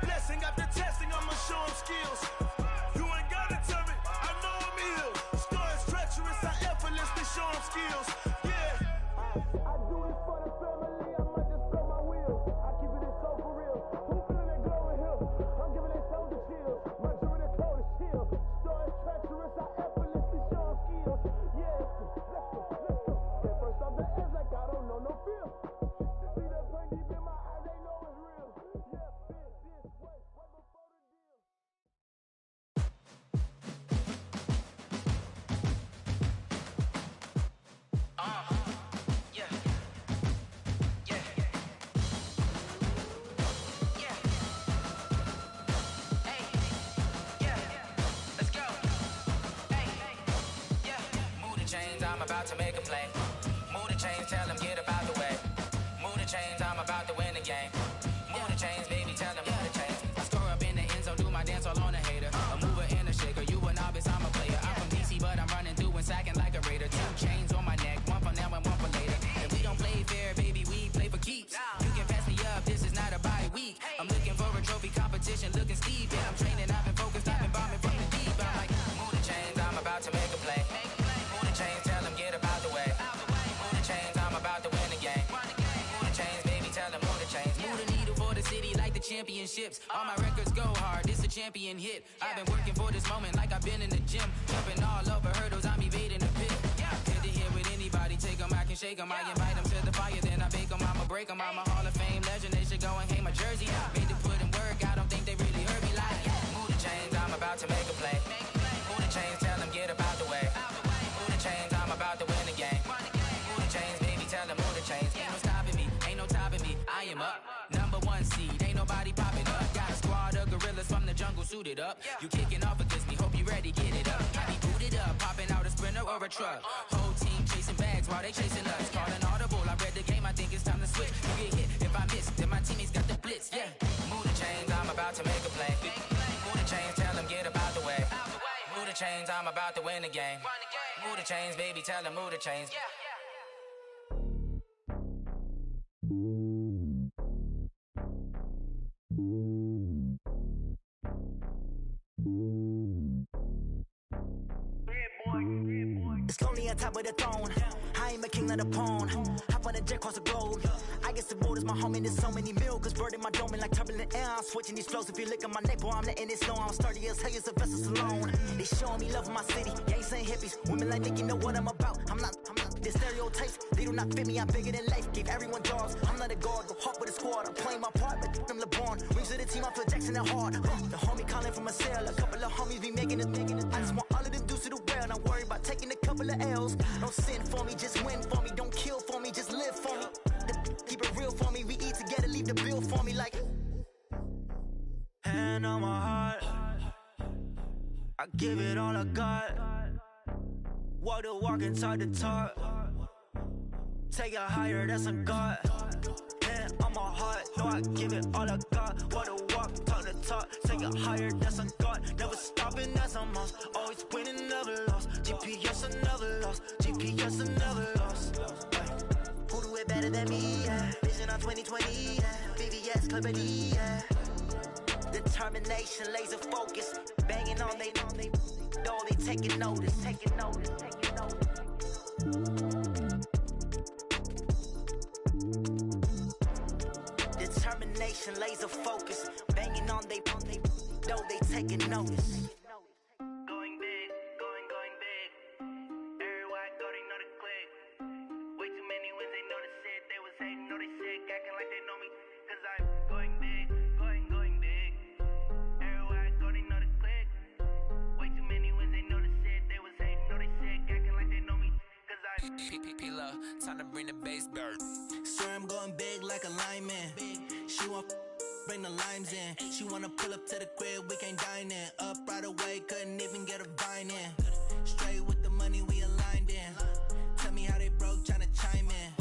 Speaker 4: Blessing after testing, I'ma show them skills. You ain't gotta tell me, I know I'm ill. Stories treacherous, I effortlessly show them skills. Yeah. I do this for the family, I might just blow my wheel. I keep it so for real. Who feeling that glowing hill? I'm giving they soldier chills. My jewelry code is chill. Stories treacherous, I effortlessly show them skills.
Speaker 15: about to make a play. Move the chains, tell them get up out the way. Move the chains, I'm about to win the game. Move the chains, baby, tell them move the chains. I score up in the end zone, do my dance all on a hater. A mover and a shaker, you a novice, I'm a player. I'm from DC, but I'm running through and sacking like a raider. 2 chains on my neck, one for now and one for later. And we don't play fair, baby, we play for keeps. You can pass me up, this is not a bye week. I'm looking for a trophy competition, looking steep. And I'm training, I've been focused, I've been bombing from the deep. I'm like, move the chains, I'm about to make a play. Move the chains, tell them get up out the way. Move the chains, I'm about to win the game. Move the chains, baby, tell them move the chains. Move the needle for the city like the championships. All my records go hard, this a champion hit. I've been working for this moment like I've been in the gym. Jumping all over hurdles, I'm evading the pit. Head to head with anybody, take them, I can shake them. I invite them to the fire, then I bake them. I'ma break them, I'm a Hall of Fame legend. They should go and hang my jersey. Made to put in work, I don't think they really heard me like. Move the chains, I'm about to make a play. Move the chains, tell them get up out the way. Move the chains, I'm about to win the game. Move the chains, baby, tell them move the chains. Ain't no stopping me, ain't no topping me. I am up, #1 seed, ain't nobody popping up. Got a squad of gorillas from the jungle suited up. You kicking off against me, hope you ready, get it up. I be booted up, popping out a Sprinter or a truck. Whole team chasing bags while they chasing us. Calling audible, I read the game, I think it's time to switch. You get hit if I miss, then my teammates got the blitz, yeah. Move the chains, I'm about to make a play. Move the chains, tell them get up out the way. Move the chains, I'm about to win the game. Move the chains, baby, tell them move the chains.
Speaker 5: It's lonely on top of the throne. I ain't a king of the pawn. Hop on a jet across the globe. I guess the road is my home and there's so many milkers burning my dome like turbulent air. I'm switching these flows. If you look at my neck, boy, I'm letting it slow. I'm sturdy as hell, a vessel alone. They showing me love in my city. Gangs and hippies. Women like Nick, you know what I'm about. I'm not the stereotypes. They do not fit me. I'm bigger than life. Give everyone jobs. I'm not a guard. Go hard with a squad. I'm playing my part, but them LeBron. Rings to the team. I feel Jackson and hard. The homie calling from a cell. A couple of homies be making it. I just want all of them dudes to the well. Not worry about taking a couple of L's. Don't sin for me, just win for me. Don't kill for me, just live for me. Keep it real for me. We eat together, leave the bill for me like. Hand on my heart, I give it all I got. Walk the walk and talk the talk. Take it higher, that's a God. Hand on my heart, no, I give it all I got. Walk the walk, talk the talk. Take it higher, that's a God. Never stopping, that's a must. Always winning, never lost. GPS, I never lost. GPS, I never lost. Who do it better than me? Yeah. Vision on 2020. Yeah. VVS, Clippity. Yeah. Determination, laser focus. Banging on they taking notice. Taking notice. Taking notice. Determination, laser focus. Banging on they taking notice.
Speaker 18: Going big, going big. Everywhere I go, they know the click. Way too many wins, they know the shit. They was hating, know they sick, acting like they know me. Cause I'm going big, going big. Everywhere I go, they know the click. Way too many wins, they know the shit. They was hating, know they sick, acting like they know me. Cause I'm
Speaker 12: P-P-P-Love, time to bring the bass dirt.
Speaker 5: Sir, I'm going big like a lineman. She want bring the limes in. She wanna pull up to the crib, we can't dine in. Up right away, couldn't even get a vine in. Straight with the money, we aligned in. Tell me how they broke, tryna chime in.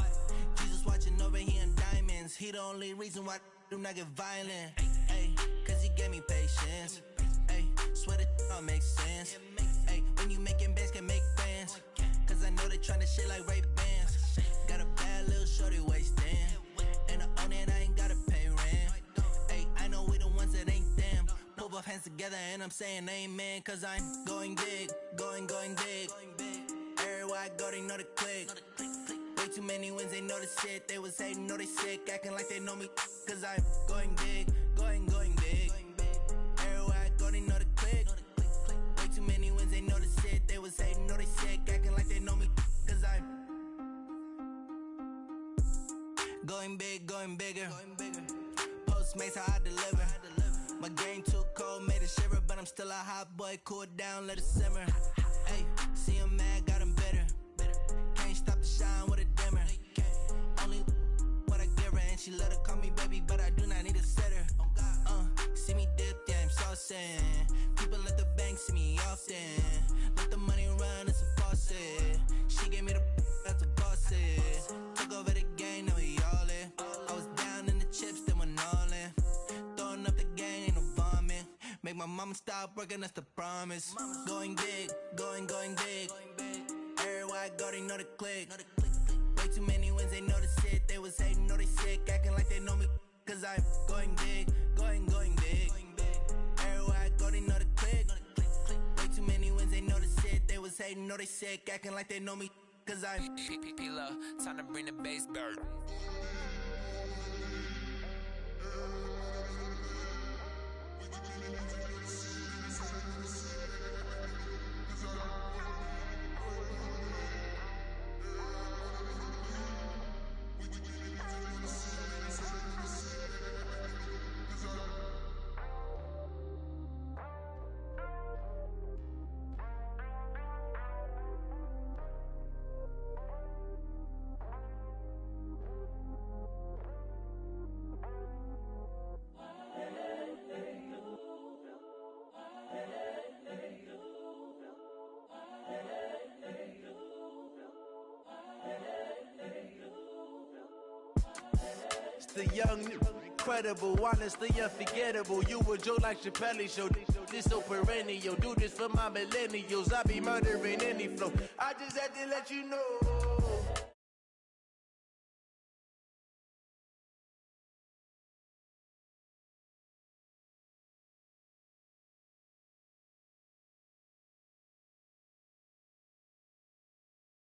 Speaker 5: Jesus watching over here in diamonds. He the only reason why do not get violent. Ay, cause he gave me patience. Ay, swear that all makes sense. Ay, when you making bands, can make plans. Cause I know they tryna shit like Ray Bans. Got a bad little shorty wasting. And I own it, I ain't gotta pay rent. Ay, I know we the ones that ain't them. Pull both hands together and I'm saying amen. Cause I'm going big, going big. Everywhere I go, they know the click. Way too many wins, they know the shit. They was hating, know they sick, acting like they know me. Cause I'm going big, going big. Everywhere I go, they know the click. Way too many wins, they know the shit. They was hating, know they sick, acting like they know me. Cause I'm going big, going bigger. Postmates, how I deliver. My game too cold, made it shiver. But I'm still a hot boy, cool down, let it simmer. Hey, see him mad, got him bitter. Can't stop the shine with a dimmer. Only what I give her, and she let her call me baby, but I do not need a sitter. See me dip, yeah, I'm saucing. People at the bank see me often. Let the money run, it's a faucet. She gave me the
Speaker 16: I'ma stop working, that's the promise. Going big, going big. Everywhere I go, they know the click. Way too many wins, they know the shit. They was hating, know they sick, acting like they know me. Cause I'm going big, going big. Everywhere I go, they know the click. Way too many wins, they know the shit. They was hating, know they sick, acting like they know me. Cause I'm P-P-P-Love, time to bring the bass back.
Speaker 22: The young, incredible, honestly unforgettable. You a joke like Chappelle show. This so perennial. Do this for my millennials. I be murdering any flow. I just had to let you know.